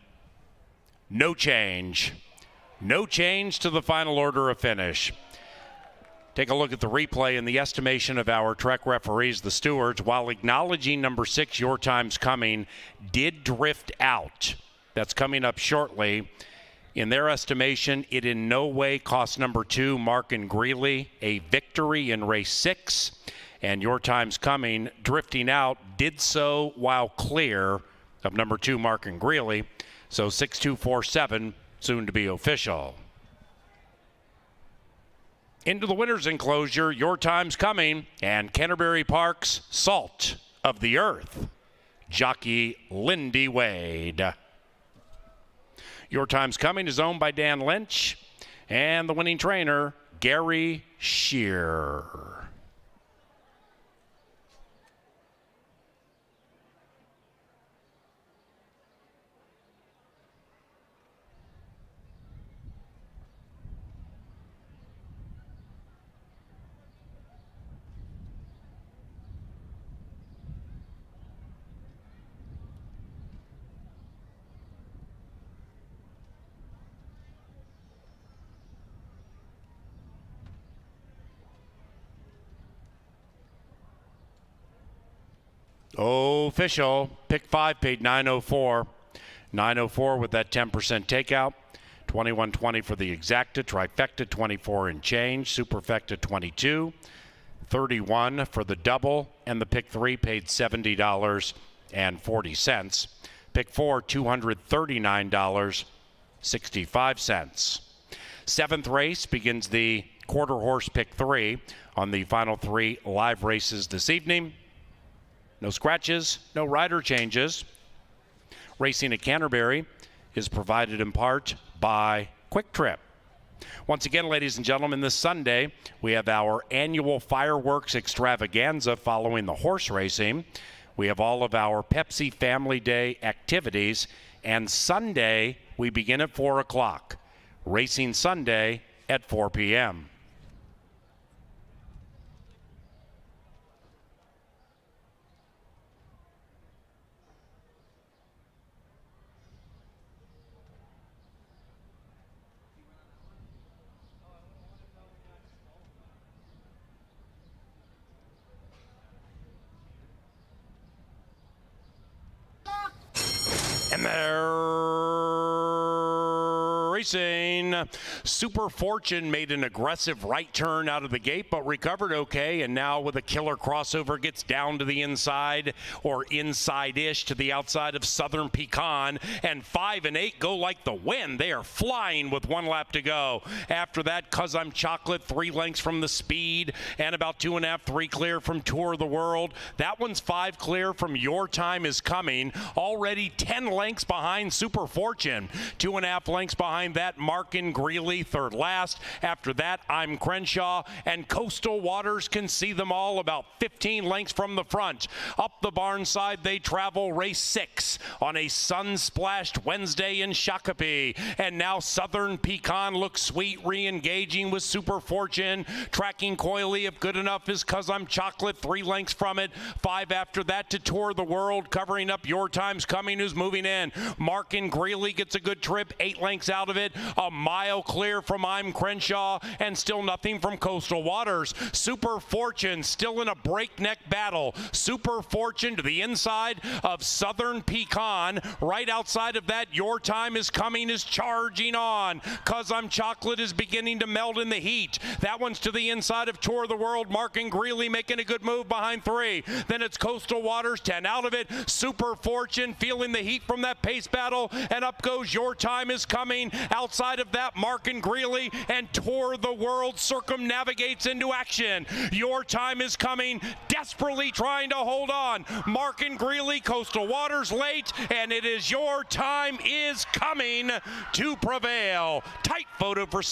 no change. No change to the final order of finish. Take a look at the replay and the estimation of our Trek referees, the stewards, while acknowledging number 6, Your Time's Coming, did drift out. That's coming up shortly. In their estimation, it in no way cost number 2, Mark and Greeley, a victory in race 6. And Your Time's Coming, drifting out, did so while clear of number 2, Mark and Greeley. So 6-2-4-7, soon to be official. Into the winner's enclosure, Your Time's Coming, and Canterbury Park's Salt of the Earth, jockey Lindy Wade. Your Time's Coming is owned by Dan Lynch, and the winning trainer, Gary Shear. Official. Pick 5 paid $904. $904 with that 10% takeout. $21.20 for the exacta. Trifecta, $24 and change. Superfecta, $22. $31 for the double. And the pick 3 paid $70.40. Pick 4, $239.65. Seventh race begins the quarter horse pick 3 on the final 3 live races this evening. No scratches, no rider changes. Racing at Canterbury is provided in part by Quick Trip. Once again, ladies and gentlemen, this Sunday we have our annual fireworks extravaganza following the horse racing. We have all of our Pepsi Family Day activities, and Sunday we begin at 4 o'clock. Racing Sunday at 4 p.m. And they're racing. Super Fortune made an aggressive right turn out of the gate, but recovered okay, and now with a killer crossover gets down to the inside, or inside-ish to the outside of Southern Pecan, and 5 and 8 go like the wind. They are flying with 1 lap to go. After that, 'Cause I'm Chocolate, 3 lengths from the speed, and about 2.5, 3 clear from Tour of the World. That one's 5 clear from Your Time Is Coming. Already 10 lengths behind Super Fortune. 2.5 lengths behind that, Markin Greeley, third last. After that, I'm Crenshaw, and Coastal Waters can see them all about 15 lengths from the front. Up the barn side they travel, race 6 on a sun-splashed Wednesday in Shakopee. And now Southern Pecan looks sweet, re-engaging with Super Fortune. Tracking coyly if good enough is 'Cause I'm Chocolate, 3 lengths from it. 5 after that to Tour the World, covering up Your Time's Coming, who's moving in. Markin Greeley gets a good trip, 8 lengths out of it. A mile clear from I'm Crenshaw, and still nothing from Coastal Waters. Super Fortune still in a breakneck battle. Super Fortune to the inside of Southern Pecan. Right outside of that, Your Time Is Coming is charging on. 'Cause I'm Chocolate is beginning to melt in the heat. That one's to the inside of Tour of the World. Markin Greeley making a good move behind 3. Then it's Coastal Waters, 10 out of it. Super Fortune feeling the heat from that pace battle, and up goes Your Time Is Coming. Outside of that, Markin Greeley, and Tour the World circumnavigates into action. Your Time Is Coming, desperately trying to hold on. Markin Greeley, Coastal Waters late, and it is Your Time Is Coming to prevail. Tight photo for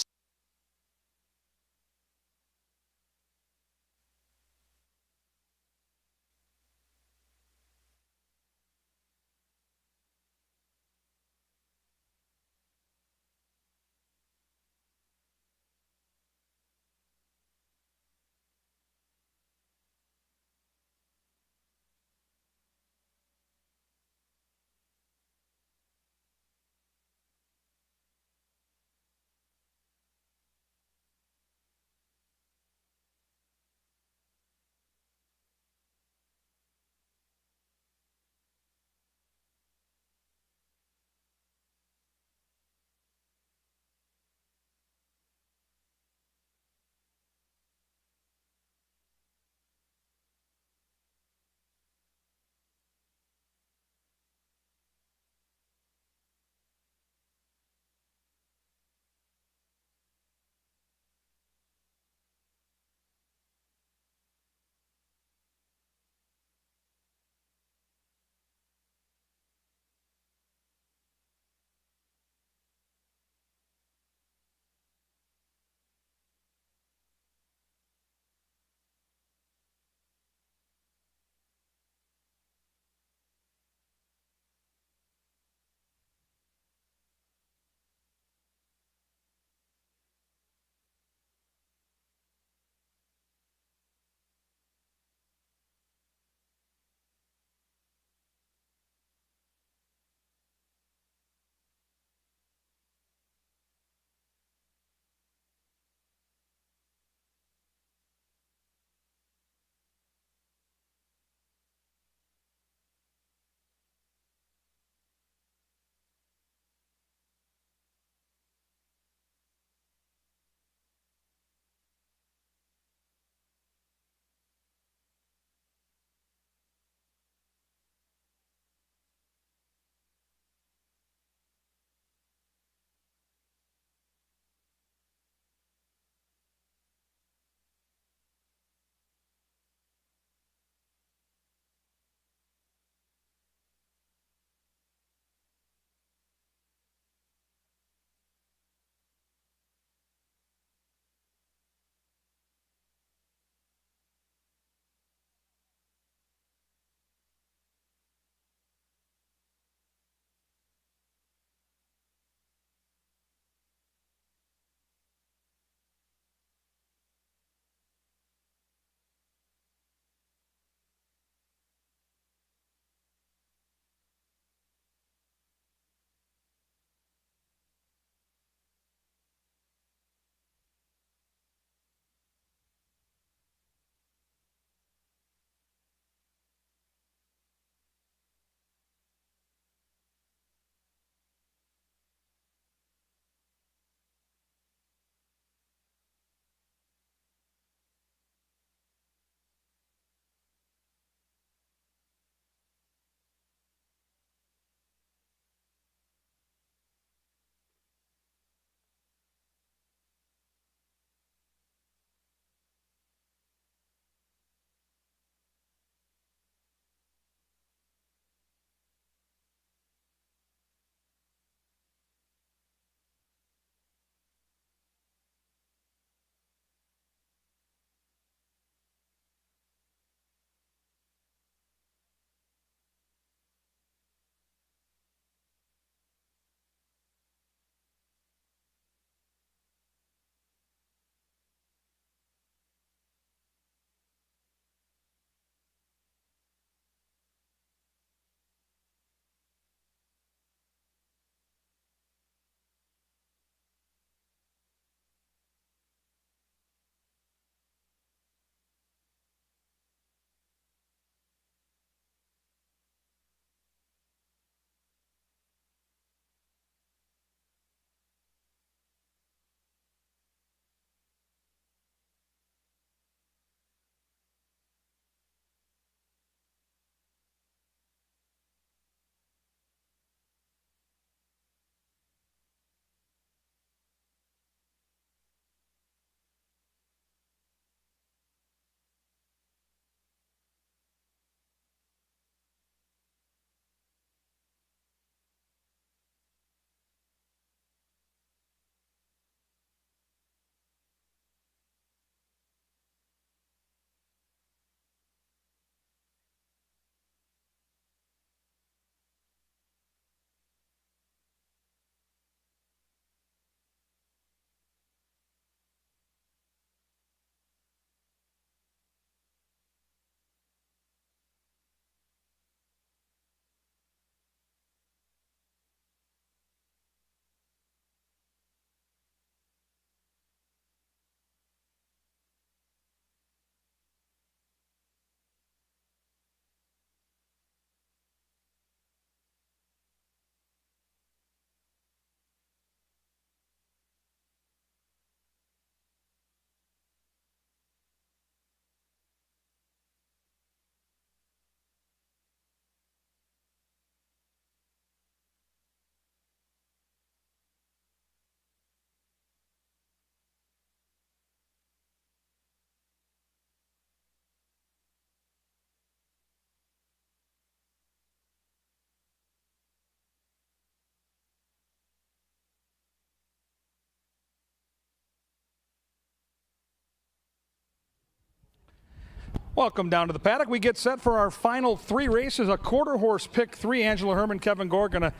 Welcome down to the paddock. We get set for our final 3 races. A quarter horse pick 3. Angela Herman, Kevin Gore going to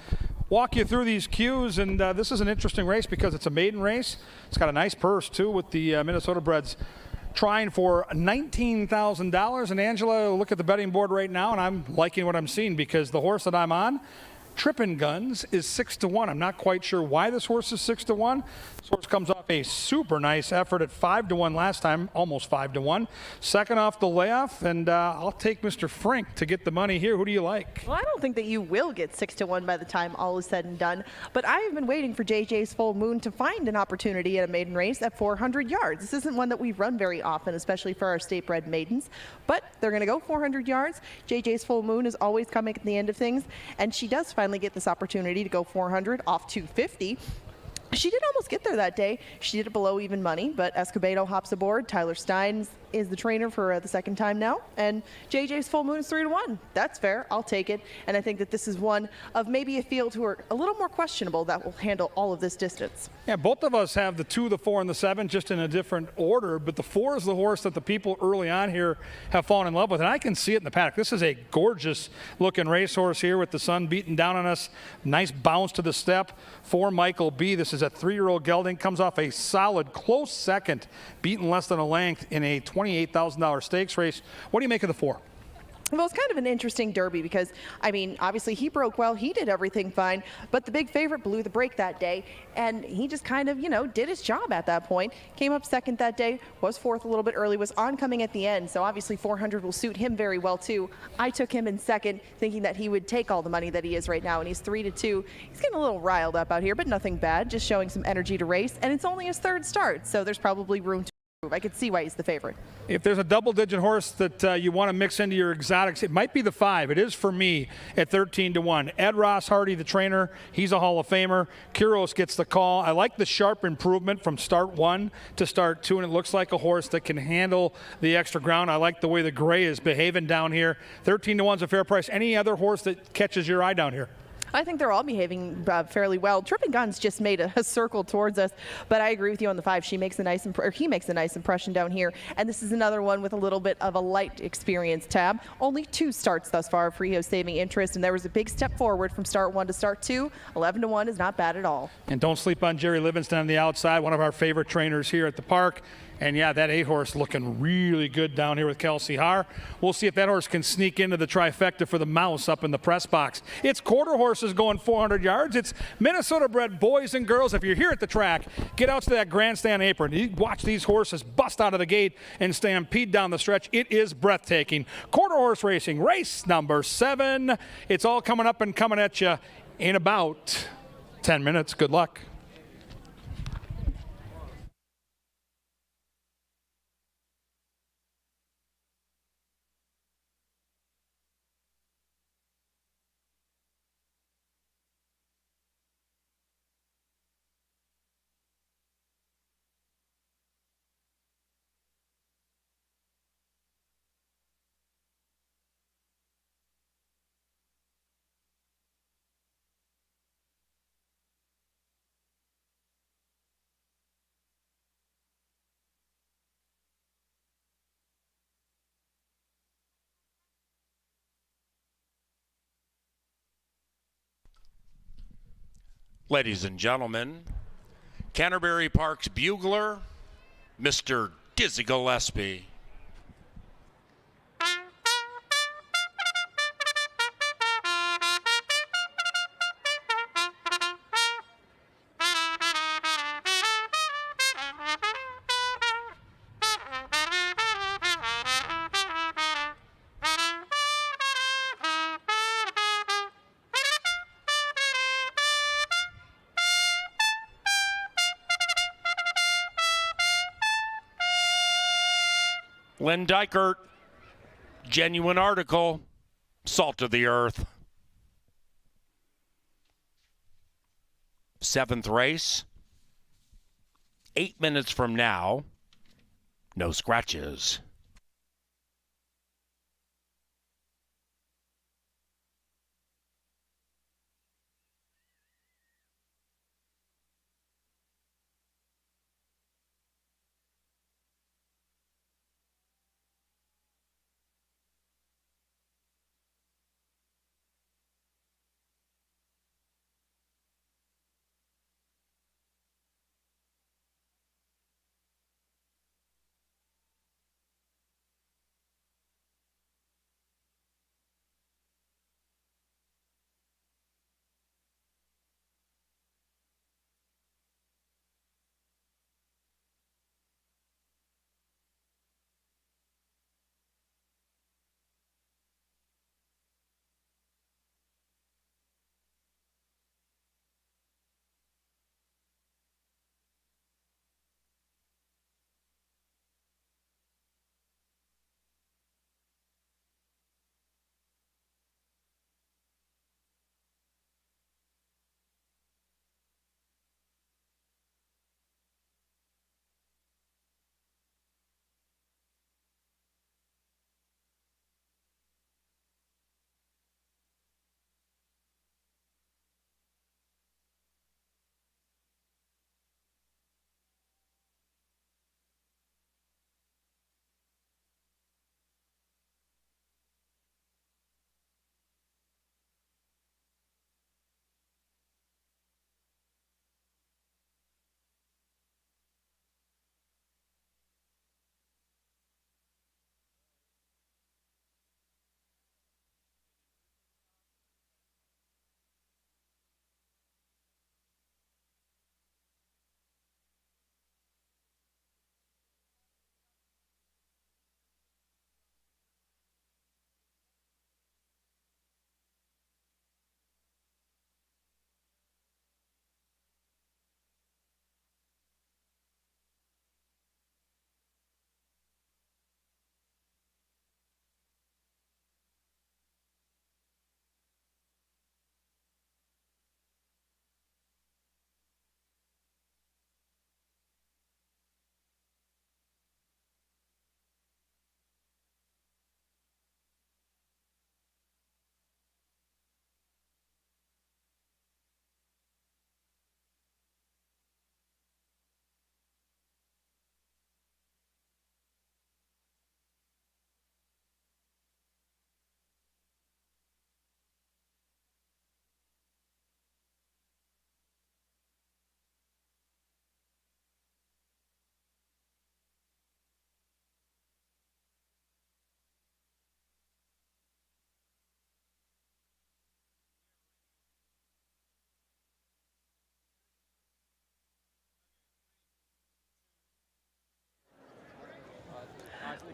walk you through these cues. And this is an interesting race because it's a maiden race. It's got a nice purse, too, with the Minnesota breds trying for $19,000. And Angela, look at the betting board right now, and I'm liking what I'm seeing because the horse that I'm on, Trippin' Guns, is 6-1. I'm not quite sure why this horse is 6-1. This horse comes off a super nice effort at 5-1 last time, almost 5-1. Second off the layoff, and I'll take Mr. Frank to get the money here. Who do you like? Well, I don't think that you will get 6-1 by the time all is said and done, but I have been waiting for JJ's Full Moon to find an opportunity at a maiden race at 400 yards. This isn't one that we run very often, especially for our state-bred maidens, but they're going to go 400 yards. JJ's Full Moon is always coming at the end of things, and she does finally get this opportunity to go 400 off 250. She did almost get there that day. She did it below even money, but Escobedo hops aboard. Tyler Stein is the trainer for the second time now, and JJ's Full Moon is 3-1. That's fair. I'll take it, and I think that this is one of maybe a field who are a little more questionable that will handle all of this distance. Yeah, both of us have the 2, the 4, and the 7 just in a different order, but the 4 is the horse that the people early on here have fallen in love with, and I can see it in the paddock. This is a gorgeous looking racehorse here with the sun beating down on us. Nice bounce to the step for Michael B. This is a 3-year-old gelding, comes off a solid close second, beaten less than a length in a $28,000 stakes race. What do you make of the 4? Well, it's kind of an interesting derby because, I mean, obviously he broke well. He did everything fine, but the big favorite blew the break that day, and he just kind of, did his job at that point. Came up second that day, was fourth a little bit early, was oncoming at the end, so obviously 400 will suit him very well, too. I took him in second, thinking that he would take all the money that he is right now, and he's 3-2. He's getting a little riled up out here, but nothing bad, just showing some energy to race, and it's only his 3rd start, so there's probably room to improve. I could see why he's the favorite. If there's a double-digit horse that you want to mix into your exotics, it might be the 5. It is for me at 13-1. Ed Ross Hardy, the trainer, he's a Hall of Famer. Kuros gets the call. I like the sharp improvement from start 1 to start 2, and it looks like a horse that can handle the extra ground. I like the way the gray is behaving down here. 13-1 is a fair price. Any other horse that catches your eye down here? I think they're all behaving fairly well. Trippin' Guns just made a circle towards us, but I agree with you on the 5. He makes a nice impression down here, and this is another one with a little bit of a light experience tab. Only 2 starts thus far for Frio Saving Interest, and there was a big step forward from start 1 to start 2. 11-1 is not bad at all. And don't sleep on Jerry Livingston on the outside, one of our favorite trainers here at the park. And yeah, that 8 horse looking really good down here with Kelsey Haar. We'll see if that horse can sneak into the trifecta for the mouse up in the press box. It's quarter horses going 400 yards. It's Minnesota bred boys and girls. If you're here at the track, get out to that grandstand apron. You watch these horses bust out of the gate and stampede down the stretch. It is breathtaking. Quarter horse racing, race number 7. It's all coming up and coming at you in about 10 minutes. Good luck. Ladies and gentlemen, Canterbury Park's bugler, Mr. Dizzy Gillespie. Lynn Dykert, genuine article, salt of the earth. 7th race, 8 minutes from now, no scratches.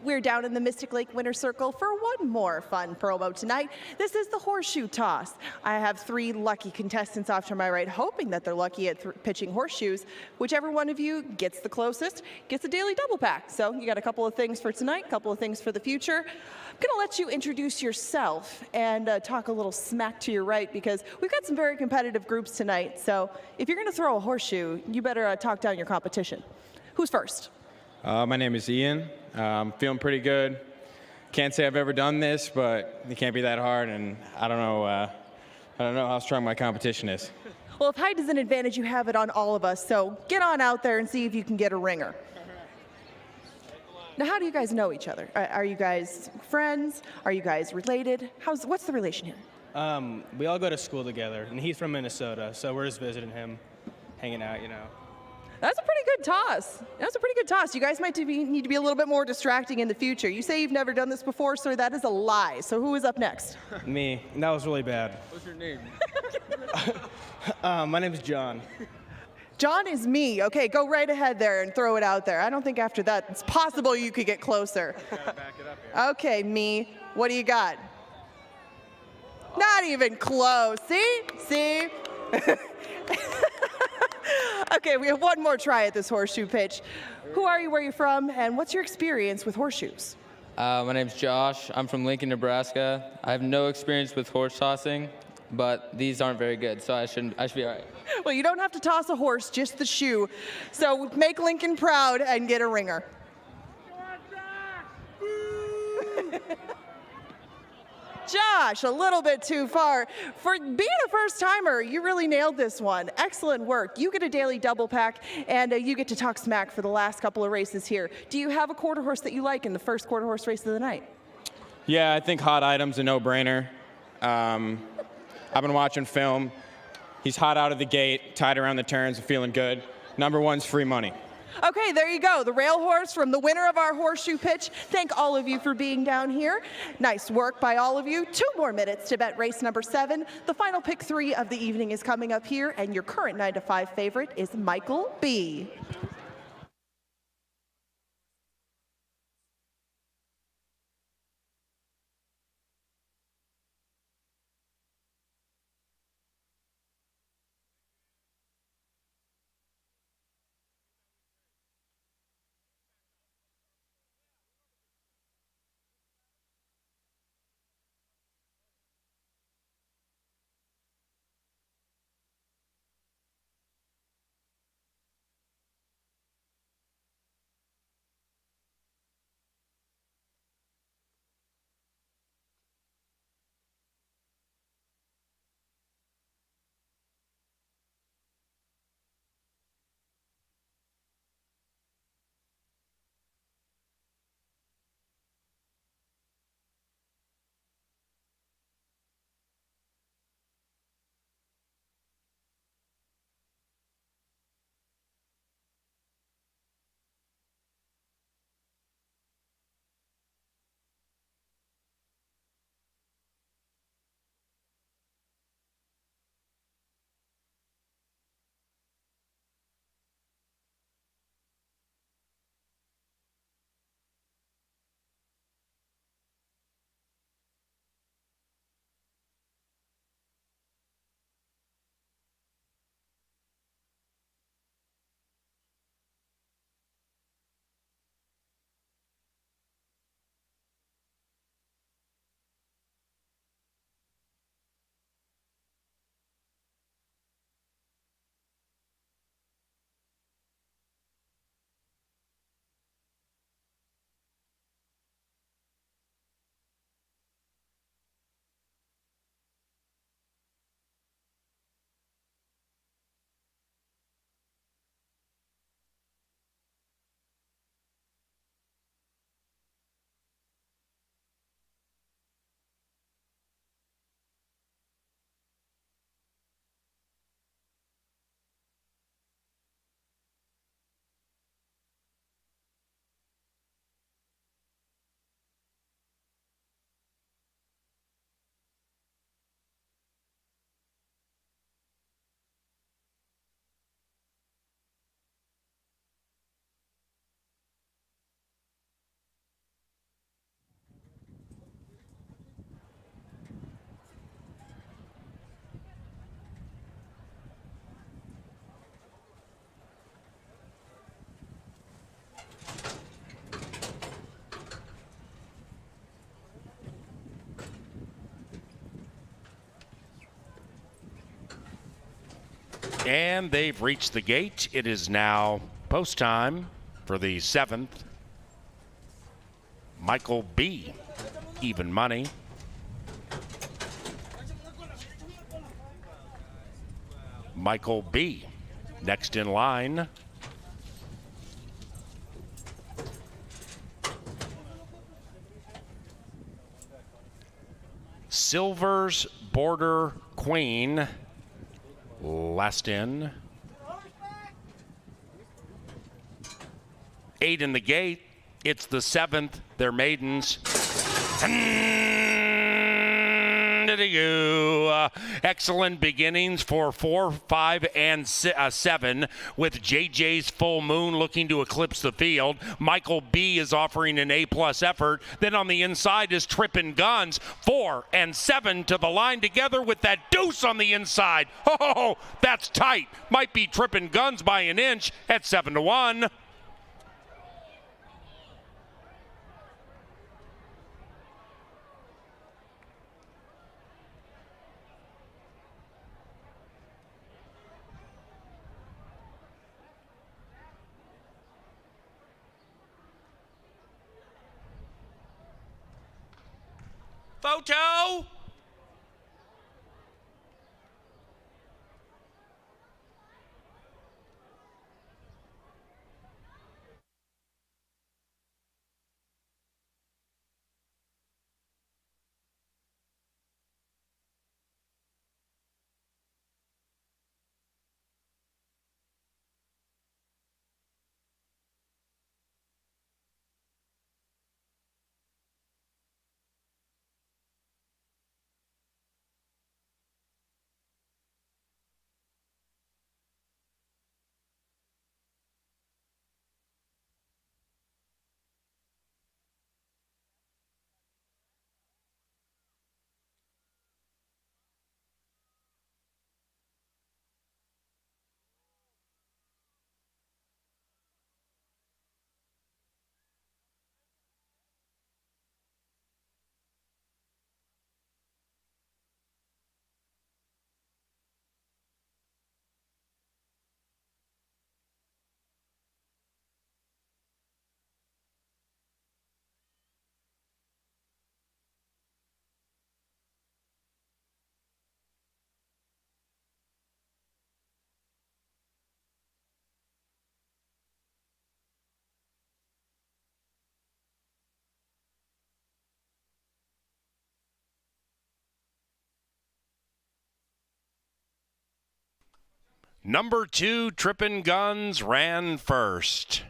We're down in the Mystic Lake Winter Circle for one more fun promo tonight. This is the Horseshoe Toss. I have 3 lucky contestants off to my right, hoping that they're lucky at pitching horseshoes. Whichever one of you gets the closest gets a daily double pack. So you got a couple of things for tonight, a couple of things for the future. I'm going to let you introduce yourself and talk a little smack to your right, because we've got some very competitive groups tonight. So if you're going to throw a horseshoe, you better talk down your competition. Who's first? My name is Ian. I'm feeling pretty good. Can't say I've ever done this, but it can't be that hard, and I don't know how strong my competition is. Well, if height is an advantage, you have it on all of us. So get on out there and see if you can get a ringer. Now, how do you guys know each other? Are you guys friends? Are you guys related? What's the relation here? We all go to school together, and he's from Minnesota, so we're just visiting him, hanging out, you know. That's a pretty good toss. That's a pretty good toss. You guys might need to be a little bit more distracting in the future. You say you've never done this before, sir. That is a lie. So who is up next? Me. That was really bad. What's your name? My name is John. John is me. Okay, go right ahead there and throw it out there. I don't think after that it's possible you could get closer. Gotta back it up here. Okay, me. What do you got? Not even close. See? Okay, we have one more try at this horseshoe pitch. Who are you, where are you from, and what's your experience with horseshoes? My name's Josh. I'm from Lincoln, Nebraska. I have no experience with horse tossing, but these aren't very good, so I should be all right. Well, you don't have to toss a horse, just the shoe. So make Lincoln proud and get a ringer. Josh, a little bit too far. For being a first-timer, you really nailed this one. Excellent work. You get a daily double pack, and you get to talk smack for the last couple of races here. Do you have a quarter horse that you like in the first quarter horse race of the night? Yeah, I think Hot Item's a no-brainer. I've been watching film. He's hot out of the gate, tied around the turns, and feeling good. Number 1's free money. Okay, there you go. The rail horse from the winner of our horseshoe pitch. Thank all of you for being down here. Nice work by all of you. 2 more minutes to bet race number 7. The final pick 3 of the evening is coming up here, and your current 9 to 5 favorite is Michael B. And they've reached the gate. It is now post time for the 7th. Michael B. Even money. Michael B. next in line. Silver's Border Queen, last in. 8 in the gate. It's the 7th. They're maidens. Excellent beginnings for 4, 5, and 7, with JJ's Full Moon looking to eclipse the field. Michael B is offering an A-plus effort. Then on the inside is Trippin' Guns. 4 and 7 to the line together with that deuce on the inside. Oh, that's tight. Might be Trippin' Guns by an inch at 7-1. Photo! Number 2, Trippin' Guns ran first.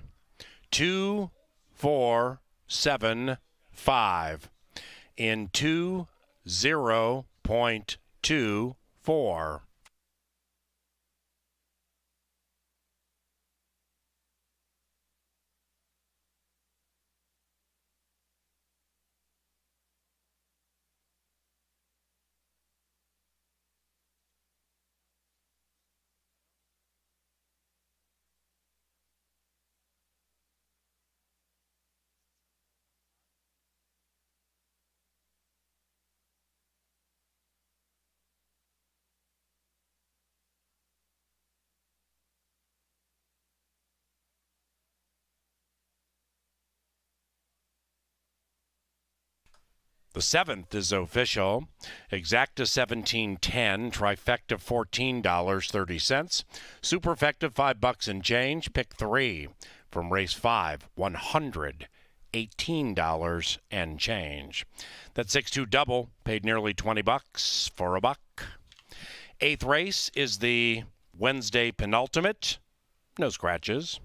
2, 4, 7, 5 in 2:0.24. The 7th is official. Exacta 17.10, trifecta $14.30, superfecta $5 and change. Pick 3 from race 5, $118 and change. That 6-2 double paid nearly $20 for a buck. 8th race is the Wednesday penultimate. No scratches.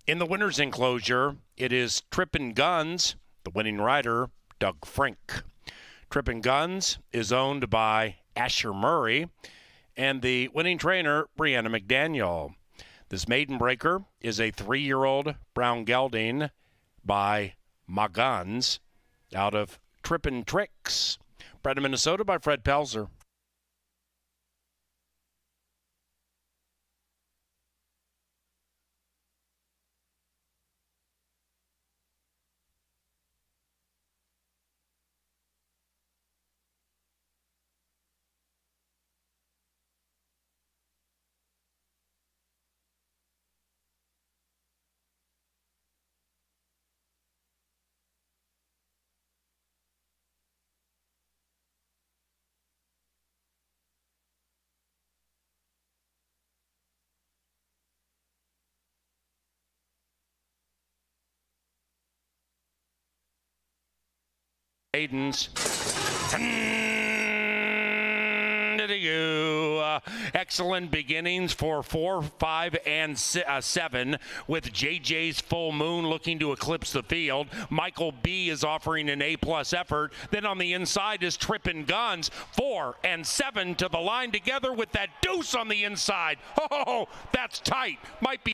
In the winner's enclosure, it is Trippin' Guns, the winning rider, Doug Frink. Trippin' Guns is owned by Asher Murray and the winning trainer, Brianna McDaniel. This maiden breaker is a 3-year-old brown gelding by Maguns out of Trippin' Tricks. Bred in Minnesota by Fred Pelzer. Maidens. Excellent beginnings for 4, 5, and 7 with JJ's Full Moon looking to eclipse the field. Michael B is offering an A-plus effort. Then on the inside is Trippin' Guns. 4 and 7 to the line together with that deuce on the inside. Oh, that's tight. Might be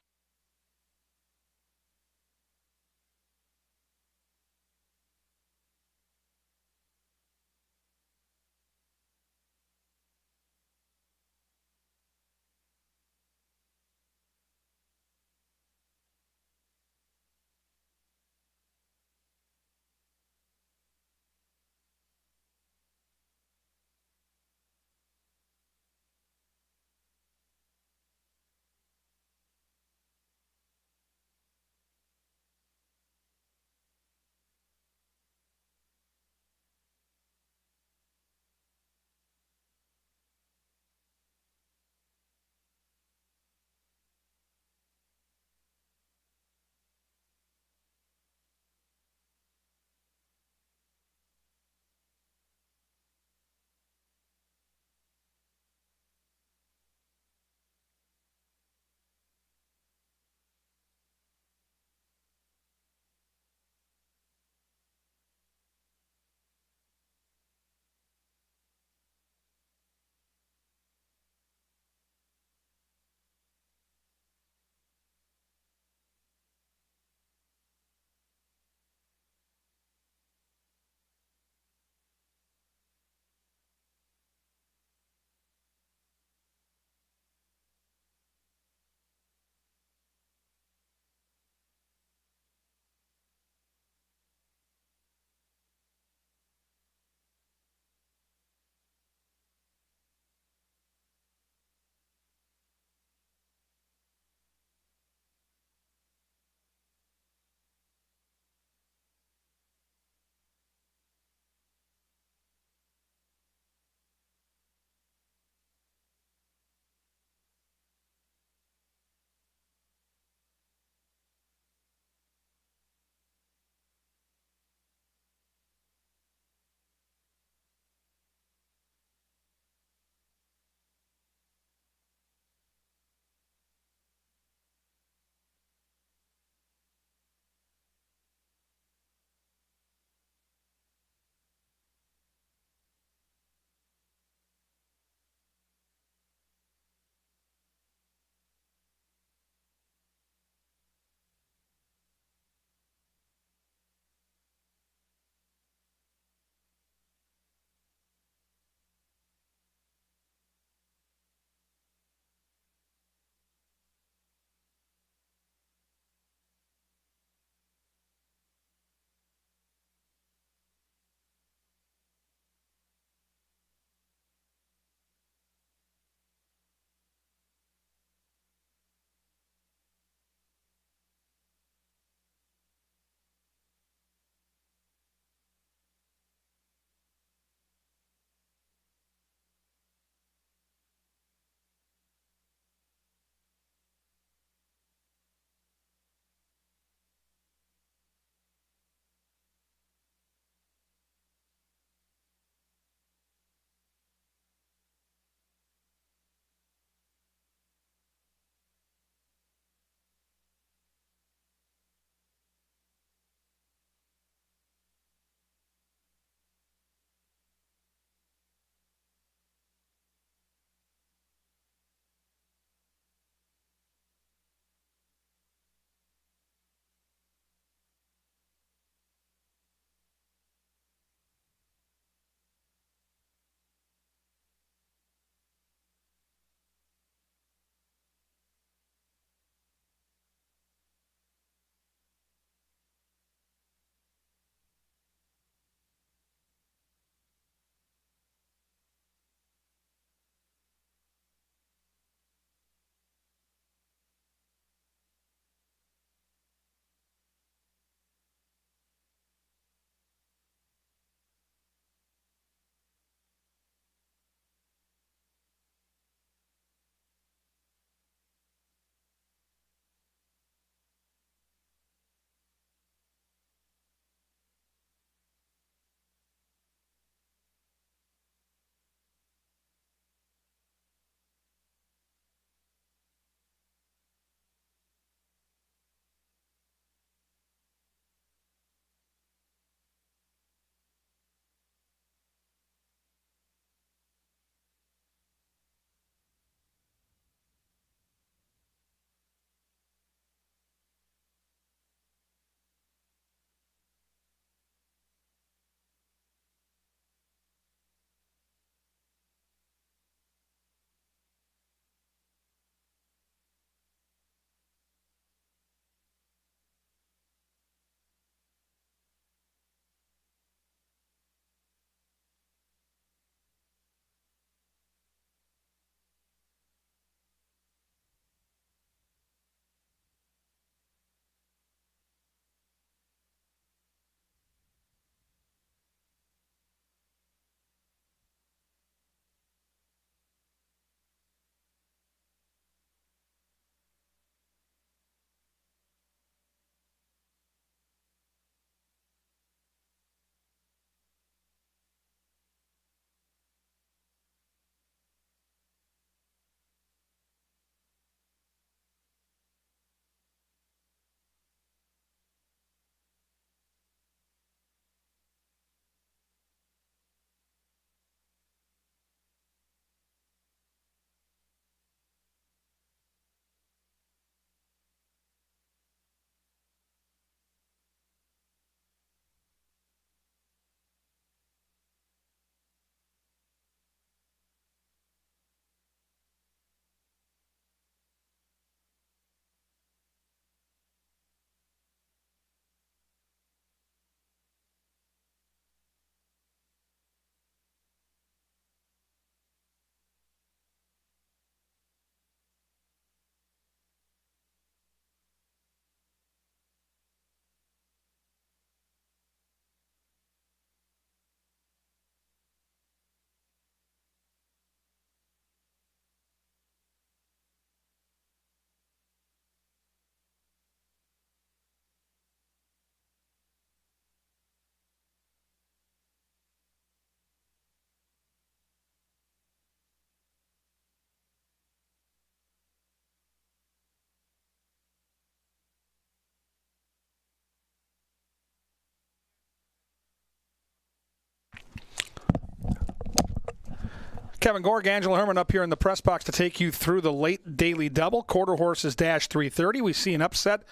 Kevin Gorg, Angela Herman up here in the press box to take you through the late daily double. Quarter horses dash 330. We see an upset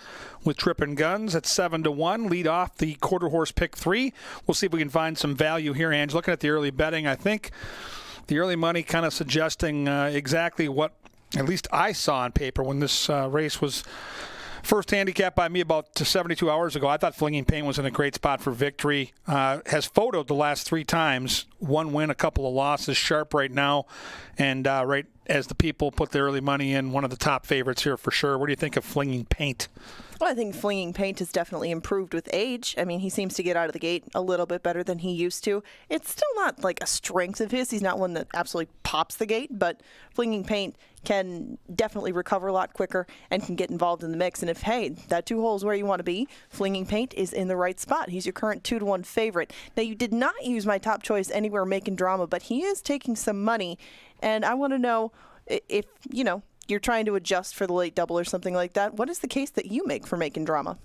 with Trippin' Guns at 7-1. Lead off the quarter horse pick 3. We'll see if we can find some value here, Ange. Looking at the early betting, I think the early money kind of suggesting exactly what at least I saw on paper when this race was first handicapped by me about 72 hours ago. I thought Flinging Pain was in a great spot for victory. Has photoed the last 3 times. 1 win, a couple of losses. Sharp right now. And right as the people put their early money in, one of the top favorites here for sure. What do you think of Flinging Paint? Well, I think Flinging Paint has definitely improved with age. I mean, he seems to get out of the gate a little bit better than he used to. It's still not like a strength of his. He's not one that absolutely pops the gate, but Flinging Paint can definitely recover a lot quicker and can get involved in the mix. And if, hey, that 2 holes where you want to be, Flinging Paint is in the right spot. He's your current 2-1 favorite. Now, you did not use my top choice anywhere making drama, but he is taking some money. And I want to know if, you're trying to adjust for the late double or something like that, what is the case that you make for making drama?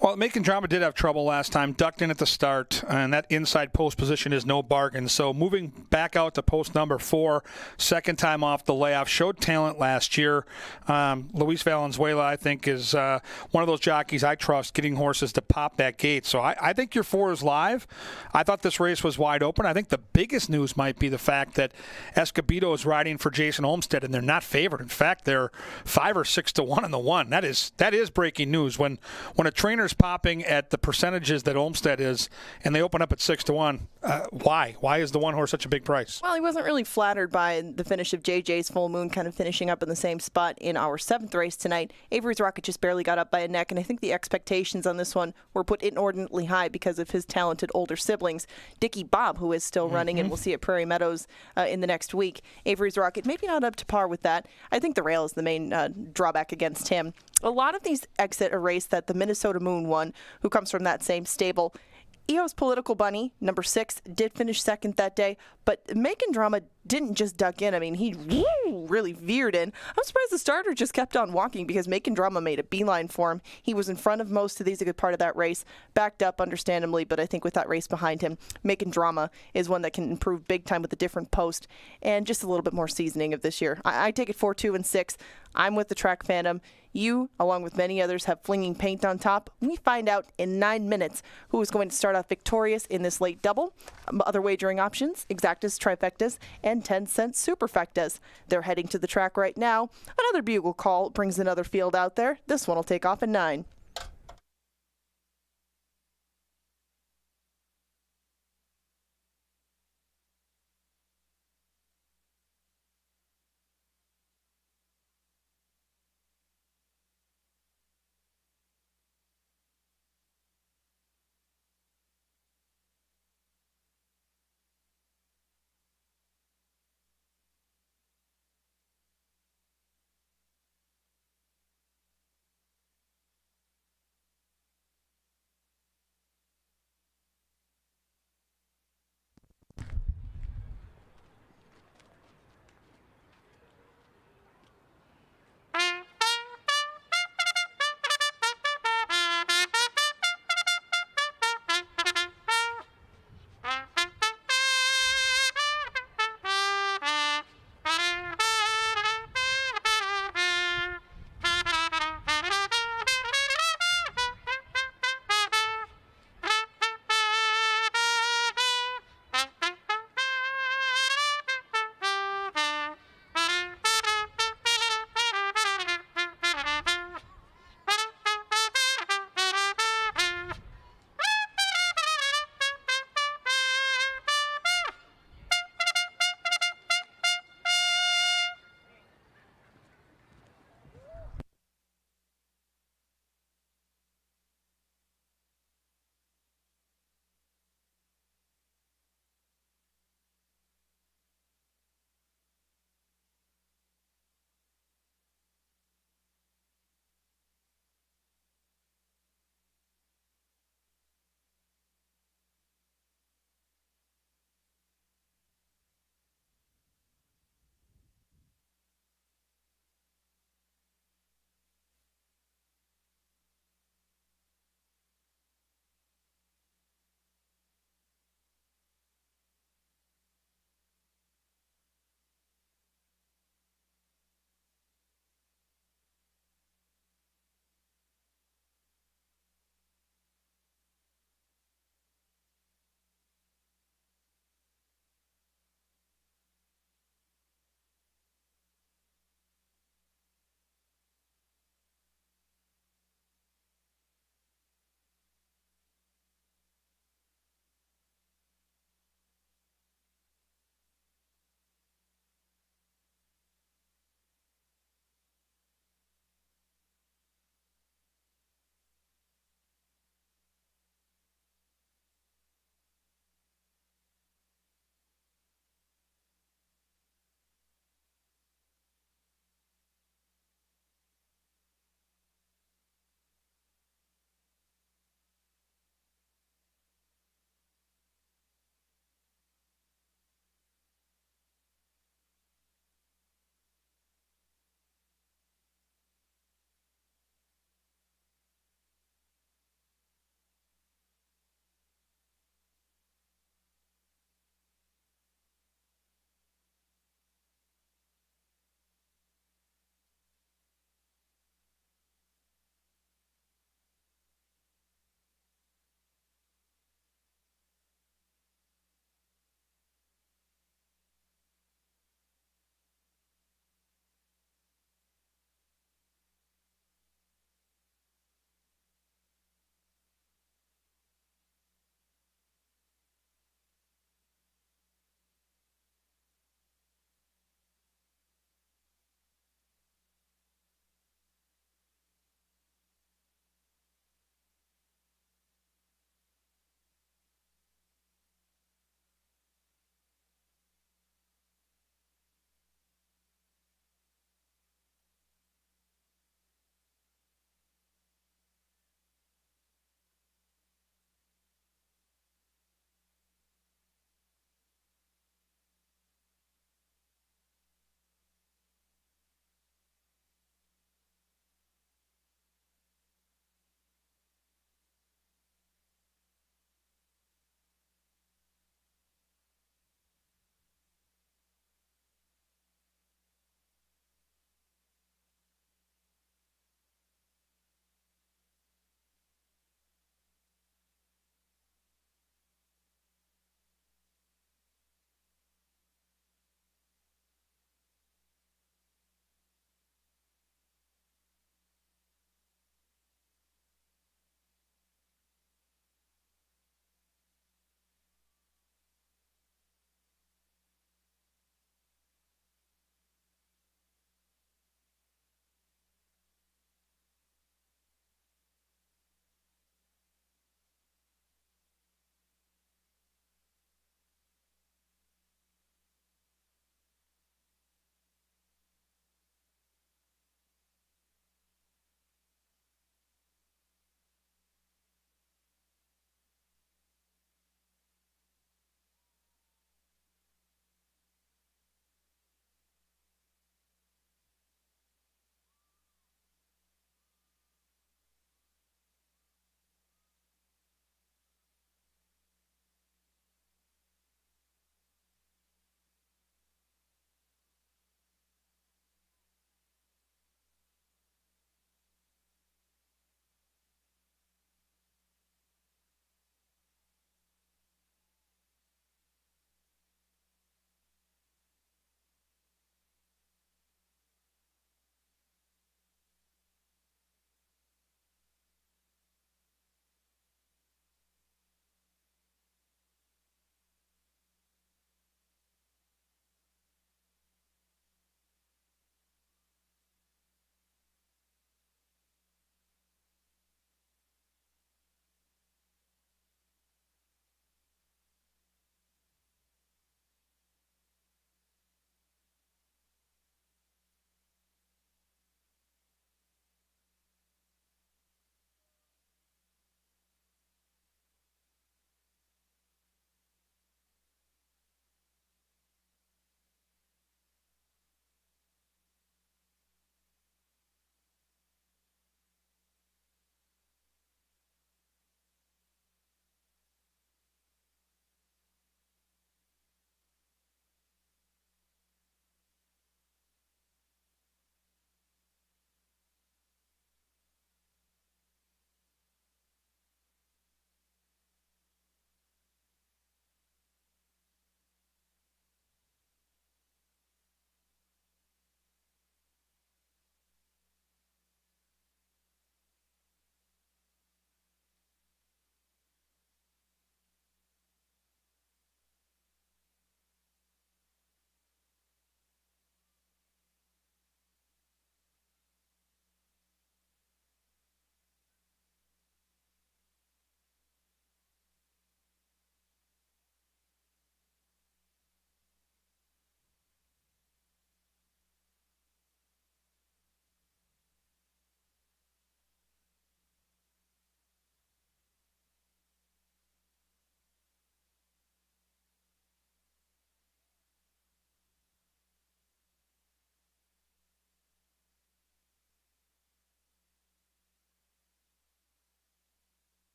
Well, Making Drama did have trouble last time, ducked in at the start, and that inside post position is no bargain. So moving back out to post number 4, second time off the layoff, showed talent last year. Luis Valenzuela, I think, is one of those jockeys I trust getting horses to pop that gate. So I think your 4 is live. I thought this race was wide open. I think the biggest news might be the fact that Escobedo is riding for Jason Olmstead, and they're not favored. In fact, they're 5 or 6-1 in the 1. That is breaking news. When a trainer's popping at the percentages that Olmstead is, and they open up at 6-1. Why? Why is the 1 horse such a big price? Well, he wasn't really flattered by the finish of JJ's Full Moon, kind of finishing up in the same spot in our 7th race tonight. Avery's Rocket just barely got up by a neck, and I think the expectations on this one were put inordinately high because of his talented older siblings. Dickie Bob, who is still running, and we'll see at Prairie Meadows in the next week. Avery's Rocket, maybe not up to par with that. I think the rail is the main drawback against him. A lot of these exit a race that the Minnesota Moon won, who comes from that same stable. EO's Political Bunny, number 6, did finish second that day, but Making Drama didn't just duck in. I mean, he really veered in. I'm surprised the starter just kept on walking because Making Drama made a beeline for him. He was in front of most of these, a good part of that race, backed up understandably, but I think with that race behind him, Making Drama is one that can improve big time with a different post and just a little bit more seasoning of this year. I take it 4, 2, and 6. I'm with the Track Phantom. You, along with many others, have Flinging Paint on top. We find out in 9 minutes who is going to start off victorious in this late double. Other wagering options, exactas, trifectas, and 10-cent superfectas. They're heading to the track right now. Another bugle call brings another field out there. This one will take off in 9.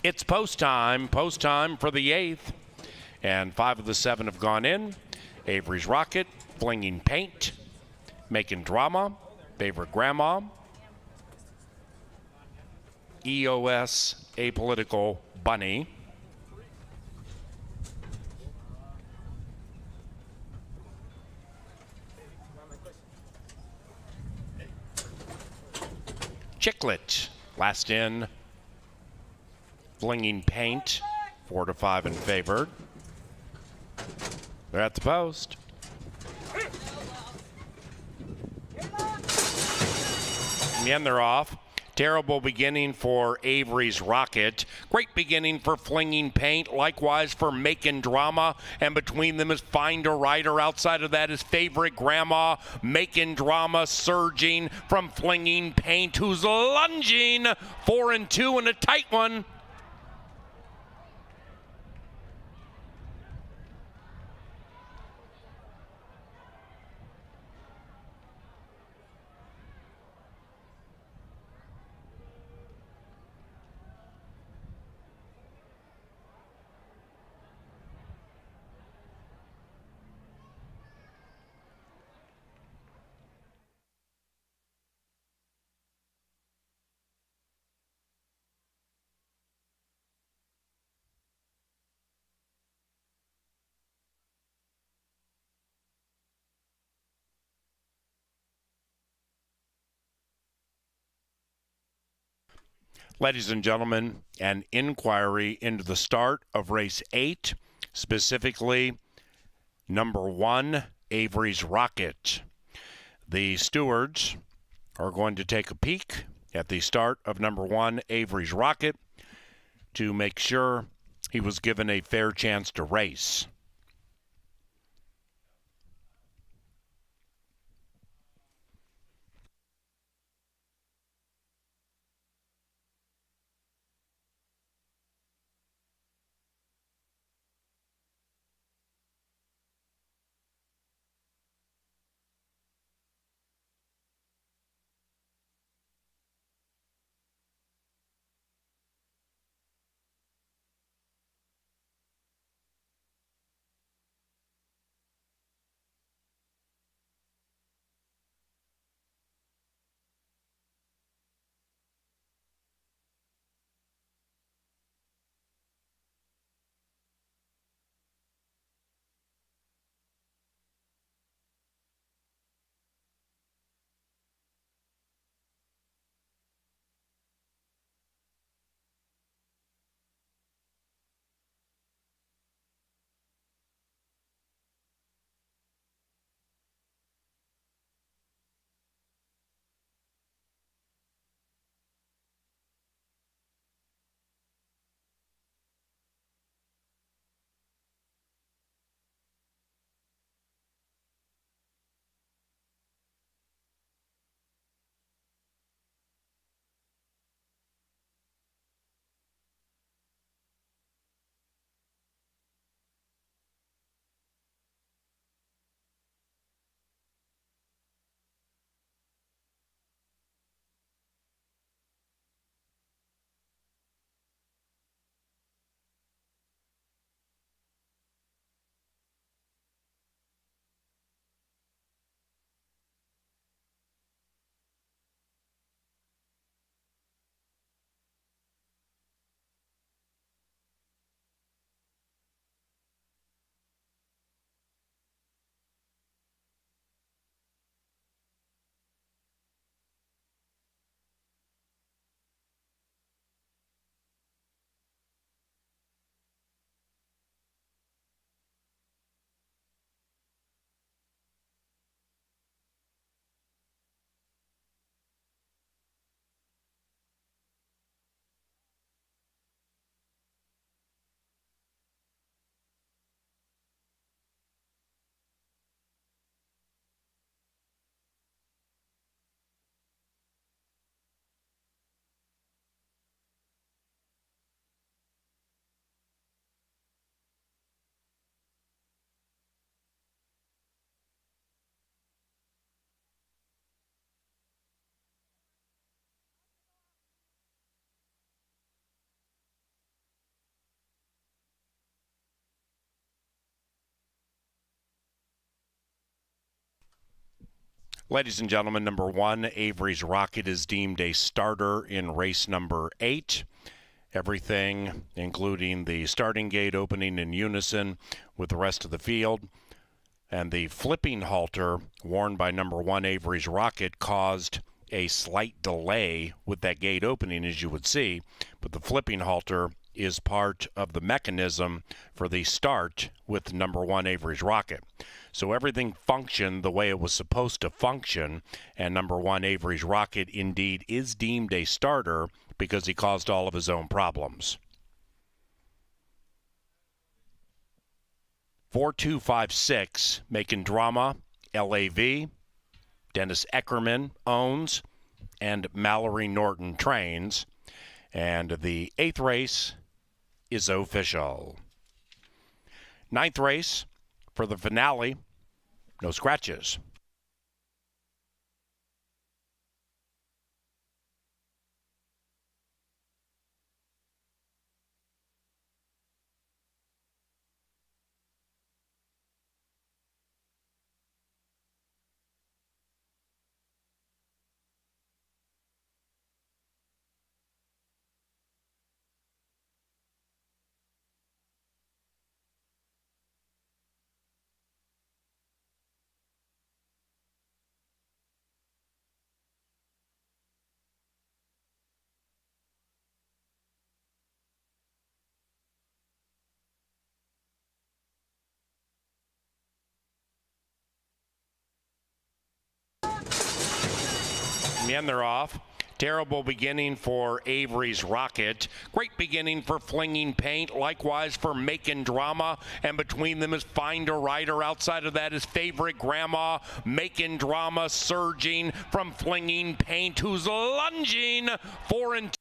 It's post time for the 8th. And 5 of the 7 have gone in. Avery's Rocket, Flinging Paint, Making Drama, Favorite Grandma, EOS, Apolitical Bunny, Chicklet, last in, Flinging Paint, 4 to 5 in favored. They're at the post. In the end, they're off. Terrible beginning for Avery's Rocket. Great beginning for Flinging Paint. Likewise for Making Drama. And between them is Find a Rider. Outside of that is Favorite Grandma. Making Drama surging from Flinging Paint, who's lunging 4 and 2 in a tight one. Ladies and gentlemen, an inquiry into the start of race 8, specifically number 1, Avery's Rocket. The stewards are going to take a peek at the start of number 1, Avery's Rocket, to make sure he was given a fair chance to race. Ladies and gentlemen, number 1, Avery's Rocket is deemed a starter in race number 8. Everything, including the starting gate opening in unison with the rest of the field. And the flipping halter worn by number 1, Avery's Rocket, caused a slight delay with that gate opening, as you would see. But the flipping halter is part of the mechanism for the start with number 1, Avery's Rocket. So everything functioned the way it was supposed to function, and number 1, Avery's Rocket, indeed is deemed a starter because he caused all of his own problems. 4256, making drama, LAV, Dennis Eckerman owns, and Mallory Norton trains. And the 8th race is official. 9th race for the finale, no scratches. And they're off. Terrible beginning for Avery's Rocket. Great beginning for Flinging Paint. Likewise for Making Drama. And between them is Find a Rider. Outside of that is Favorite Grandma. Making Drama surging from Flinging Paint, who's lunging 4 and 2.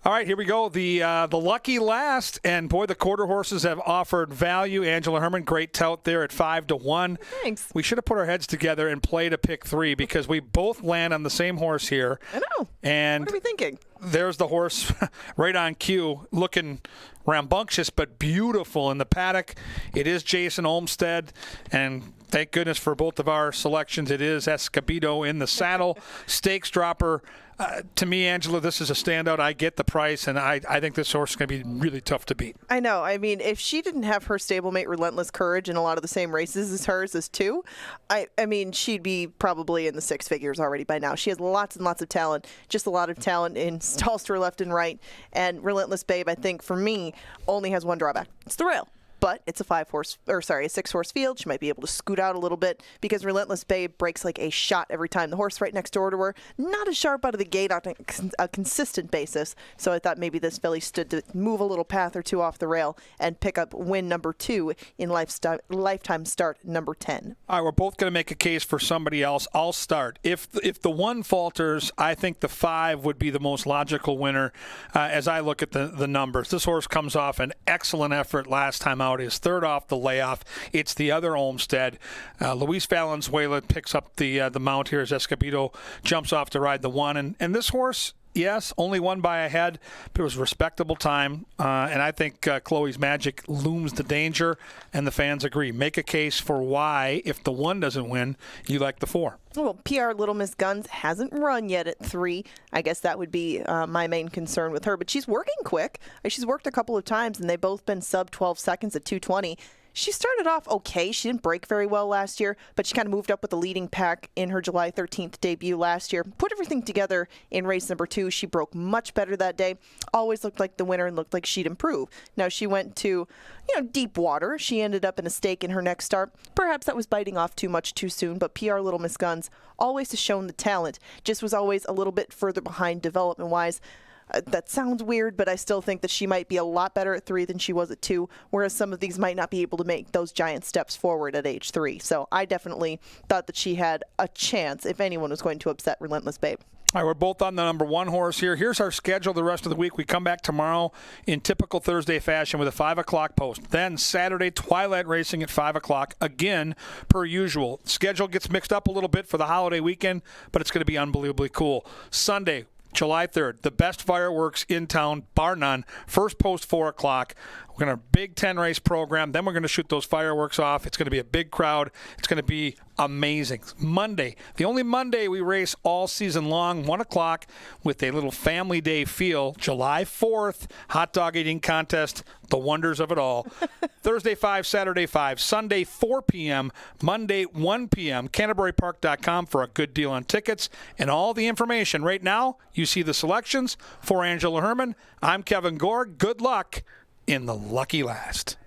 All right, here we go. The lucky last, and boy, the quarter horses have offered value. Angela Herman, great tout there at 5-1. Thanks. We should have put our heads together and played a pick 3 because we both land on the same horse here. I know. And what are we thinking? There's the horse right on cue, looking rambunctious but beautiful in the paddock. It is Jason Olmstead, and thank goodness for both of our selections. It is Escobedo in the saddle, stakes dropper. To me, Angela, this is a standout. I get the price, and I think this horse is going to be really tough to beat. I know. I mean, if she didn't have her stablemate Relentless Courage in a lot of the same races as hers as two, I mean, she'd be probably in the 6 figures already by now. She has lots and lots of talent, just a lot of talent in Stallster left and right. And Relentless Babe, I think, for me, only has one drawback. It's the rail. But it's a 6-horse field. She might be able to scoot out a little bit because Relentless Babe breaks like a shot every time. The horse right next door to her, not as sharp out of the gate on a consistent basis. So I thought maybe this filly stood to move a little path or two off the rail and pick up win number 2 in lifetime start number 10. All right, we're both going to make a case for somebody else. I'll start. If the 1 falters, I think the 5 would be the most logical winner as I look at the numbers. This horse comes off an excellent effort last time out. Is 3rd off the layoff. It's the other Olmstead. Luis Valenzuela picks up the mount here as Escobedo jumps off to ride the 1. And this horse, yes, only won by a head, but it was a respectable time. And I think Chloe's Magic looms the danger, and the fans agree. Make a case for why, if the 1 doesn't win, you like the 4. Well, PR Little Miss Guns hasn't run yet at 3. I guess that would be my main concern with her. But she's working quick. She's worked a couple of times, and they've both been sub 12 seconds at 2:20. She started off okay. She didn't break very well last year, but she kind of moved up with the leading pack in her July 13th debut last year. Put everything together in race number 2. She broke much better that day. Always looked like the winner and looked like she'd improve. Now she went to, deep water. She ended up in a stake in her next start. Perhaps that was biting off too much too soon, but PR Little Miss Guns always has shown the talent. Just was always a little bit further behind development-wise. That sounds weird, but I still think that she might be a lot better at 3 than she was at 2, whereas some of these might not be able to make those giant steps forward at age 3. So I definitely thought that she had a chance if anyone was going to upset Relentless Babe. All right, we're both on the number 1 horse here. Here's our schedule the rest of the week. We come back tomorrow in typical Thursday fashion with a 5 o'clock post. Then Saturday, Twilight Racing at 5 o'clock, again, per usual. Schedule gets mixed up a little bit for the holiday weekend, but it's going to be unbelievably cool. Sunday, July 3rd, the best fireworks in town, bar none. First post, 4 o'clock. We're going to big 10-race program. Then we're going to shoot those fireworks off. It's going to be a big crowd. It's going to be amazing. Monday, the only Monday we race all season long, 1 o'clock with a little family day feel. July 4th, hot dog eating contest, the wonders of it all. Thursday 5, Saturday 5, Sunday 4 p.m., Monday 1 p.m. CanterburyPark.com for a good deal on tickets and all the information. Right now, you see the selections. For Angela Herman, I'm Kevin Gore. Good luck in the lucky last.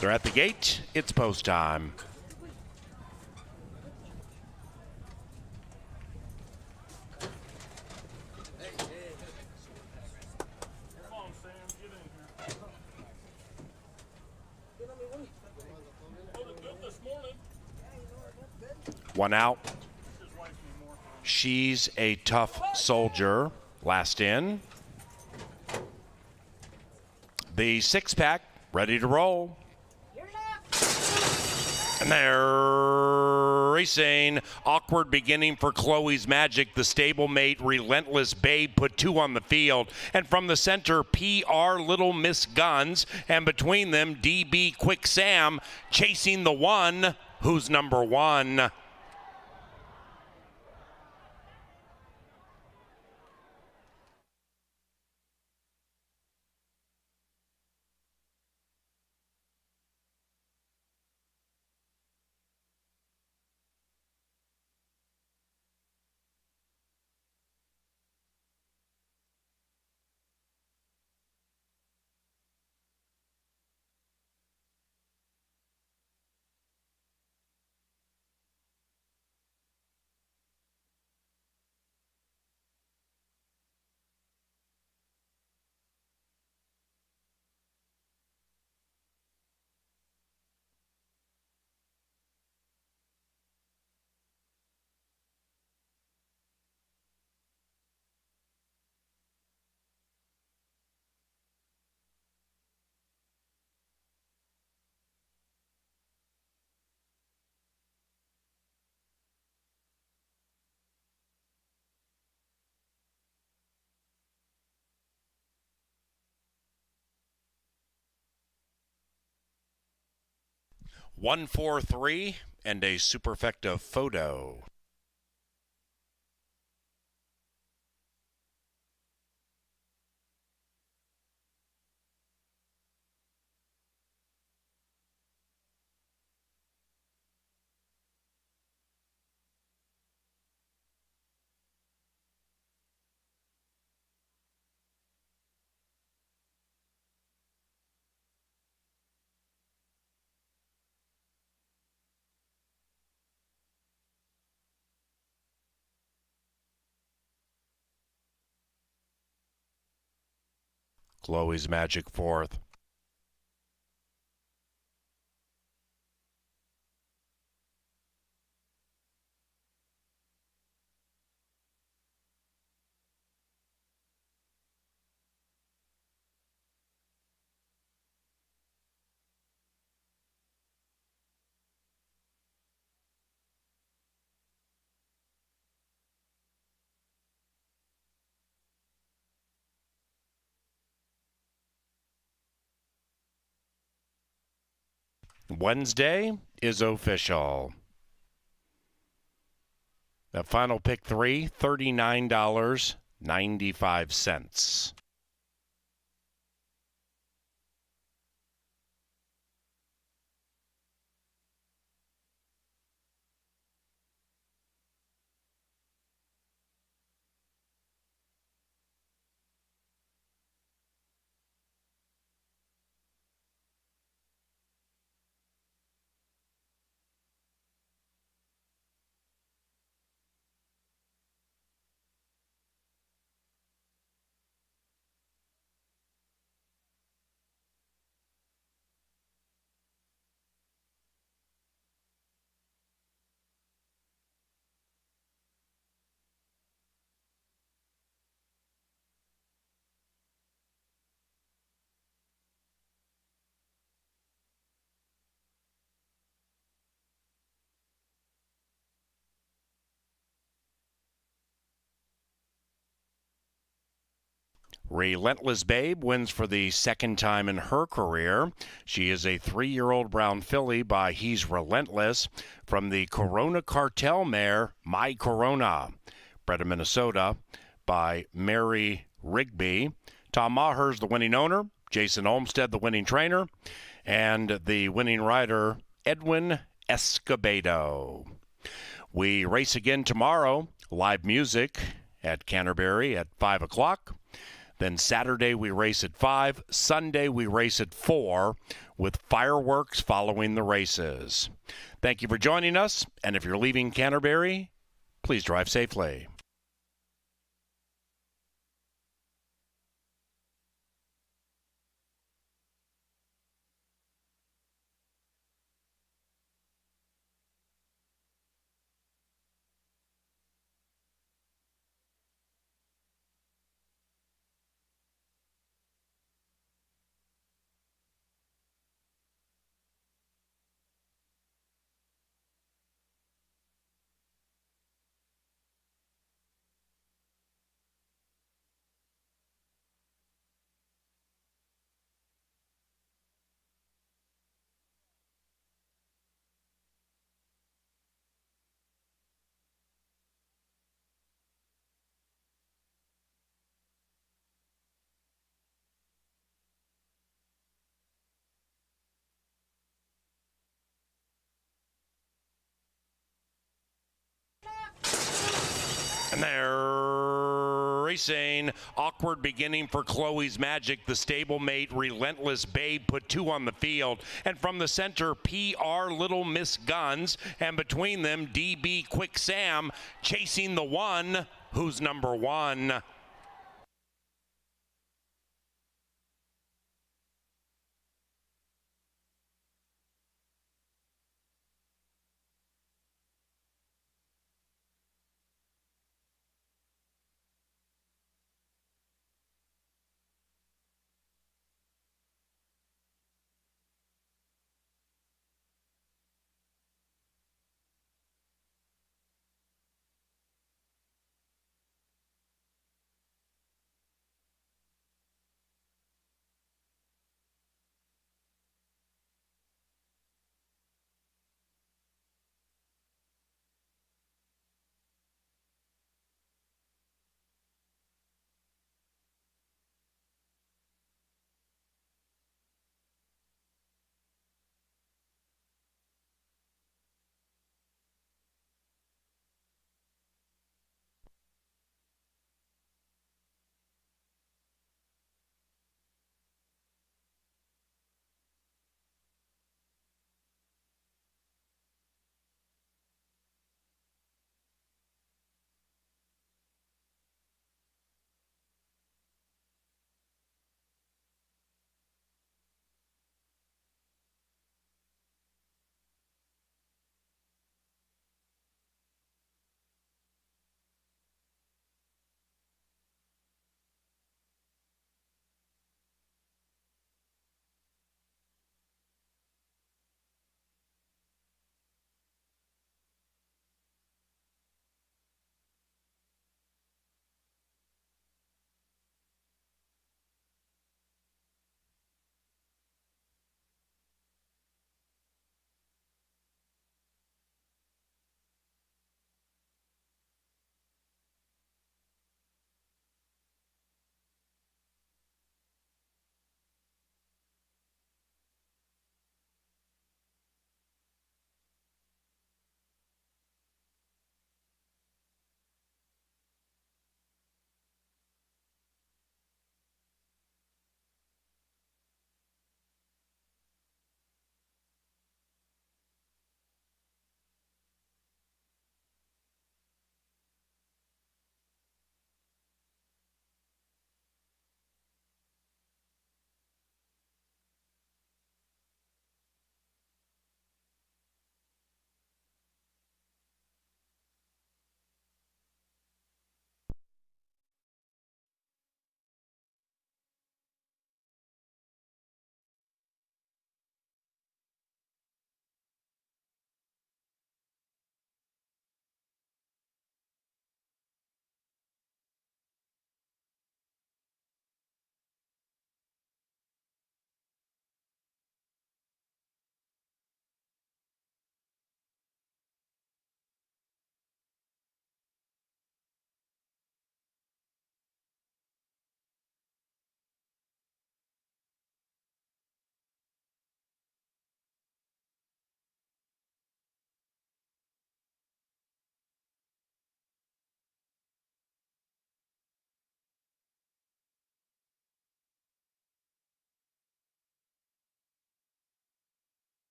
They're at the gate. It's post time. One out. She's a tough soldier. Last in. The six-pack ready to roll. And they're racing. Awkward beginning for Chloe's Magic. The stablemate, Relentless Babe, put two on the field. And from the center, PR Little Miss Guns. And between them, DB Quick Sam chasing the one. Who's number one? One, 4, 3, and a superfecta photo. Chloe's Magic fourth. Wednesday is official. The final pick three, $39.95. Relentless Babe wins for the second time in her career. She is a 3-year-old brown filly by He's Relentless from the Corona Cartel mare, My Corona. Bred in Minnesota by Mary Rigby. Tom Maher's the winning owner. Jason Olmstead, the winning trainer. And the winning rider, Edwin Escobedo. We race again tomorrow. Live music at Canterbury at 5 o'clock. Then Saturday we race at 5. Sunday we race at 4 with fireworks following the races. Thank you for joining us. And if you're leaving Canterbury, please drive safely. And they're racing. Awkward beginning for Chloe's Magic. The stablemate Relentless Babe put 2 on the field. And from the center, PR Little Miss Guns. And between them, DB Quick Sam chasing the 1. Who's number 1?